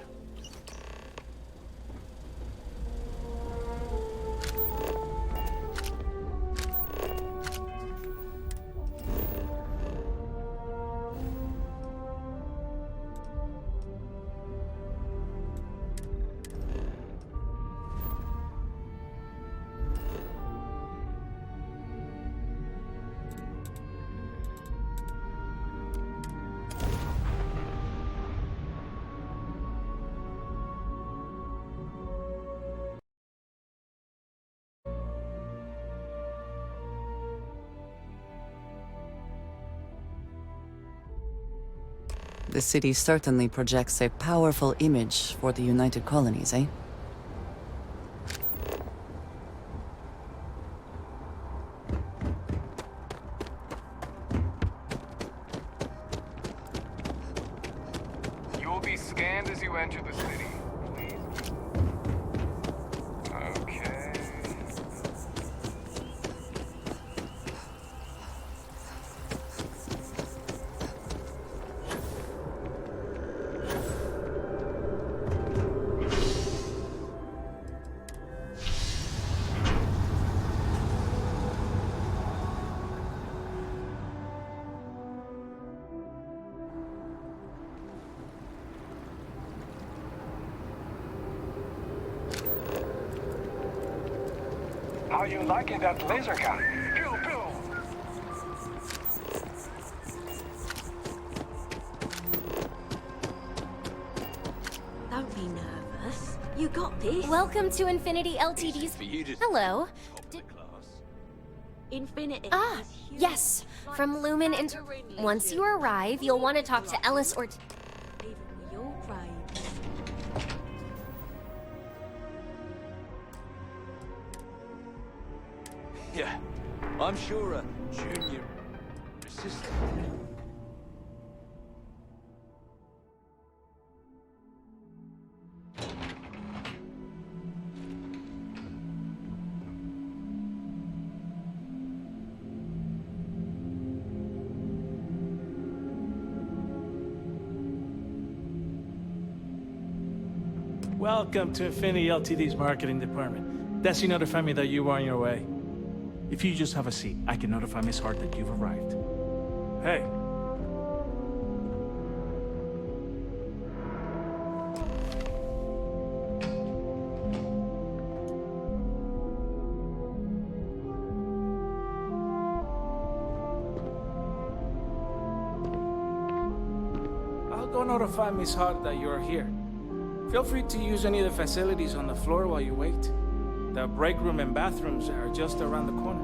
The city certainly projects a powerful image for the United Colonies, eh? You will be scanned as you enter the city. Okay. How you liking that laser gun? Pew, pew. Don't be nervous. You got this. Welcome to Infinity Ltd's. Hello. Infinity. Ah, yes. From Lumen Inter. Once you arrive, you'll want to talk to Ellis or. Even with your pride. Yeah, I'm sure a junior assistant. Welcome to Infinity Ltd's marketing department. Desi notified me that you were on your way. If you just have a seat, I can notify Miss Hart that you've arrived. Hey. I'll go notify Miss Hart that you're here. Feel free to use any of the facilities on the floor while you wait. The break room and bathrooms are just around the corner.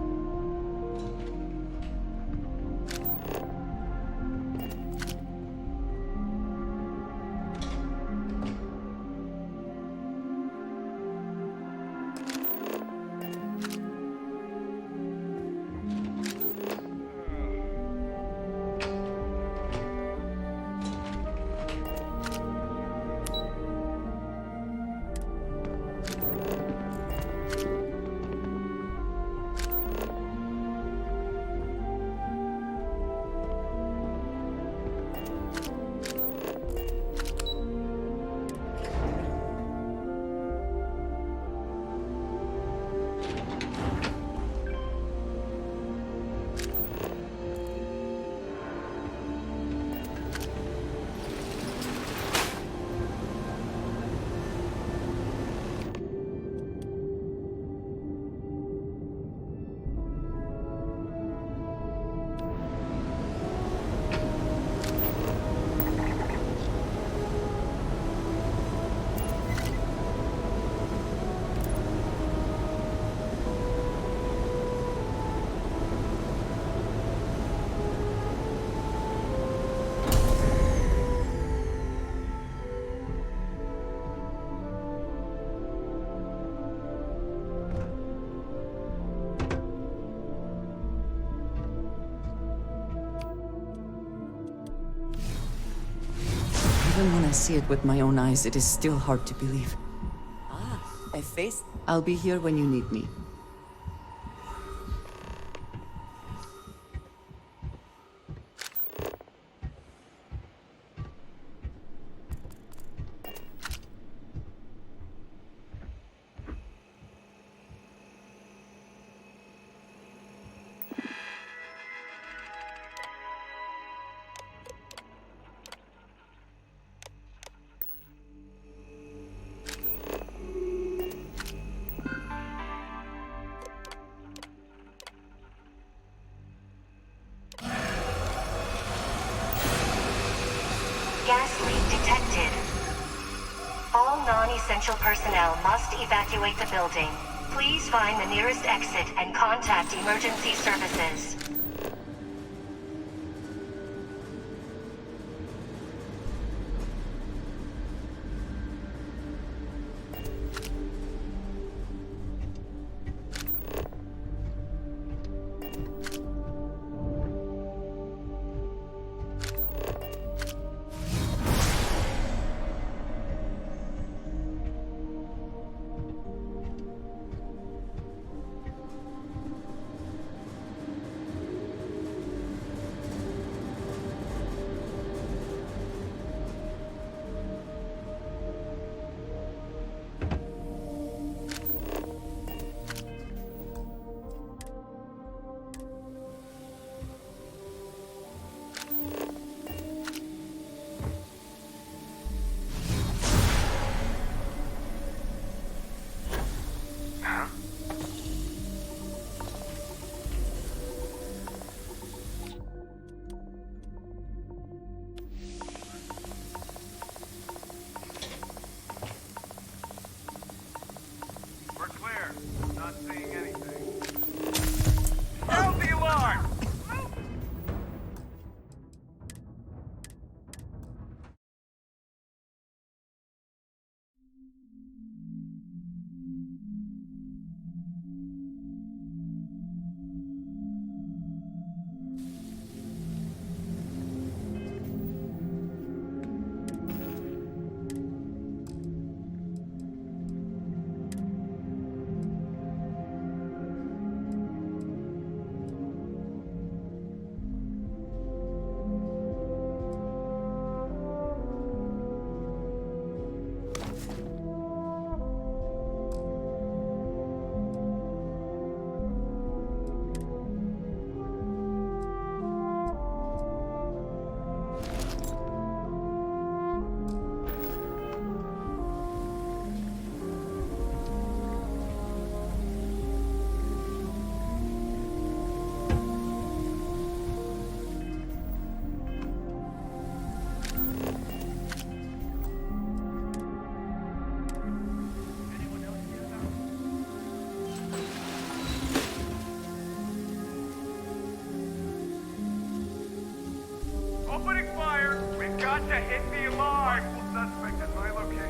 Even when I see it with my own eyes, it is still hard to believe. A face? I'll be here when you need me. Gas leak detected. All non-essential personnel must evacuate the building. Please find the nearest exit and contact emergency services. got to hit the alarm! Suspect at my location.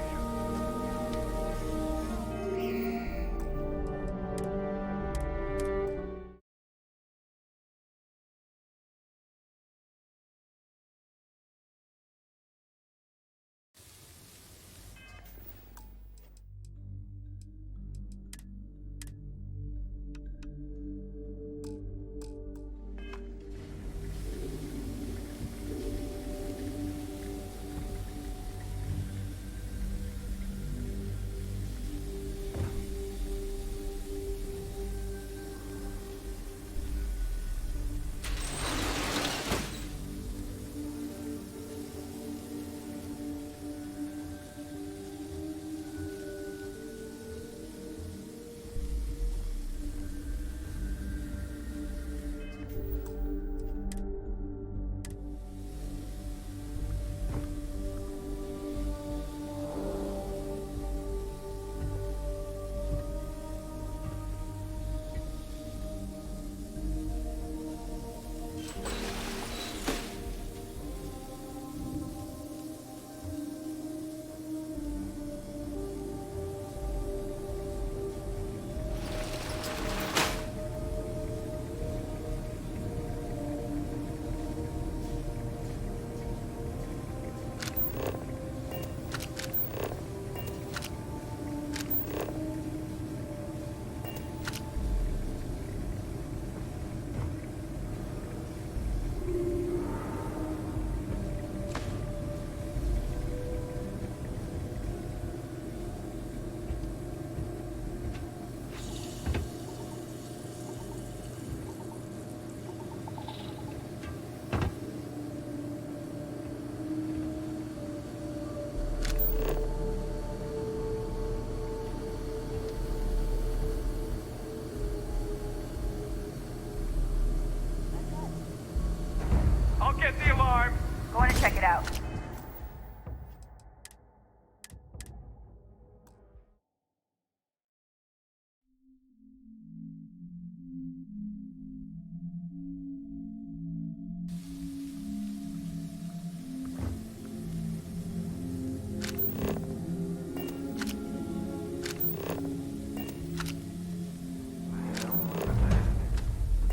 I'll get the alarm. Going to check it out.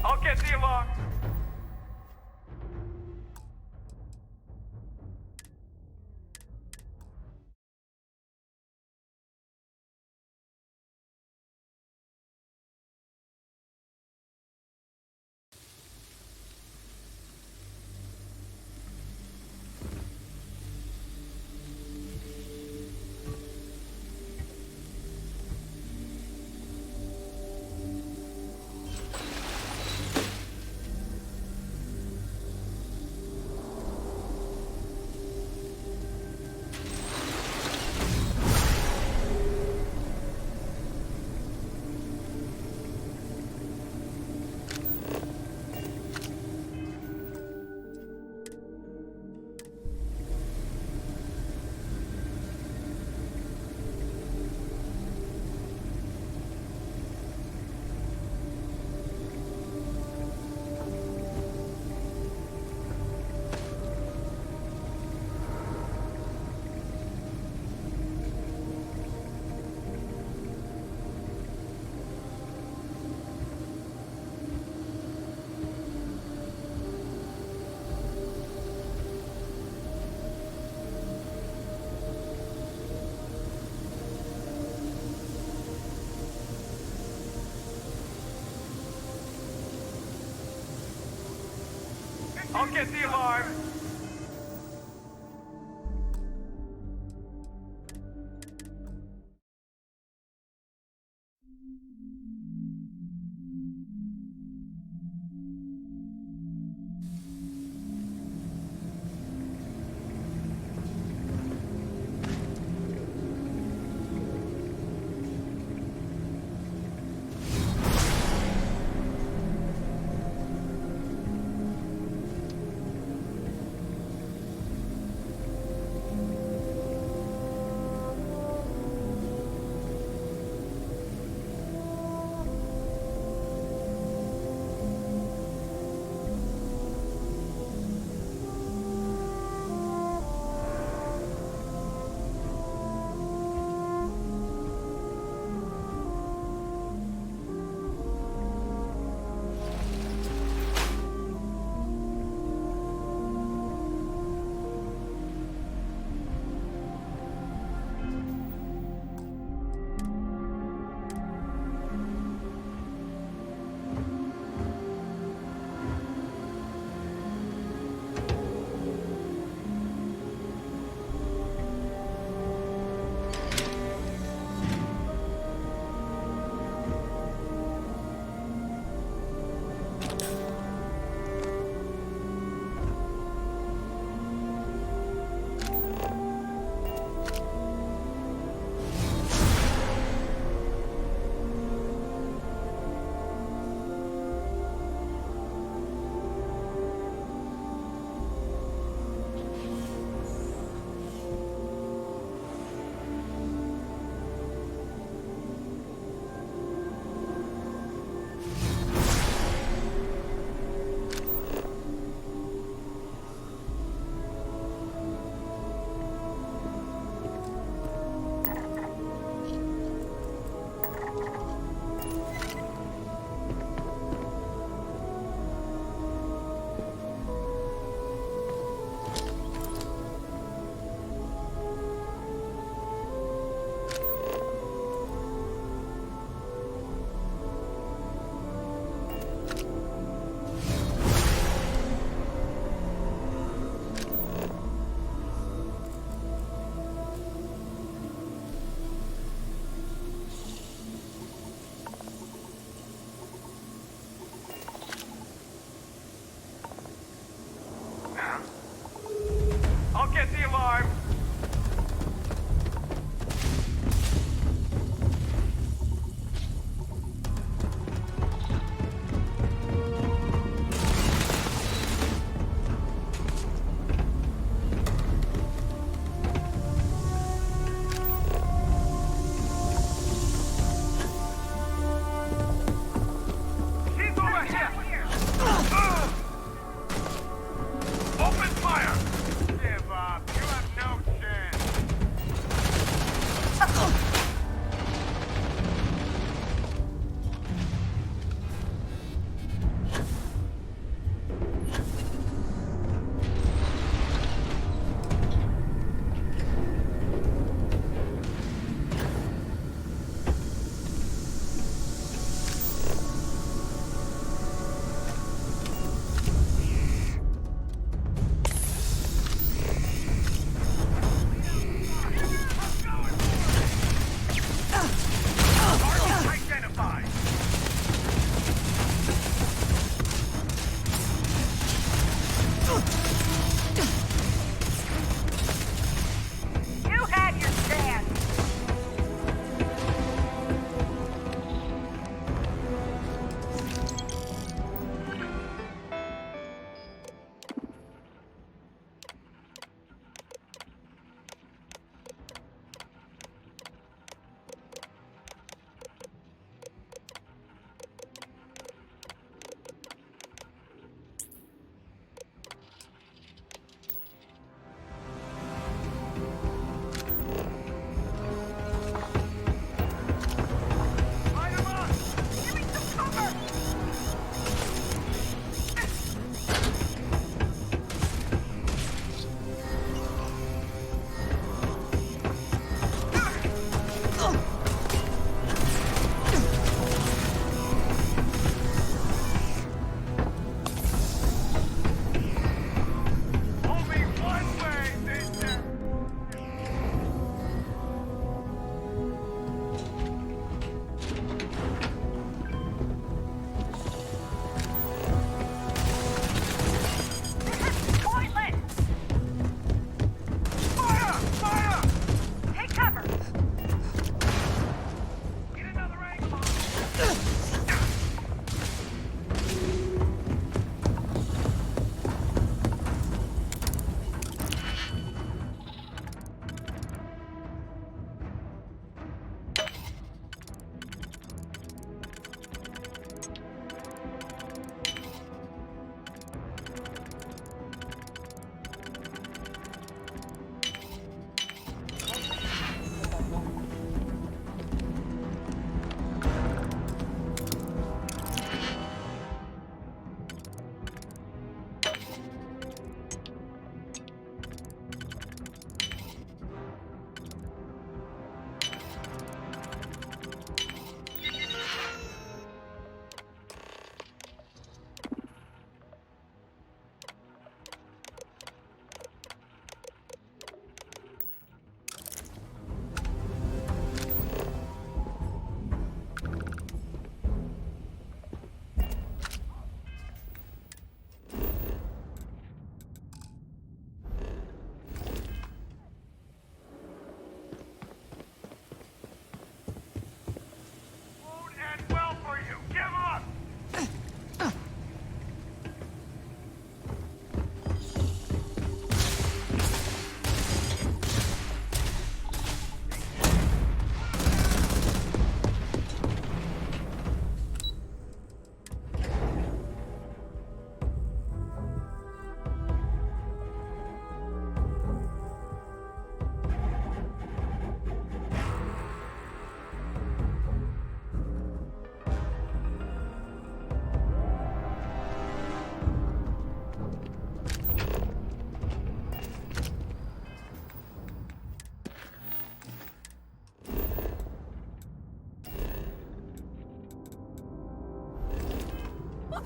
I'll get the alarm. I'll get the alarm.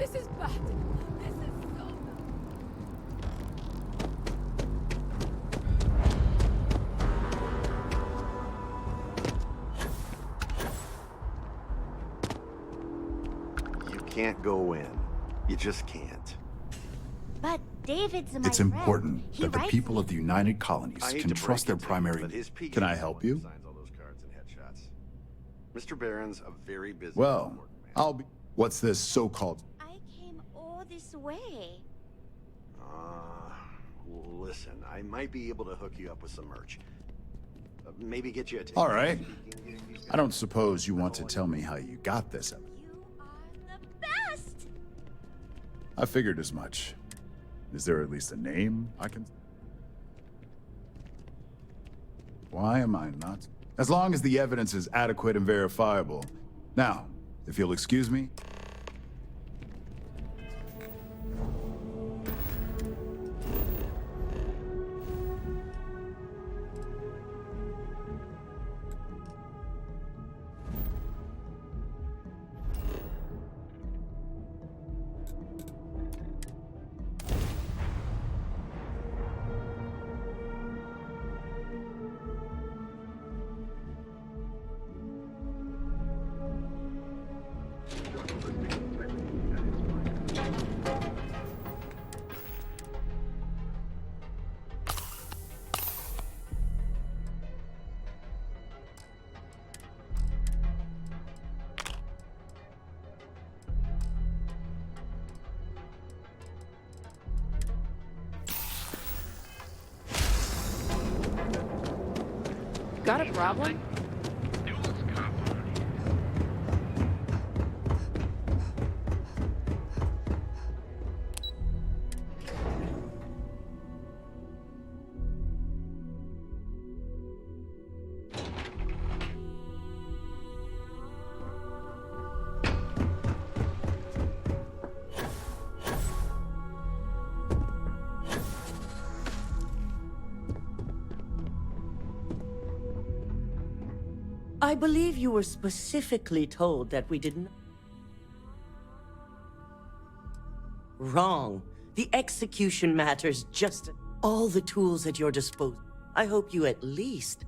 This is bad. This is so bad. You can't go in. You just can't. But David's my It's friend. important He that the writes people me. of the United Colonies I hate can to trust break their it to you, primary... but his PA Can I is the help one you? who signs all those cards and headshots. Mr. Barron's a very busy. Well, I'll be... What's this so-called... I came all this way. Listen, I might be able to hook you up with some merch. Maybe get you a ticket. All right. I don't suppose you want to tell me how you got this. Best! I figured as much. Is there at least a name I can... Why am I not? As long as the evidence is adequate and verifiable. Now, if you'll excuse me. Got a problem? I believe you were specifically told that we didn't... Wrong. The execution matters just... All the tools at your disposal. I hope you at least...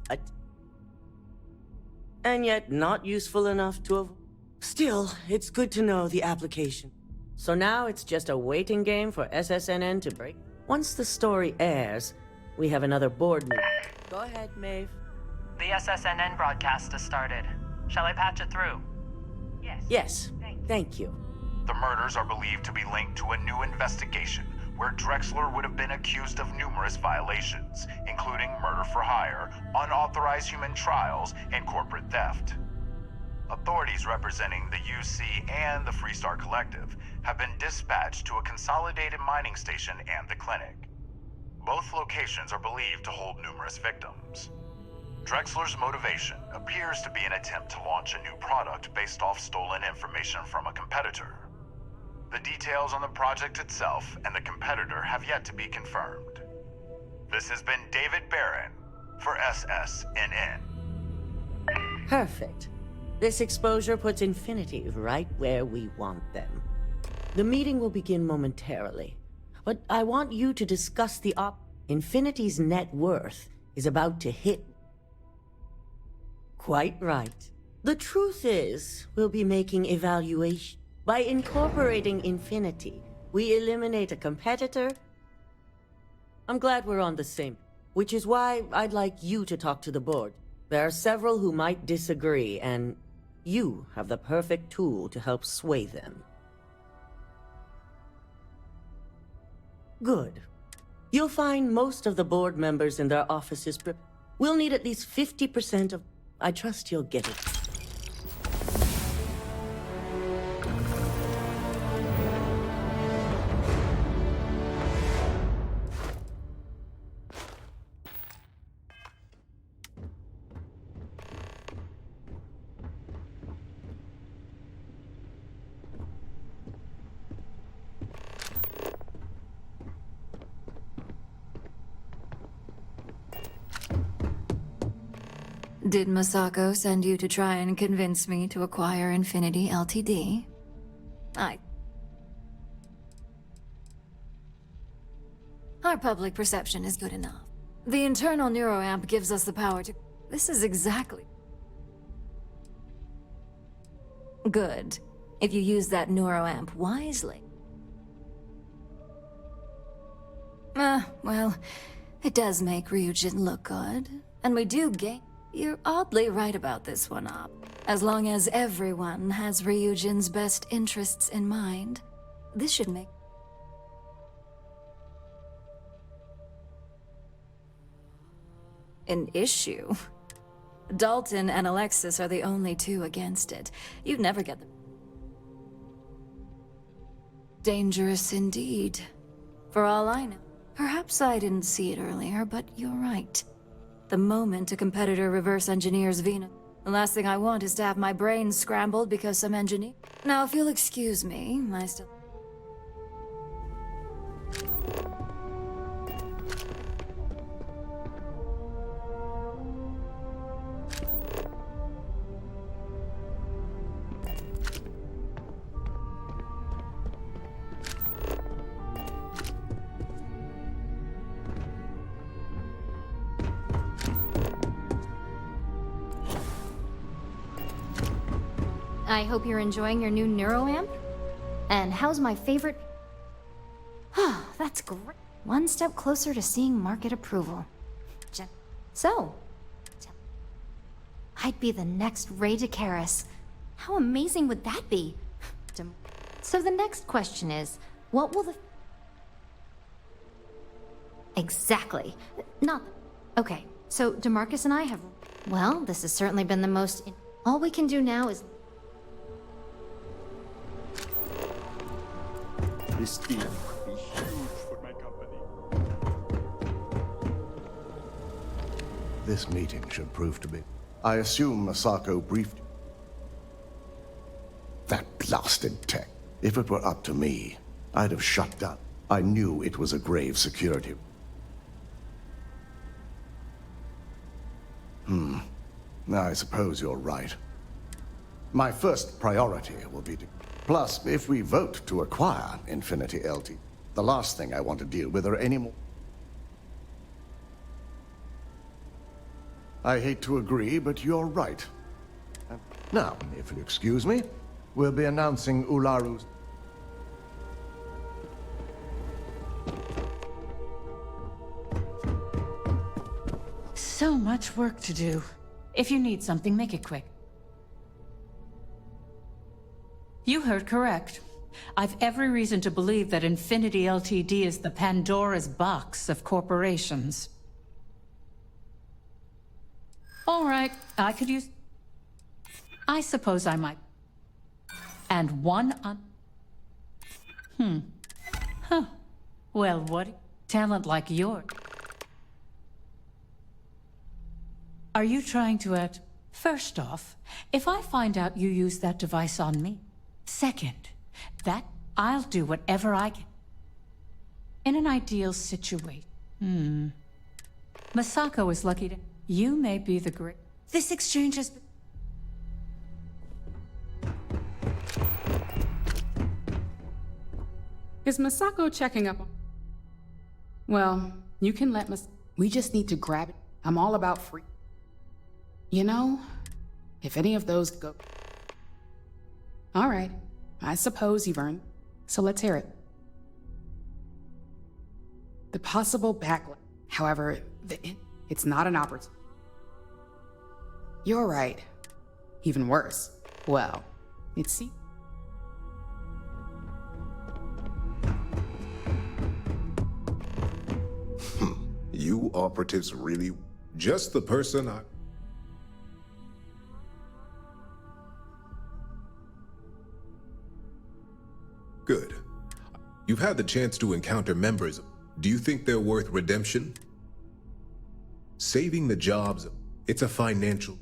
And yet not useful enough to have... Still, it's good to know the application. So now it's just a waiting game for SSNN to break. Once the story airs, we have another board meeting. Go ahead, Maeve. The SSNN broadcast has started. Shall I patch it through? Yes, thank you. The murders are believed to be linked to a new investigation where Drexler would have been accused of numerous violations, including murder for hire, unauthorized human trials, and corporate theft. Authorities representing the UC and the Freestar Collective have been dispatched to a consolidated mining station and the clinic. Both locations are believed to hold numerous victims. Drexler's motivation appears to be an attempt to launch a new product based off stolen information from a competitor. The details on the project itself and the competitor have yet to be confirmed. This has been David Barron for SSNN. Perfect. This exposure puts Infinity right where we want them. The meeting will begin momentarily, but I want you to discuss the Infinity's net worth is about to hit. Quite right. The truth is, we'll be making evaluation. By incorporating Infinity, we eliminate a competitor. I'm glad we're on the same, which is why I'd like you to talk to the board. There are several who might disagree, and you have the perfect tool to help sway them. Good. You'll find most of the board members in their offices. We'll need at least 50% of... I trust you'll get it. Did Masako send you to try and convince me to acquire Infinity Ltd? Our public perception is good enough. The internal neuroamp gives us the power to... This is exactly... good. If you use that neuroamp wisely. Well, it does make Ryujin look good. And we do gain... You're oddly right about this one, Op. As long as everyone has Ryujin's best interests in mind, this should make... an issue. Dalton and Alexis are the only two against it. You'd never get them. Dangerous indeed. For all I know. Perhaps I didn't see it earlier, but you're right. The moment a competitor reverse engineers Venus, the last thing I want is to have my brain scrambled because some engineer... Now, if you'll excuse me, I still... I hope you're enjoying your new neuroamp. And how's my favorite... That's great. One step closer to seeing market approval. So, I'd be the next Ray DeCaris. How amazing would that be? So the next question is, what will the... Exactly. Not... Okay, so DeMarcus and I have... Well, this has certainly been the most... All we can do now is... This deal could be huge for my company. This meeting should prove to be... I assume Masako briefed... That blasted tech. If it were up to me, I'd have shut down. I knew it was a grave security. I suppose you're right. My first priority will be to... Plus, if we vote to acquire Infinity LT, the last thing I want to deal with are any more... I hate to agree, but you're right. Now, if you'll excuse me, we'll be announcing Ularu's... So much work to do. If you need something, make it quick. You heard correct. I've every reason to believe that Infinity Ltd. Is the Pandora's box of corporations. All right, I could use... I suppose I might. And one on... Well, what talent like yours? Are you trying to act... First off, if I find out you used that device on me, second, that I'll do whatever I can. In an ideal situation. Masako is lucky to... You may be the great... This exchange has been... Is Masako checking up on... Well, you can let We just need to grab it. I'm all about free... You know, if any of those go... All right, I suppose you've earned. So let's hear it. The possible backlash. However, it's not an opportunity. You're right. Even worse. Well, it's... You operatives really... Just the person I... Good. You've had the chance to encounter members. Do you think they're worth redemption? Saving the jobs, it's a financial...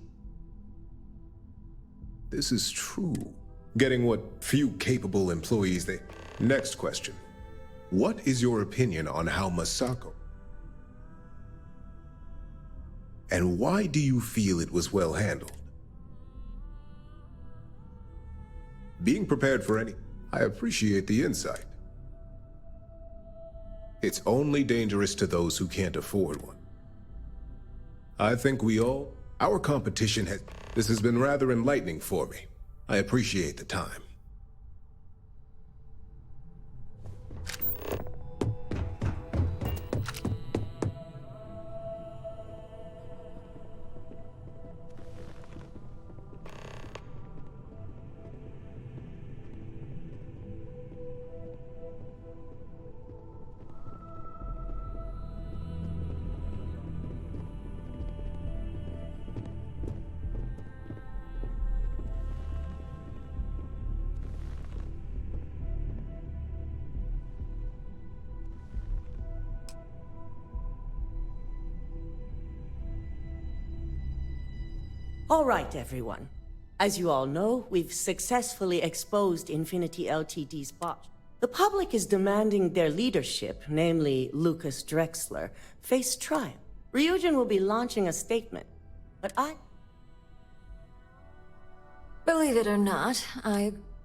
This is true. Getting what few capable employees they... Next question. What is your opinion on how Masako... And why do you feel it was well handled? Being prepared for any... I appreciate the insight. It's only dangerous to those who can't afford one. I think our competition this has been rather enlightening for me. I appreciate the time. All right, everyone. As you all know, we've successfully exposed Infinity Ltd's bot. The public is demanding their leadership, namely Lucas Drexler, face trial. Ryujin will be launching a statement, but Believe it or not,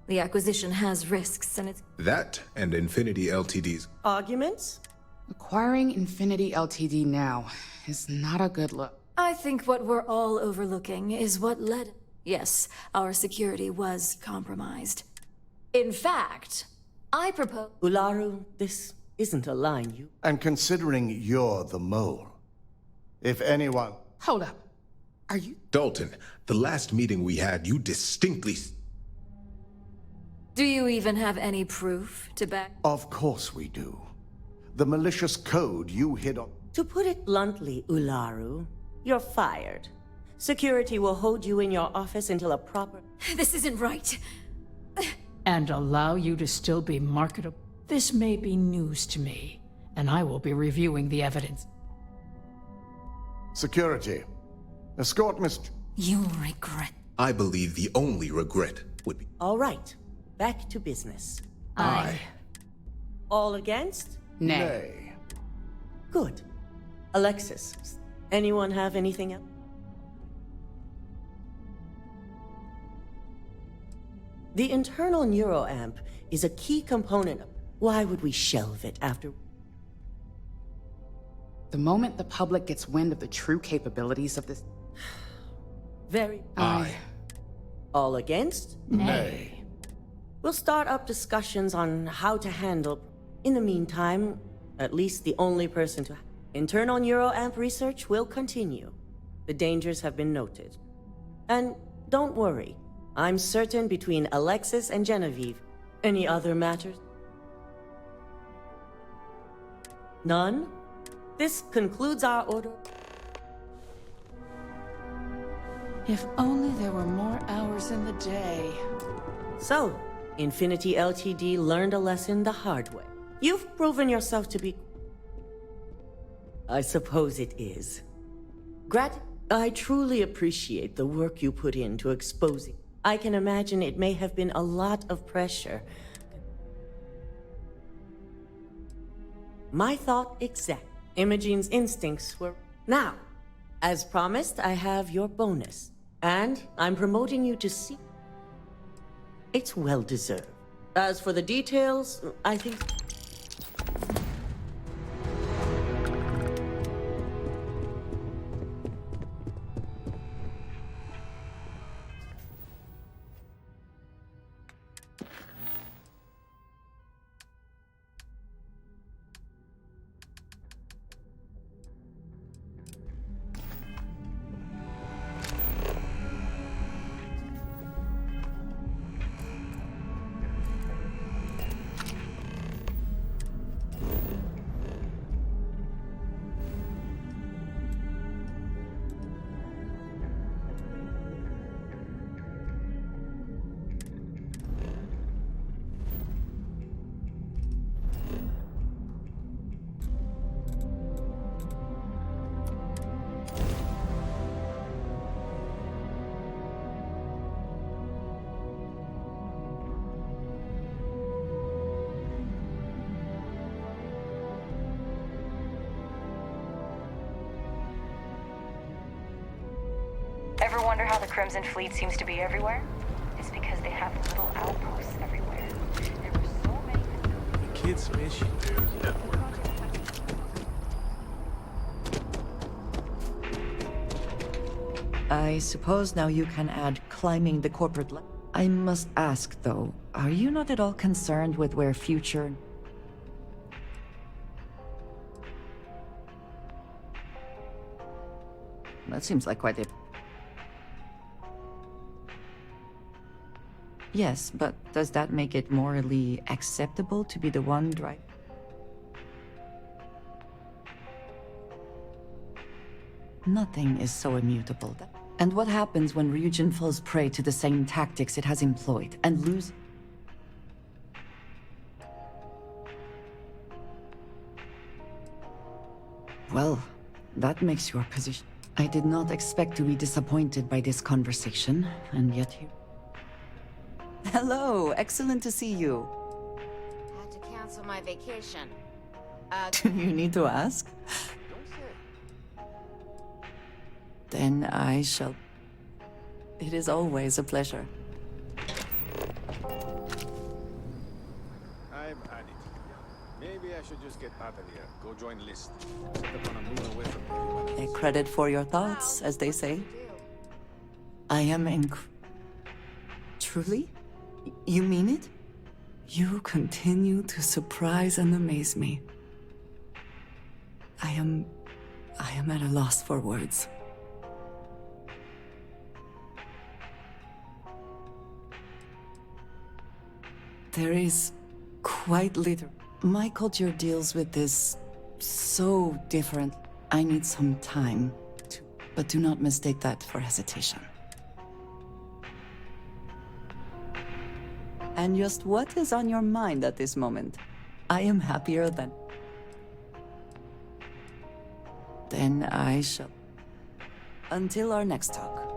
the acquisition has risks, and it's... That and Infinity Ltd's... Arguments? Acquiring Infinity Ltd now is not a good look. I think what we're all overlooking is what led... Yes, our security was compromised. In fact, I propose... Ularu, this isn't a line you... And considering you're the mole, if anyone... Hold up. Are you... Dalton, the last meeting we had, you distinctly... Do you even have any proof to back... Of course we do. The malicious code you hid on... To put it bluntly, Ularu, you're fired. Security will hold you in your office until a proper... This isn't right. And allow you to still be marketable. This may be news to me, and I will be reviewing the evidence. Security. Escort Mr... You'll regret... I believe the only regret would be... All right. Back to business. Aye. All against? Nay. Good. Alexis, anyone have anything else? The internal neuroamp is a key component. Why would we shelve it after... The moment the public gets wind of the true capabilities of this... Very... Aye. All against? Nay. We'll start up discussions on how to handle... In the meantime, at least the only person to... Internal neuroamp research will continue. The dangers have been noted. And don't worry, I'm certain between Alexis and Genevieve. Any other matters? None? This concludes our order. If only there were more hours in the day. So, Infinity Ltd learned a lesson the hard way. You've proven yourself to be... I suppose it is. I truly appreciate the work you put into exposing. I can imagine it may have been a lot of pressure. My thought exact. Imogene's instincts were... Now, as promised, I have your bonus. And I'm promoting you to see... It's well deserved. As for the details, I think... Ever wonder how the Crimson Fleet seems to be everywhere? It's because they have little outposts everywhere. There were so many... The kids miss you, dude. I suppose now you can add climbing the corporate I must ask, though, are you not at all concerned with where future... That seems like quite a... Yes, but does that make it morally acceptable to be the one driving? Nothing is so immutable. And what happens when Ryujin falls prey to the same tactics it has employed and lose? Well, that makes your position. I did not expect to be disappointed by this conversation, and yet you... Hello, excellent to see you. Had to cancel my vacation. Do you need to ask? Then I shall... It is always a pleasure. I've had it. Maybe I should just get out of here. Go join List. Set up on a moon away from everyone else. A credit for your thoughts, as they say. I am Truly? You mean it? You continue to surprise and amaze me. I am at a loss for words. There is quite little. My culture deals with this so different. I need some time, but do not mistake that for hesitation. And just what is on your mind at this moment? I am happier than... Then I shall... Until our next talk.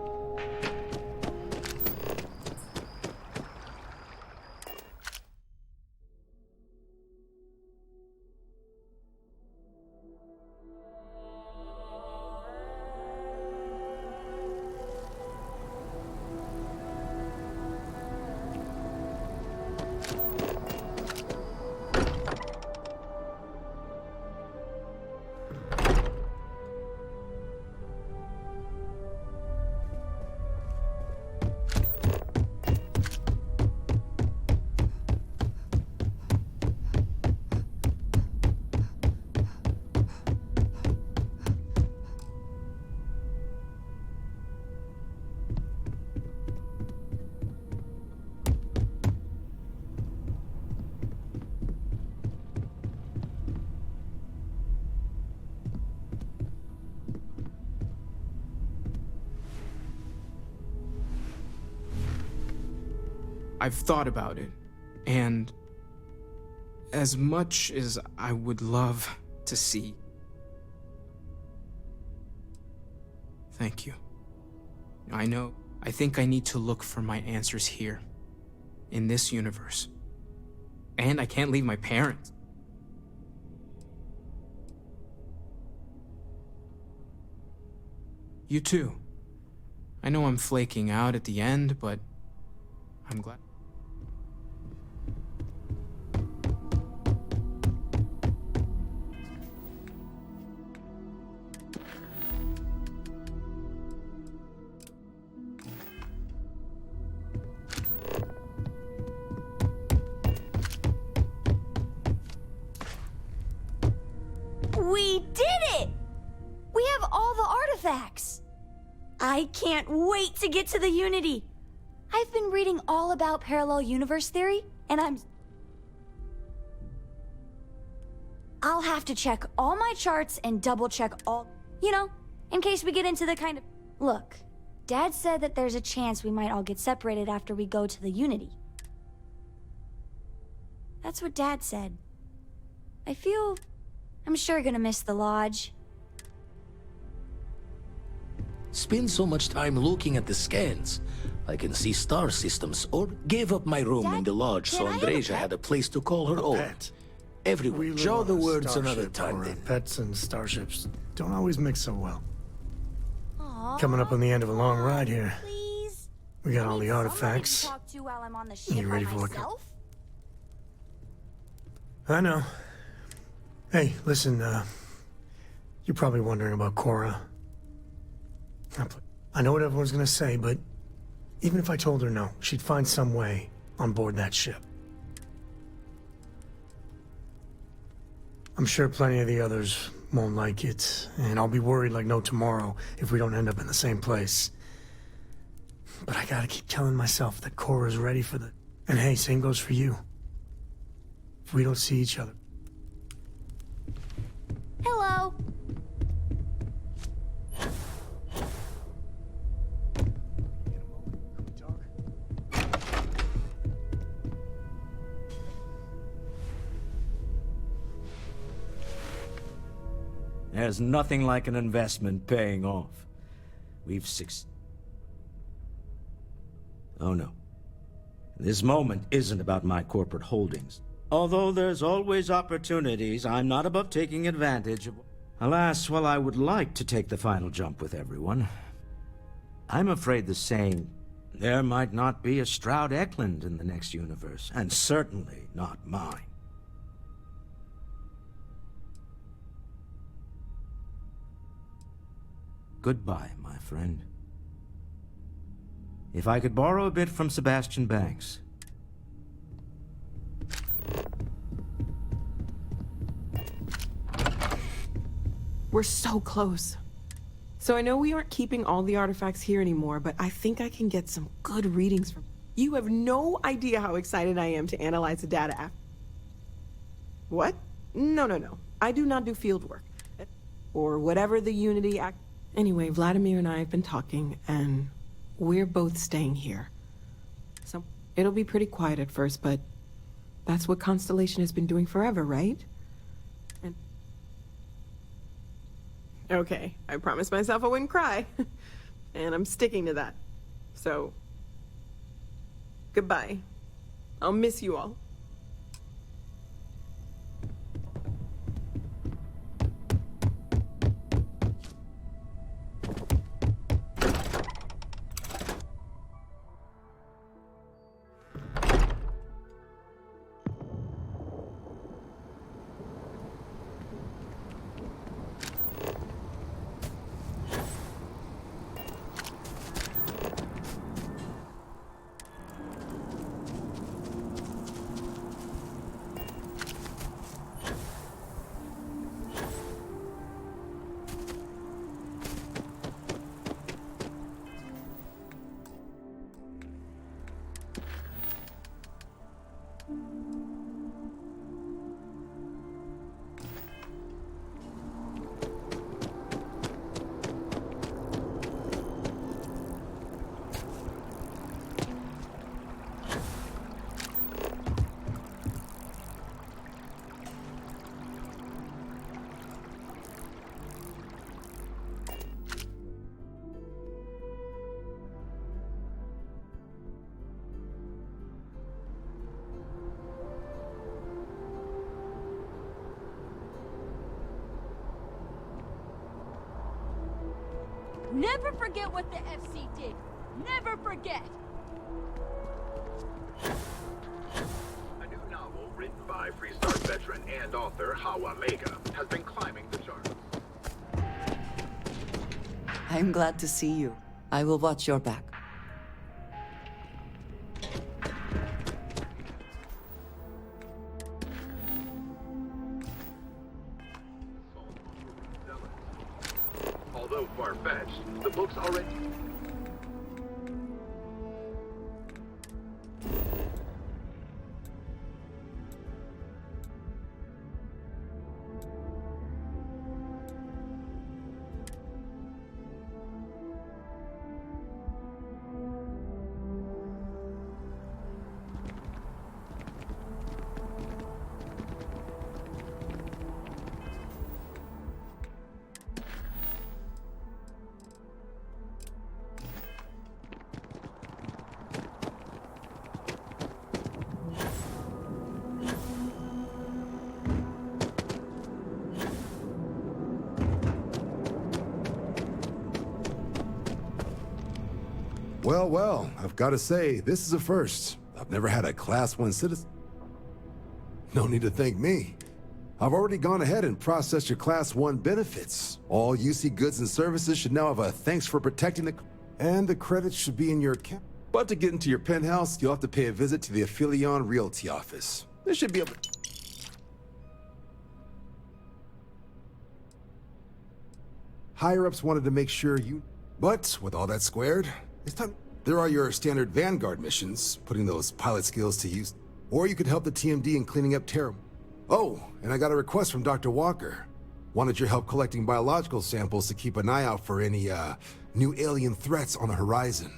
I've thought about it, and as much as I would love to see... Thank you. I know. I think I need to look for my answers here, in this universe. And I can't leave my parents. You too. I know I'm flaking out at the end, but I'm glad. We did it! We have all the artifacts! I can't wait to get to the Unity! I've been reading all about parallel universe theory, and I'll have to check all my charts and double-check all... You know, in case we get into the kind of... Look, Dad said that there's a chance we might all get separated after we go to the Unity. That's what Dad said. I'm sure gonna miss the Lodge. Spend so much time looking at the scans. I can see star systems, or gave up my room in the lodge so Andreja had a place to call her own. Everyone, jaw the words another time then. Pets and starships don't always mix so well. Coming up on the end of a long ride here. We got all the artifacts. You ready for what? I know. Hey, listen, you're probably wondering about Cora. I know what everyone's gonna say, but even if I told her no, she'd find some way on board that ship. I'm sure plenty of the others won't like it, and I'll be worried like no tomorrow if we don't end up in the same place. But I gotta keep telling myself that Cora's ready for the... And hey, same goes for you. If we don't see each other... Hello. There's nothing like an investment paying off. We've Oh no. This moment isn't about my corporate holdings. Although there's always opportunities, I'm not above taking advantage of... Alas, while I would like to take the final jump with everyone, I'm afraid the saying, there might not be a Stroud Eklund in the next universe, and certainly not mine. Goodbye, my friend. If I could borrow a bit from Sebastian Banks. We're so close. So I know we aren't keeping all the artifacts here anymore, but I think I can get some good readings from... You have no idea how excited I am to analyze the data after... What? No. I do not do field work. Or whatever the Unity Act... Anyway, Vladimir and I have been talking, and we're both staying here. So it'll be pretty quiet at first, but that's what Constellation has been doing forever, right? And okay, I promised myself I wouldn't cry. And I'm sticking to that. So, goodbye. I'll miss you all. Never forget what the FC did. Never forget. A new novel written by Freestar veteran and author Hawa Mega has been climbing the charts. I'm glad to see you. I will watch your back. Although far-fetched, the book's already... Well, I've got to say, this is a first. I've never had a Class 1 citizen. No need to thank me. I've already gone ahead and processed your Class 1 benefits. All UC goods and services should now have a thanks for protecting the... And the credits should be in your account. But to get into your penthouse, you'll have to pay a visit to the Aphelion Realty office. They should be able to... Higher-ups wanted to make sure you... But, with all that squared, it's time... There are your standard Vanguard missions, putting those pilot skills to use. Or you could help the TMD in cleaning up terror. Oh, and I got a request from Dr. Walker. Wanted your help collecting biological samples to keep an eye out for any, new alien threats on the horizon.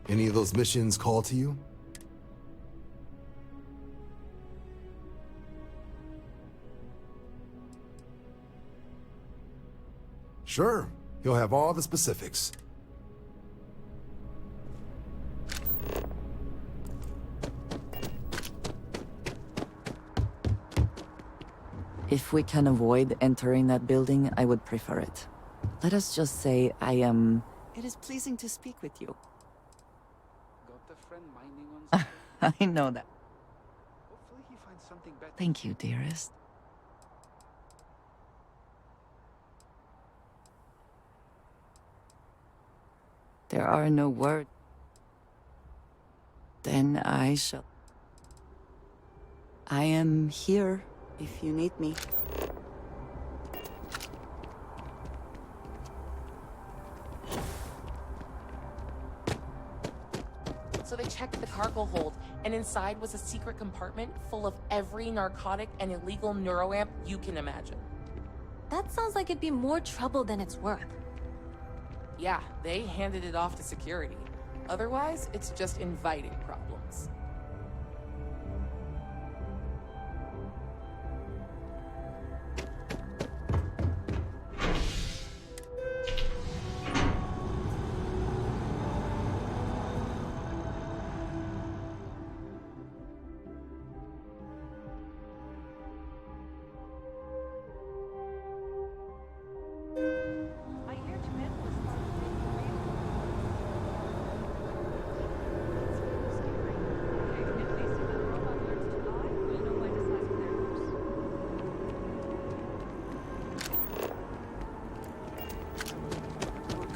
Any of those missions call to you? Sure. He'll have all the specifics. If we can avoid entering that building, I would prefer it. Let us just say I am... It is pleasing to speak with you. Got a friend mining on I know that. Hopefully he finds something better. Thank you, dearest. There are no words. Then I shall... I am here if you need me. So they checked the cargo hold, and inside was a secret compartment full of every narcotic and illegal neuroamp you can imagine. That sounds like it'd be more trouble than it's worth. Yeah, they handed it off to security. Otherwise, it's just inviting problems.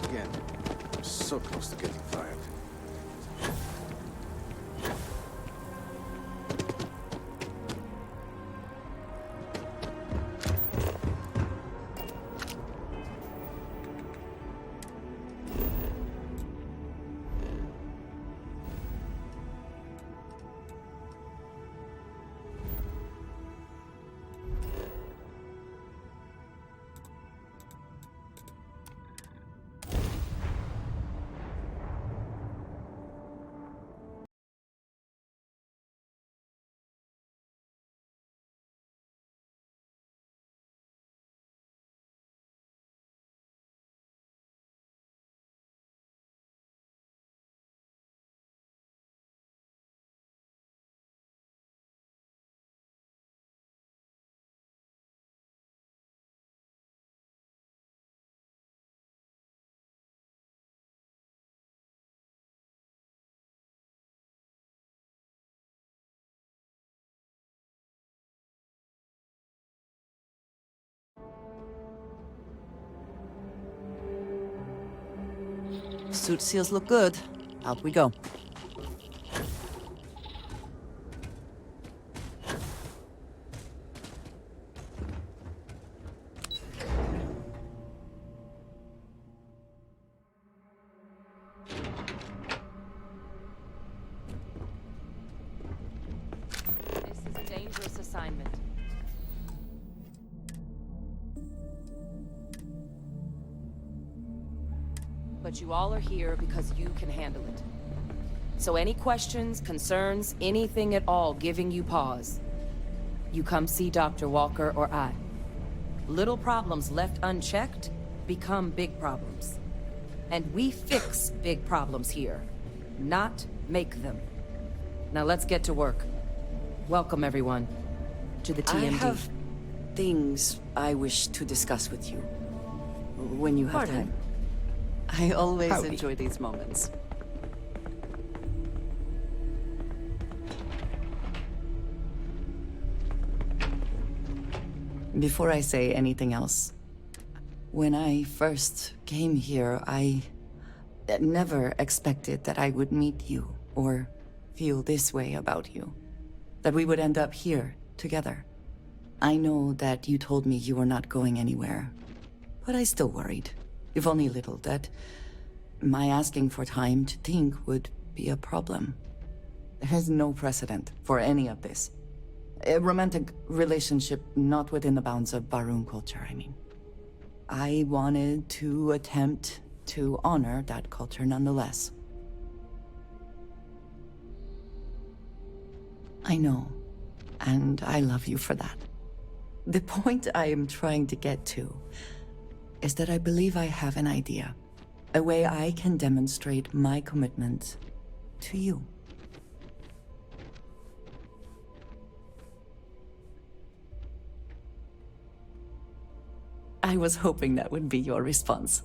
Again, I'm so close to getting fired. Suit seals look good. Out we go. This is a dangerous assignment. But you all are here because you can handle it. So any questions, concerns, anything at all giving you pause, you come see Dr. Walker or I. Little problems left unchecked become big problems. And we fix big problems here, not make them. Now let's get to work. Welcome, everyone, to the TMD. I have things I wish to discuss with you. When you have time. I always enjoy these moments. Before I say anything else, when I first came here, never expected that I would meet you or feel this way about you. That we would end up here together. I know that you told me you were not going anywhere, but I still worried, if only a little, that my asking for time to think would be a problem. There is no precedent for any of this. A romantic relationship not within the bounds of Barun culture, I mean. I wanted to attempt to honor that culture nonetheless. I know, and I love you for that. The point I am trying to get to is that I believe I have an idea. A way I can demonstrate my commitment to you. I was hoping that would be your response.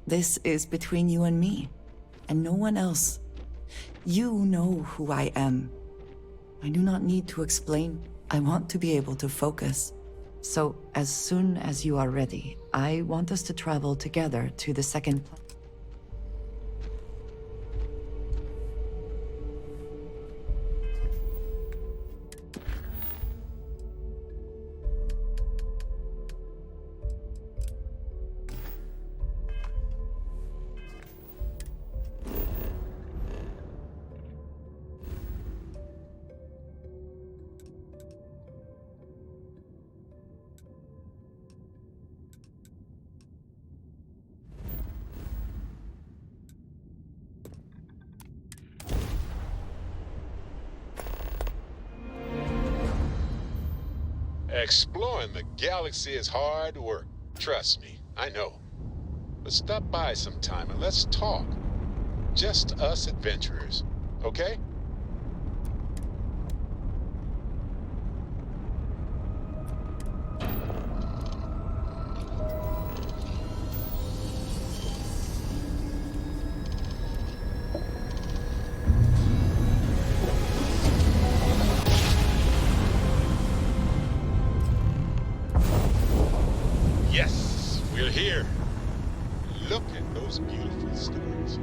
This is between you and me, and no one else. You know who I am. I do not need to explain. I want to be able to focus. So, as soon as you are ready, I want us to travel together to the second planet. Exploring the galaxy is hard work. Trust me, I know. But stop by sometime and let's talk. Just us adventurers, okay? Yes, we're here. Look at those beautiful stars.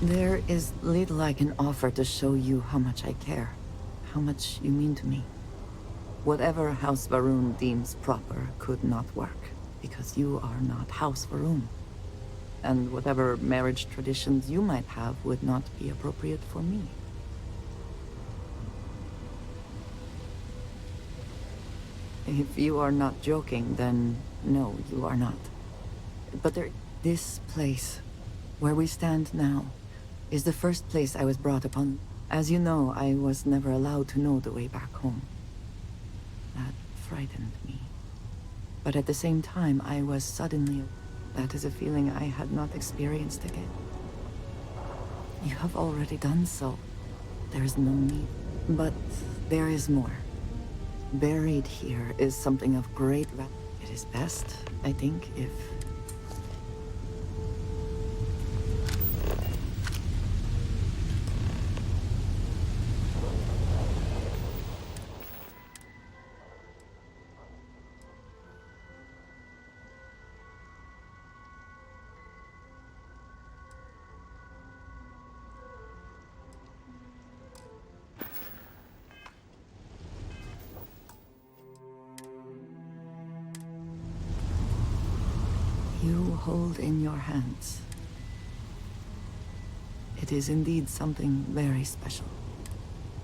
There is little I can offer to show you how much I care, how much you mean to me. Whatever House Varun deems proper could not work, because you are not House Varun. And whatever marriage traditions you might have would not be appropriate for me. If you are not joking, then no, you are not. But this place, where we stand now, is the first place I was brought upon. As you know, I was never allowed to know the way back home. That frightened me. But at the same time, I was suddenly... That is a feeling I had not experienced again. You have already done so. There is no need. But there is more. Buried here is something of great value. It is best, I think, if... hold in your hands. It is indeed something very special.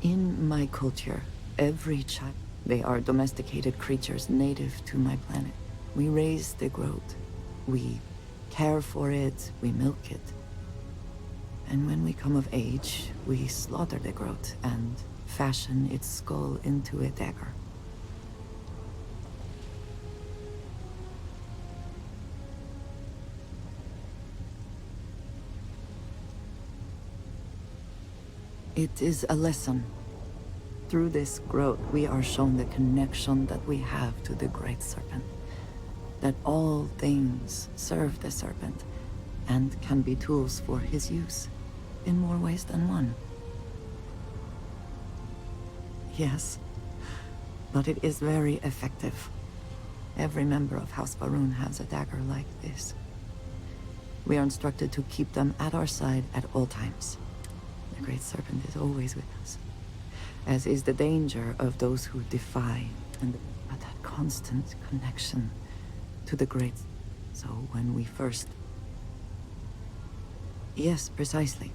In my culture, every child, they are domesticated creatures native to my planet. We raise the growth. We care for it, we milk it. And when we come of age, we slaughter the growth and fashion its skull into a dagger. It is a lesson. Through this growth, we are shown the connection that we have to the Great Serpent. That all things serve the Serpent, and can be tools for his use, in more ways than one. Yes, but it is very effective. Every member of House Varun has a dagger like this. We are instructed to keep them at our side at all times. The Great Serpent is always with us, as is the danger of those who defy, but that constant connection to the Great. So when we first... Yes, precisely.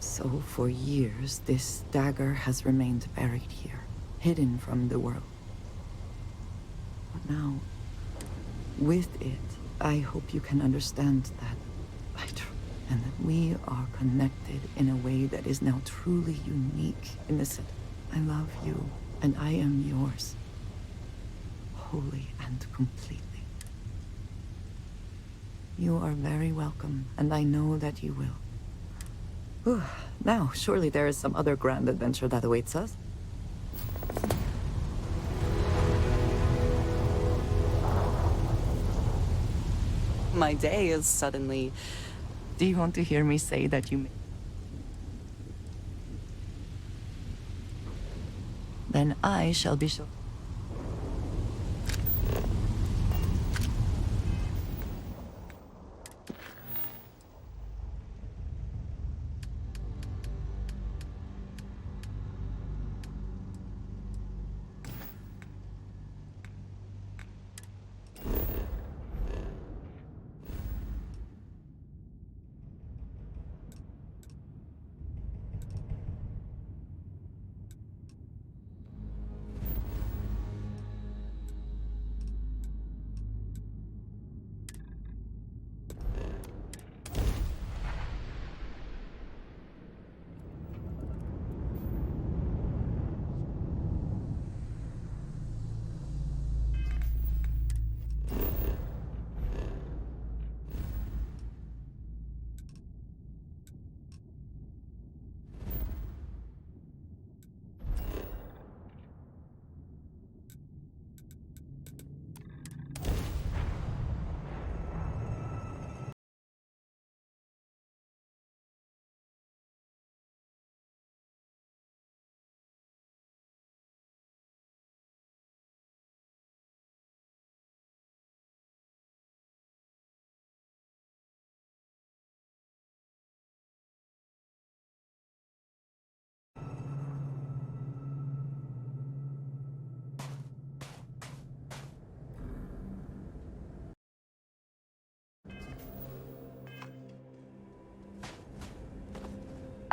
So for years, this dagger has remained buried here, hidden from the world. But now, with it, I hope you can understand that and that we are connected in a way that is now truly unique in the sense. I love you, and I am yours, wholly and completely. You are very welcome, and I know that you will. Whew. Now, surely there is some other grand adventure that awaits us. My day is suddenly... Do you want to hear me say that you... Then I shall be sure.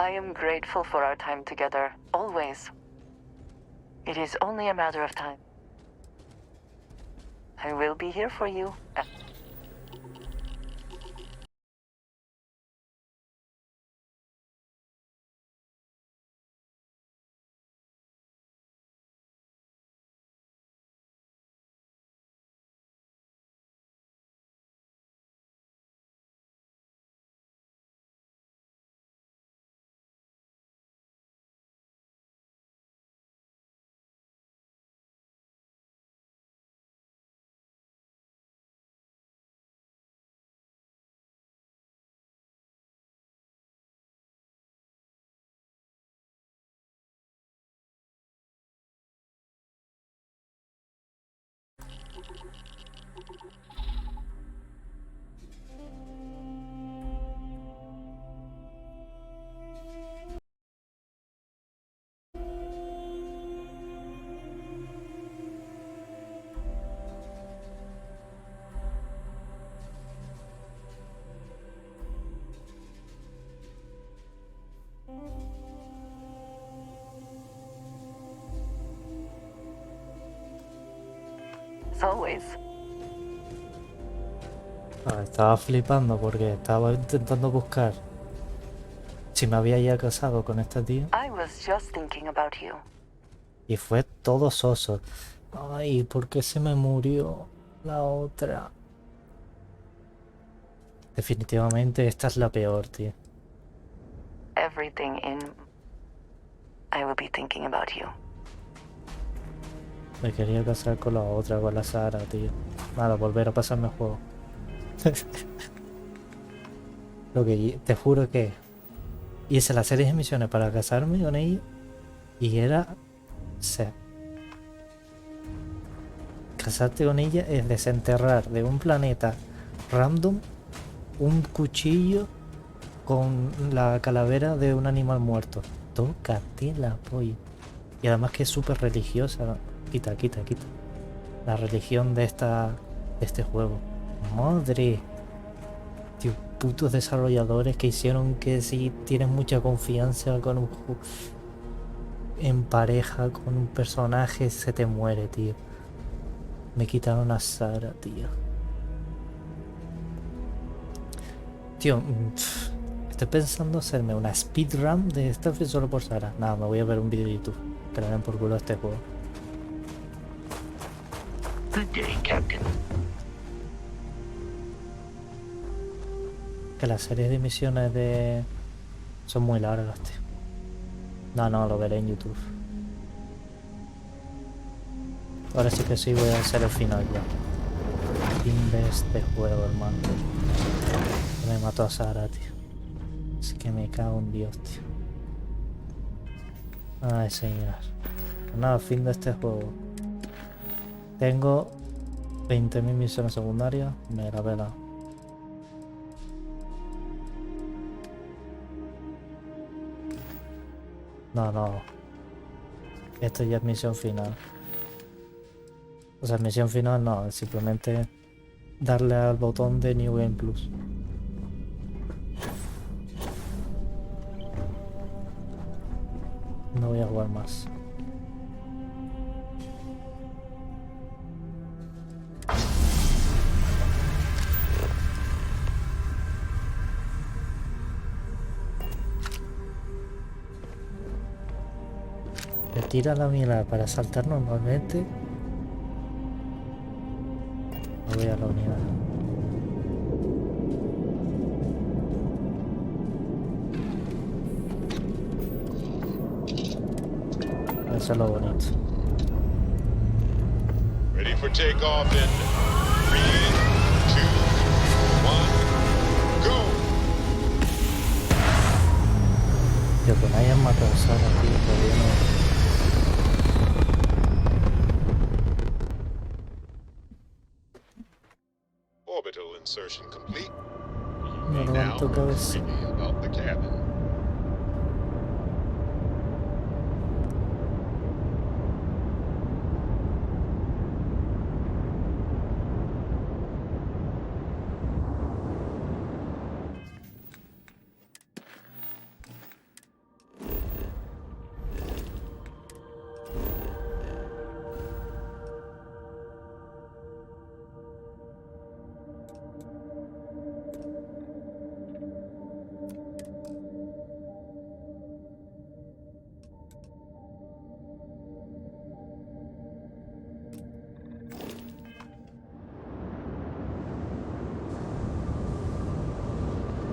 I am grateful for our time together, always. It is only a matter of time. I will be here for you. as always. Estaba flipando porque estaba intentando buscar si me había ya casado con esta tía. I was just thinking about you. Y fue todo soso. Ay, ¿por qué se me murió la otra? Definitivamente esta es la peor, tío. Everything in... I will be thinking about you. Me quería casar con la otra, con la Sara, tío. Nada, volver a pasarme el juego. Lo que te juro que hice la serie de misiones para casarme con ella y era... O sea, casarte con ella es desenterrar de un planeta random un cuchillo con la calavera de un animal muerto. Tócate la polla. Y además que es súper religiosa. Quita. La religión de este juego. Madre. Tío, putos desarrolladores que hicieron que si tienes mucha confianza con un en pareja con un personaje se te muere, tío. Me quitaron a Sara, tío. Tío, estoy pensando hacerme una speedrun de Starfield solo por Sara. Nada, me voy a ver un vídeo de YouTube. Que le den por culo a este juego. Good day, Captain. Que las series de misiones son muy largas, tío. No, lo veré en YouTube. Ahora sí que sí voy a hacer el final ya. Fin de este juego, hermano. Me mató a Sara, tío. Es que me cago en Dios, tío. Ay, señor. Nada, fin de este juego. Tengo 20.000 misiones secundarias. Me la vela. No. Esto ya es misión final. O sea, misión final no, es simplemente darle al botón de New Game Plus. No voy a jugar más. Retira la mirada para saltar normalmente. No voy a la unidad. Eso es lo bonito. Ready for takeoff in 3, 2, 1, go! Yo que me hayan matado a Sara, tío, todavía no. Orbital insertion complete. Me levanto cabeza. About the cabin.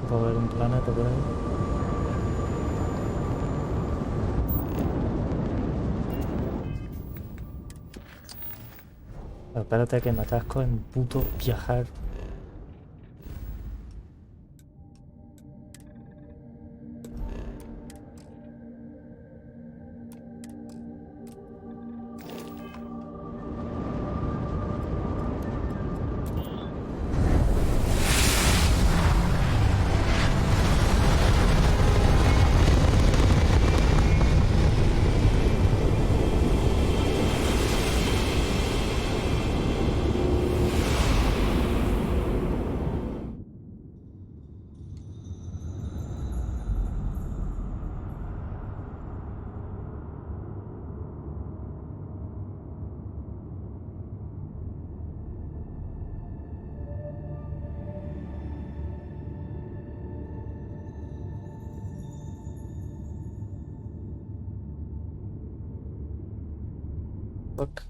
Puedo ver un planeta por ahí. Pero espérate que me atasco en puto viajar. Fuck.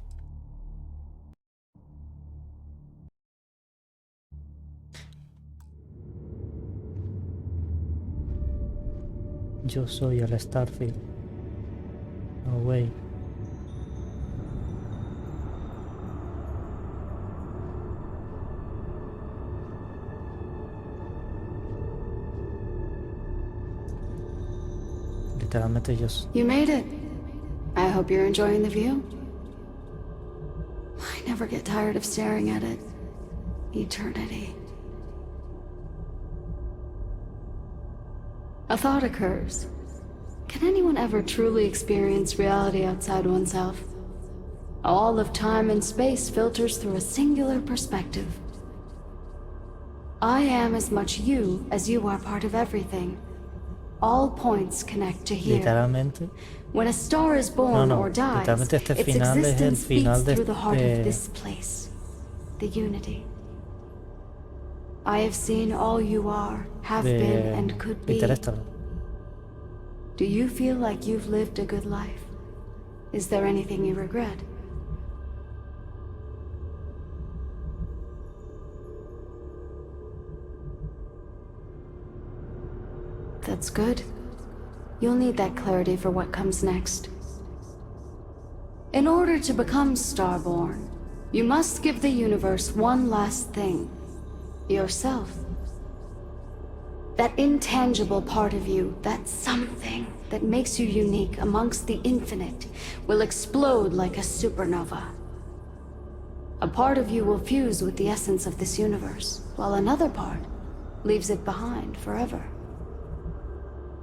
Yo soy el Starfield. No way. Literalmente ellos. You made it. I hope you're enjoying the view. I never get tired of staring at it. Eternity. A thought occurs. Can anyone ever truly experience reality outside oneself? All of time and space filters through a singular perspective. I am as much you as you are part of everything. All points connect to here. Literalmente. When a star is born or dies, Literalmente este its final es el existence final beats de through the heart of this place, the unity. I have seen all you are, have been, and could be. Interstellar. Do you feel like you've lived a good life? Is there anything you regret? That's good. You'll need that clarity for what comes next. In order to become Starborn, you must give the universe one last thing. Yourself. That intangible part of you, that something that makes you unique amongst the infinite, will explode like a supernova. A part of you will fuse with the essence of this universe, while another part leaves it behind forever.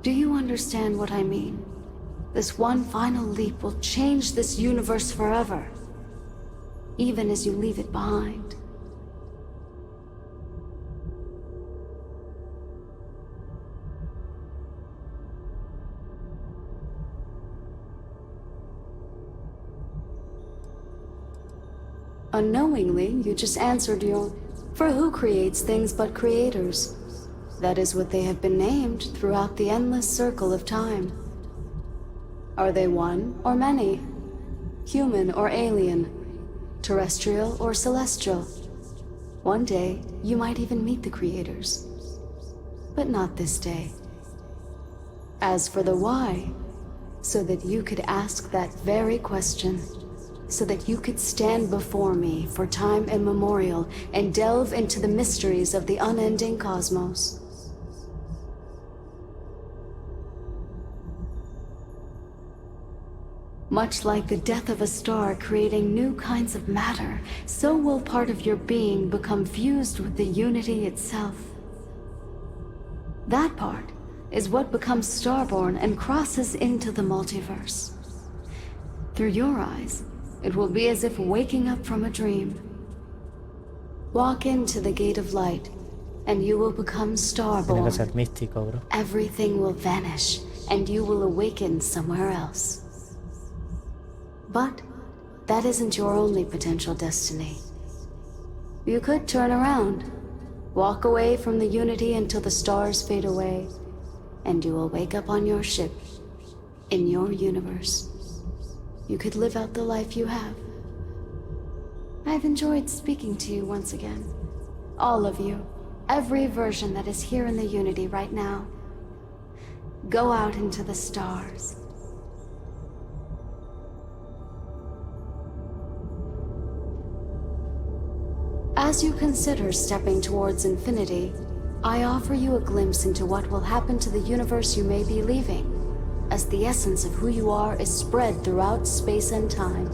Do you understand what I mean? This one final leap will change this universe forever, even as you leave it behind. Unknowingly, you just answered your... For who creates things but creators? That is what they have been named throughout the endless circle of time. Are they one or many? Human or alien? Terrestrial or celestial? One day, you might even meet the creators. But not this day. As for the why, so that you could ask that very question, so that you could stand before me for time immemorial and delve into the mysteries of the unending cosmos. Much like the death of a star creating new kinds of matter, so will part of your being become fused with the unity itself. That part is what becomes Starborn and crosses into the multiverse. Through your eyes, it will be as if waking up from a dream. Walk into the gate of light, and you will become Tiene que ser Starborn. místico, bro. Everything will vanish, and you will awaken somewhere else. But that isn't your only potential destiny. You could turn around, walk away from the unity until the stars fade away, and you will wake up on your ship, in your universe. You could live out the life you have. I've enjoyed speaking to you once again. All of you, every version that is here in the Unity right now. Go out into the stars. As you consider stepping towards infinity, I offer you a glimpse into what will happen to the universe you may be leaving, as the essence of who you are is spread throughout space and time.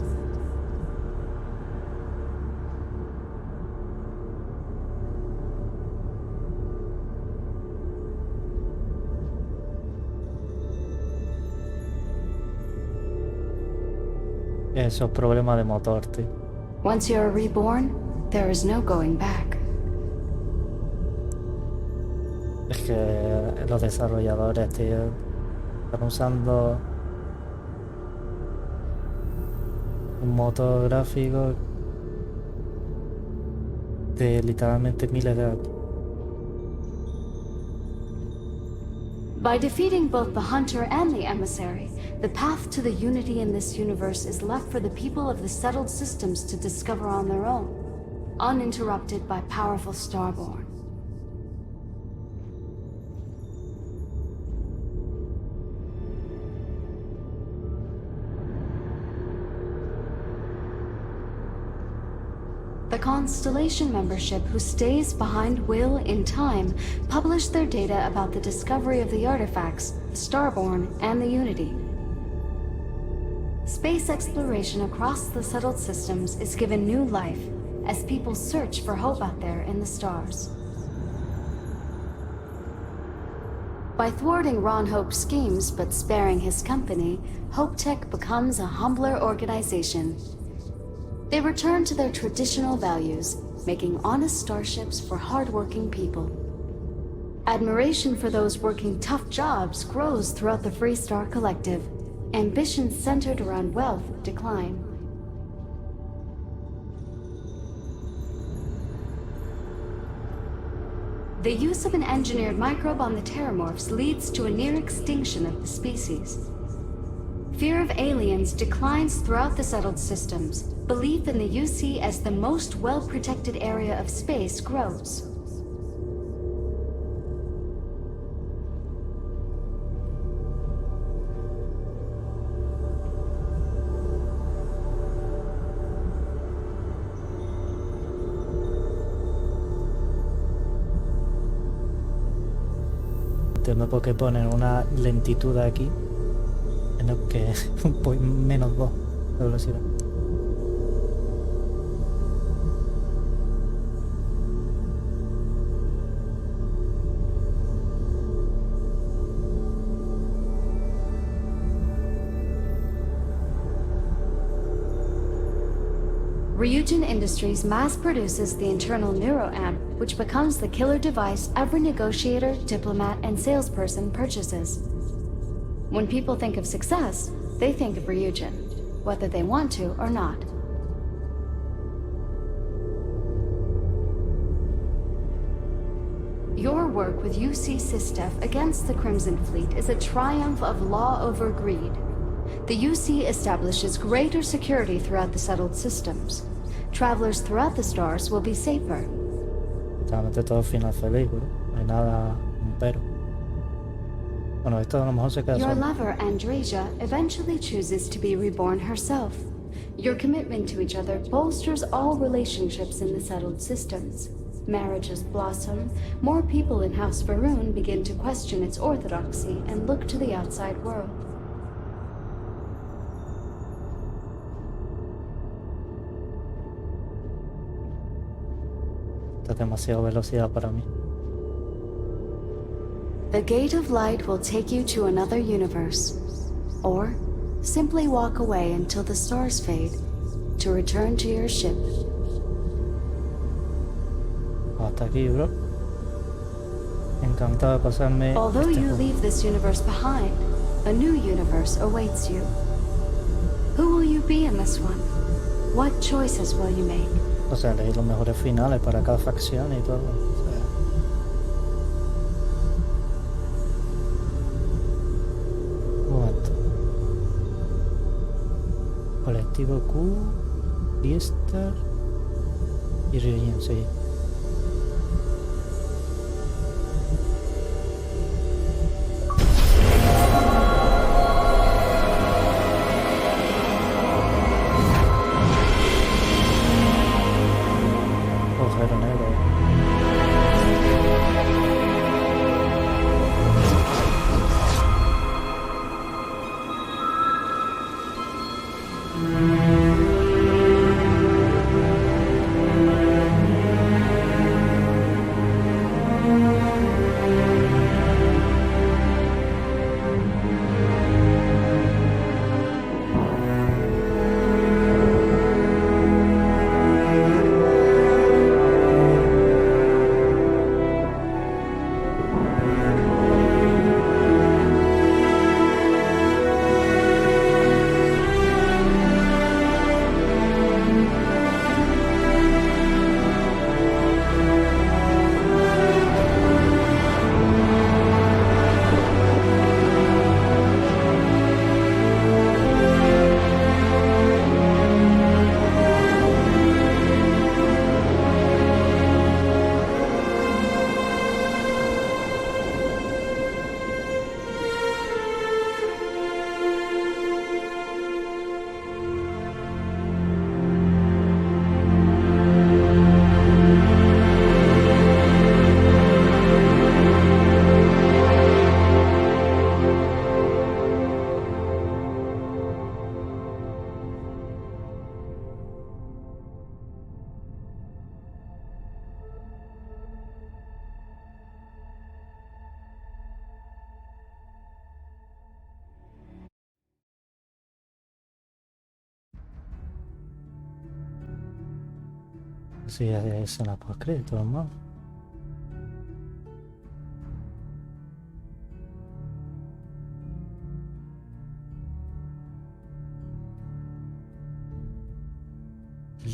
Esos problemas de motor, tío. Once you are reborn, there is no going back. Es que los desarrolladores, tío, están usando un motor gráfico de literalmente miles de años. By defeating both the Hunter and the Emissary, the path to the unity in this universe is left for the people of the settled systems to discover on their own, uninterrupted by powerful Starborn. The Constellation membership who stays behind will, in time, publish their data about the discovery of the artifacts, the Starborn, and the Unity. Space exploration across the settled systems is given new life as people search for hope out there in the stars. By thwarting Ron Hope's schemes but sparing his company, Hope Tech becomes a humbler organization. They return to their traditional values, making honest starships for hardworking people. Admiration for those working tough jobs grows throughout the Freestar Collective. Ambitions centered around wealth decline. The use of an engineered microbe on the Terramorphs leads to a near extinction of the species. Fear of aliens declines throughout the settled systems. Belief in the UC as the most well-protected area of space grows. Entiendo por qué ponen una lentitud aquí en lo que pues menos 2 de velocidad. Ryujin Industries mass produces the internal neuroamp, which becomes the killer device every negotiator, diplomat, and salesperson purchases. When people think of success, they think of Ryujin, whether they want to or not. Your work with UC Systef against the Crimson Fleet is a triumph of law over greed. The UC establishes greater security throughout the settled systems. Travelers throughout the stars will be safer. Realmente todo final feliz, ¿no? No hay nada, un pero. Bueno, esto a lo mejor se queda Your solo. lover, Andreja, eventually chooses to be reborn herself. Your commitment to each other bolsters all relationships in the settled systems. Marriages blossom, more people in House Varun begin to question its orthodoxy and look to the outside world. Esto es demasiada velocidad para mí. The Gate of Light will take you to another universe. Or, simply walk away until the stars fade, to return to your ship. Hasta aquí, bro. Encantado de pasarme Although este you juego. leave this universe behind, a new universe awaits you. Who will you be in this one? What choices will you make? O sea, elegir los mejores finales para cada facción y todo. O sea, un momento. Colectivo Q, Fiesta y Ryujin, sí. Agujero negro. Sí, hay escena post crédito, hermano.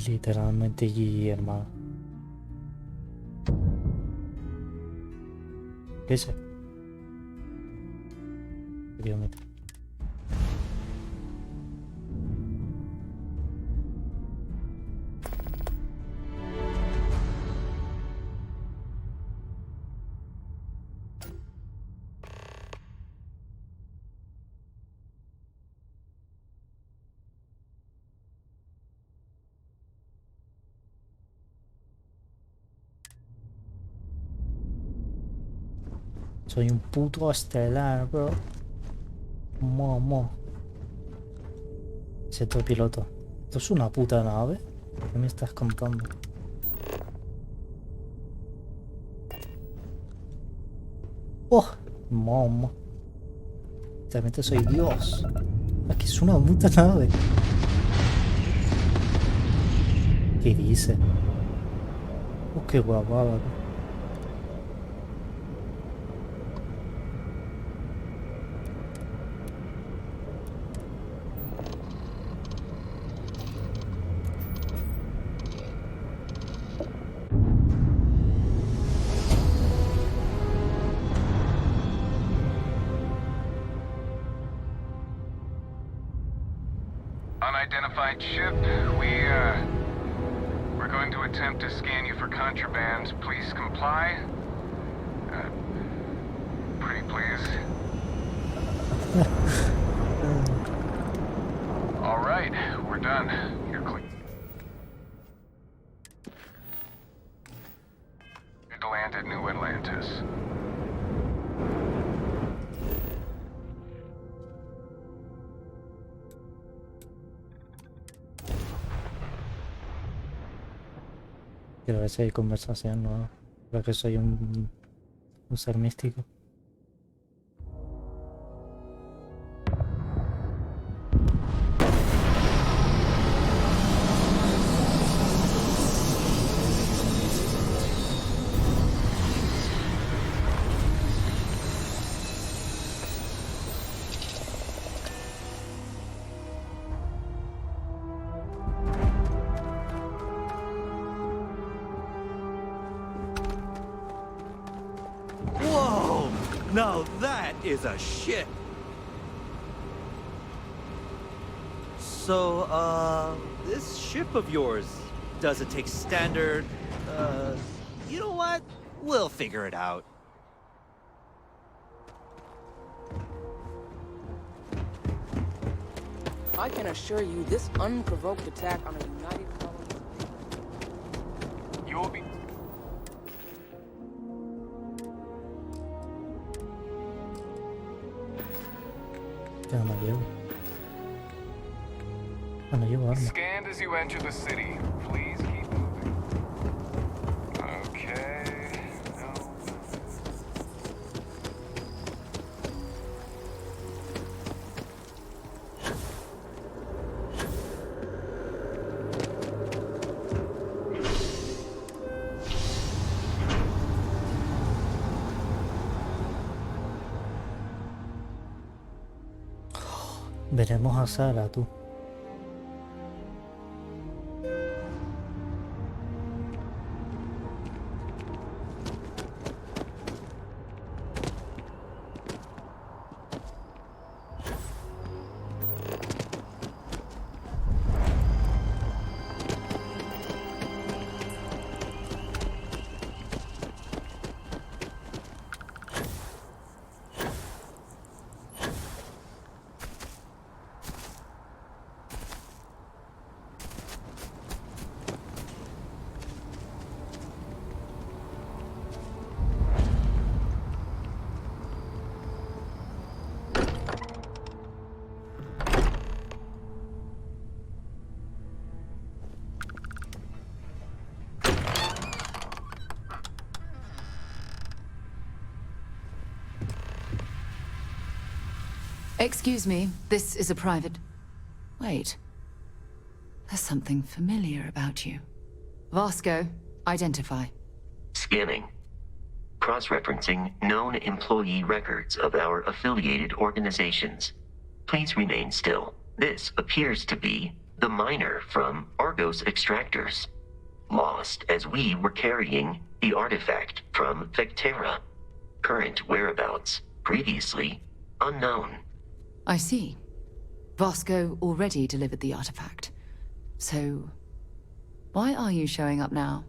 Literalmente GG, hermano. ¿Qué es? Dios mío. Soy un puto estelar, bro. Momo. Excepto piloto. ¿Esto es una puta nave? ¿Qué me estás contando? ¡Oh! Momo. Realmente soy Dios. Aquí es una puta nave. ¿Qué dice? Oh, qué guapada, bro. Unidentified ship, we're going to attempt to scan you for contraband. Please comply. Pretty please. All right, we're done. You're clear. To land at New Atlantis. Quiero ver si hay conversación, no. Creo que soy un ser místico. Whoa! Now that is a ship! So, this ship of yours, does it take standard, you know what? We'll figure it out. I can assure you this unprovoked attack on a United Colony... You'll be... Ya no llevo. No llevo arma. Scanned as you enter the city. Please keep moving. Okay. No. Veremos a Sara, tú. Excuse me, this is a private... Wait. There's something familiar about you. Vasco, identify. Scanning. Cross-referencing known employee records of our affiliated organizations. Please remain still. This appears to be the miner from Argos Extractors. Lost as we were carrying the artifact from Vectera. Current whereabouts, previously unknown. I see. Vasco already delivered the artifact. So, why are you showing up now?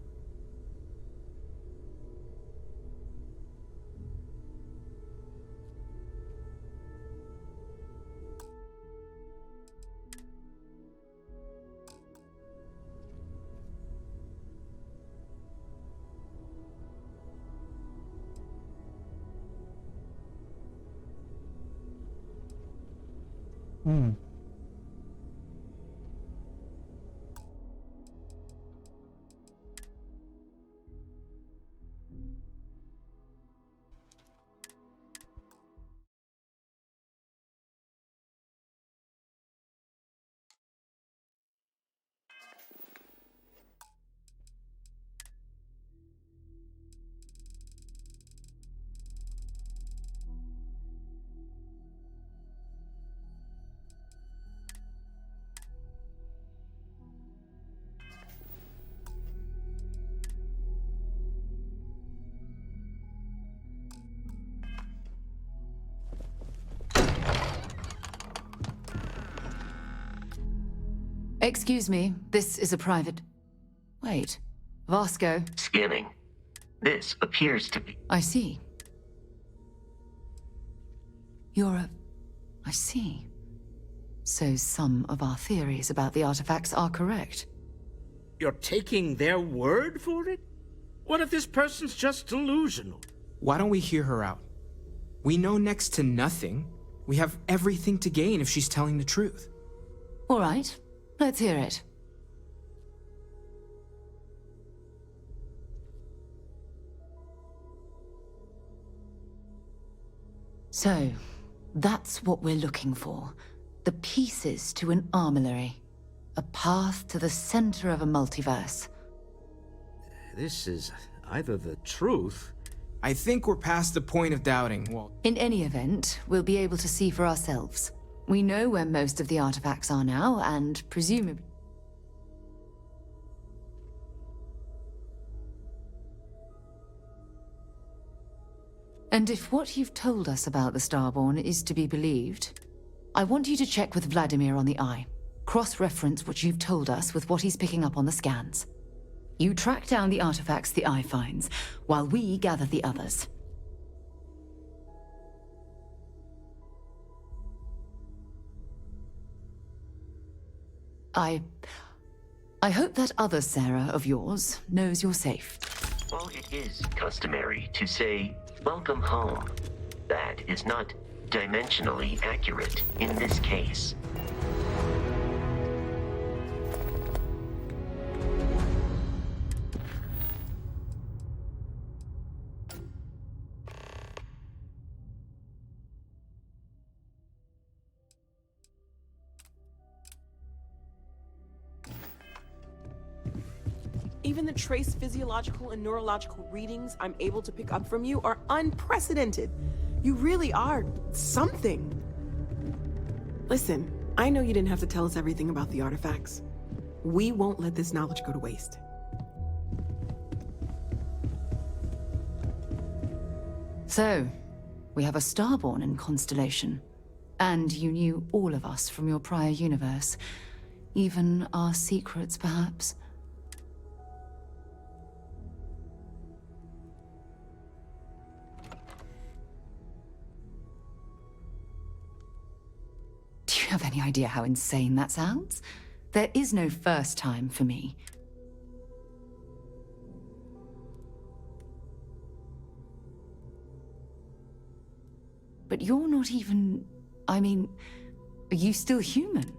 Hmm. Excuse me, this is a private... Wait, Vasco. Scanning. This appears to be... I see. You're a... I see. So some of our theories about the artifacts are correct. You're taking their word for it? What if this person's just delusional? Why don't we hear her out? We know next to nothing. We have everything to gain if she's telling the truth. All right, let's hear it. So, that's what we're looking for. The pieces to an armillary. A path to the center of a multiverse. This is either the truth... I think we're past the point of doubting, Walt. In any event, we'll be able to see for ourselves. We know where most of the artifacts are now, and presumably... And if what you've told us about the Starborn is to be believed, I want you to check with Vladimir on the Eye. Cross-reference what you've told us with what he's picking up on the scans. You track down the artifacts the Eye finds, while we gather the others. I hope that other Sarah of yours knows you're safe. While it is customary to say, "Welcome home," that is not dimensionally accurate in this case. Even the trace physiological and neurological readings I'm able to pick up from you are unprecedented. You really are something. Listen, I know you didn't have to tell us everything about the artifacts. We won't let this knowledge go to waste. So, we have a Starborn in Constellation. And you knew all of us from your prior universe. Even our secrets, perhaps. Do you have any idea how insane that sounds? There is no first time for me. But you're not even... I mean, are you still human?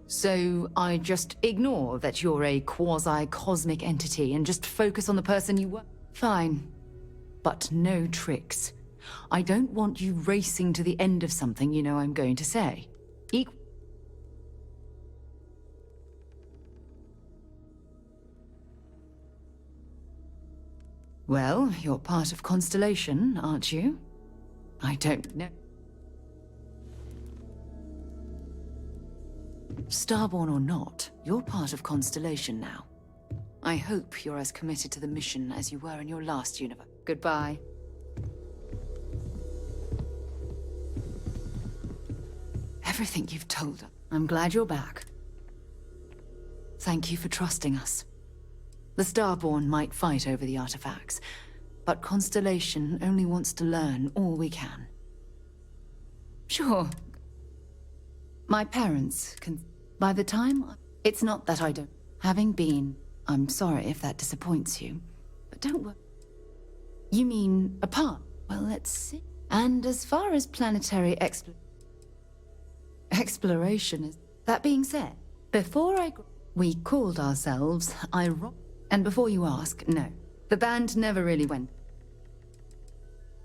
So I just ignore that you're a quasi-cosmic entity and just focus on the person you were? Fine. But no tricks. I don't want you racing to the end of something you know I'm going to say. Well, you're part of Constellation, aren't you? I don't know. Starborn or not, you're part of Constellation now. I hope you're as committed to the mission as you were in your last universe. Goodbye. Everything you've told us. I'm glad you're back. Thank you for trusting us. The Starborn might fight over the artifacts, but Constellation only wants to learn all we can. Sure. My parents can... By the time... It's not that I don't... Having been... I'm sorry if that disappoints you, but don't worry. You mean apart? Well, let's see. And as far as planetary exploration is... That being said, before we called ourselves And before you ask, no. The band never really went.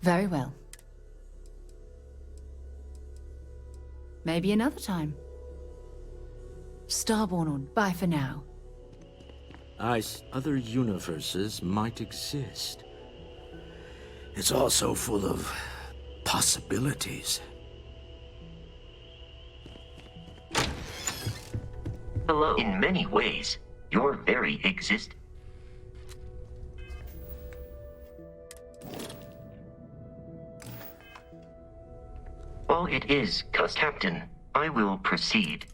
Very well. Maybe another time. Starborn on. Bye for now. Other universes might exist. It's also full of possibilities. Hello. In many ways, your very existence. All it is, Captain. I will proceed.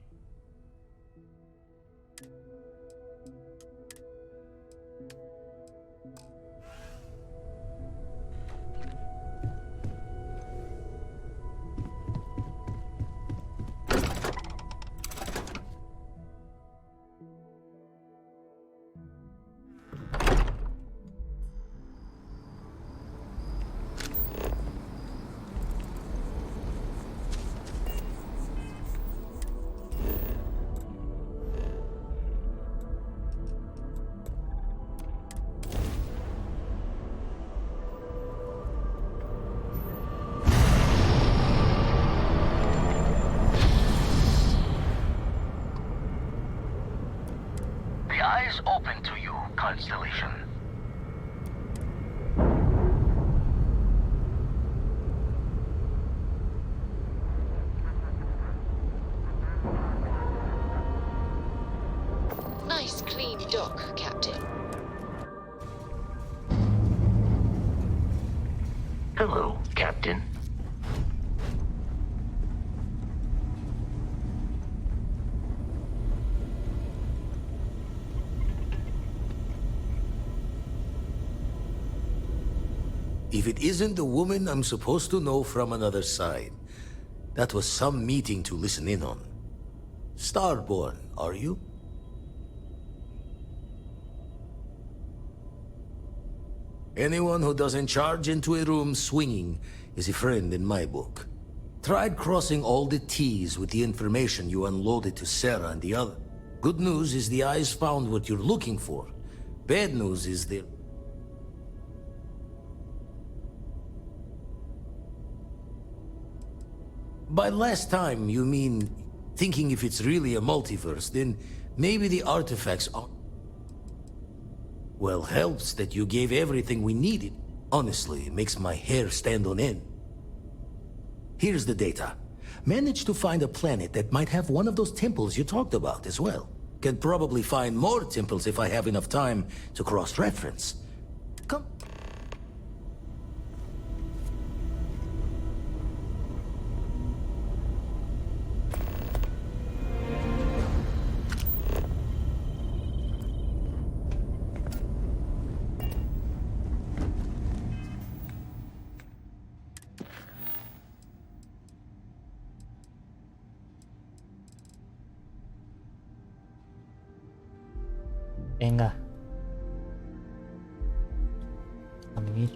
Open to you, Constellation. Nice clean dock, Captain. Hello, Captain. If it isn't the woman I'm supposed to know from another side, that was some meeting to listen in on. Starborn, are you? Anyone who doesn't charge into a room swinging is a friend in my book. Tried crossing all the T's with the information you unloaded to Sarah and the other. Good news is the eyes found what you're looking for. Bad news is they're... By last time, you mean thinking if it's really a multiverse, then maybe the artifacts are... Well, helps that you gave everything we needed. Honestly, it makes my hair stand on end. Here's the data. Managed to find a planet that might have one of those temples you talked about as well. Can probably find more temples if I have enough time to cross-reference. Come. Venga. A mimir.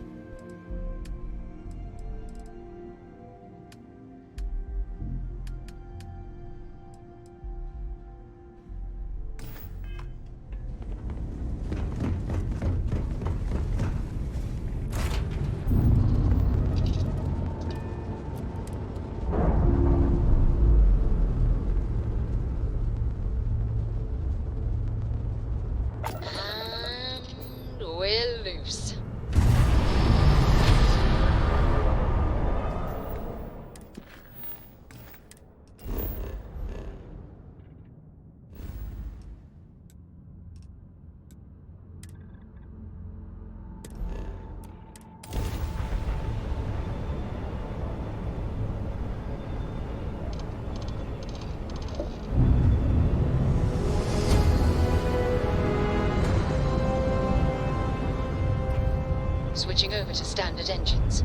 switching over to standard engines.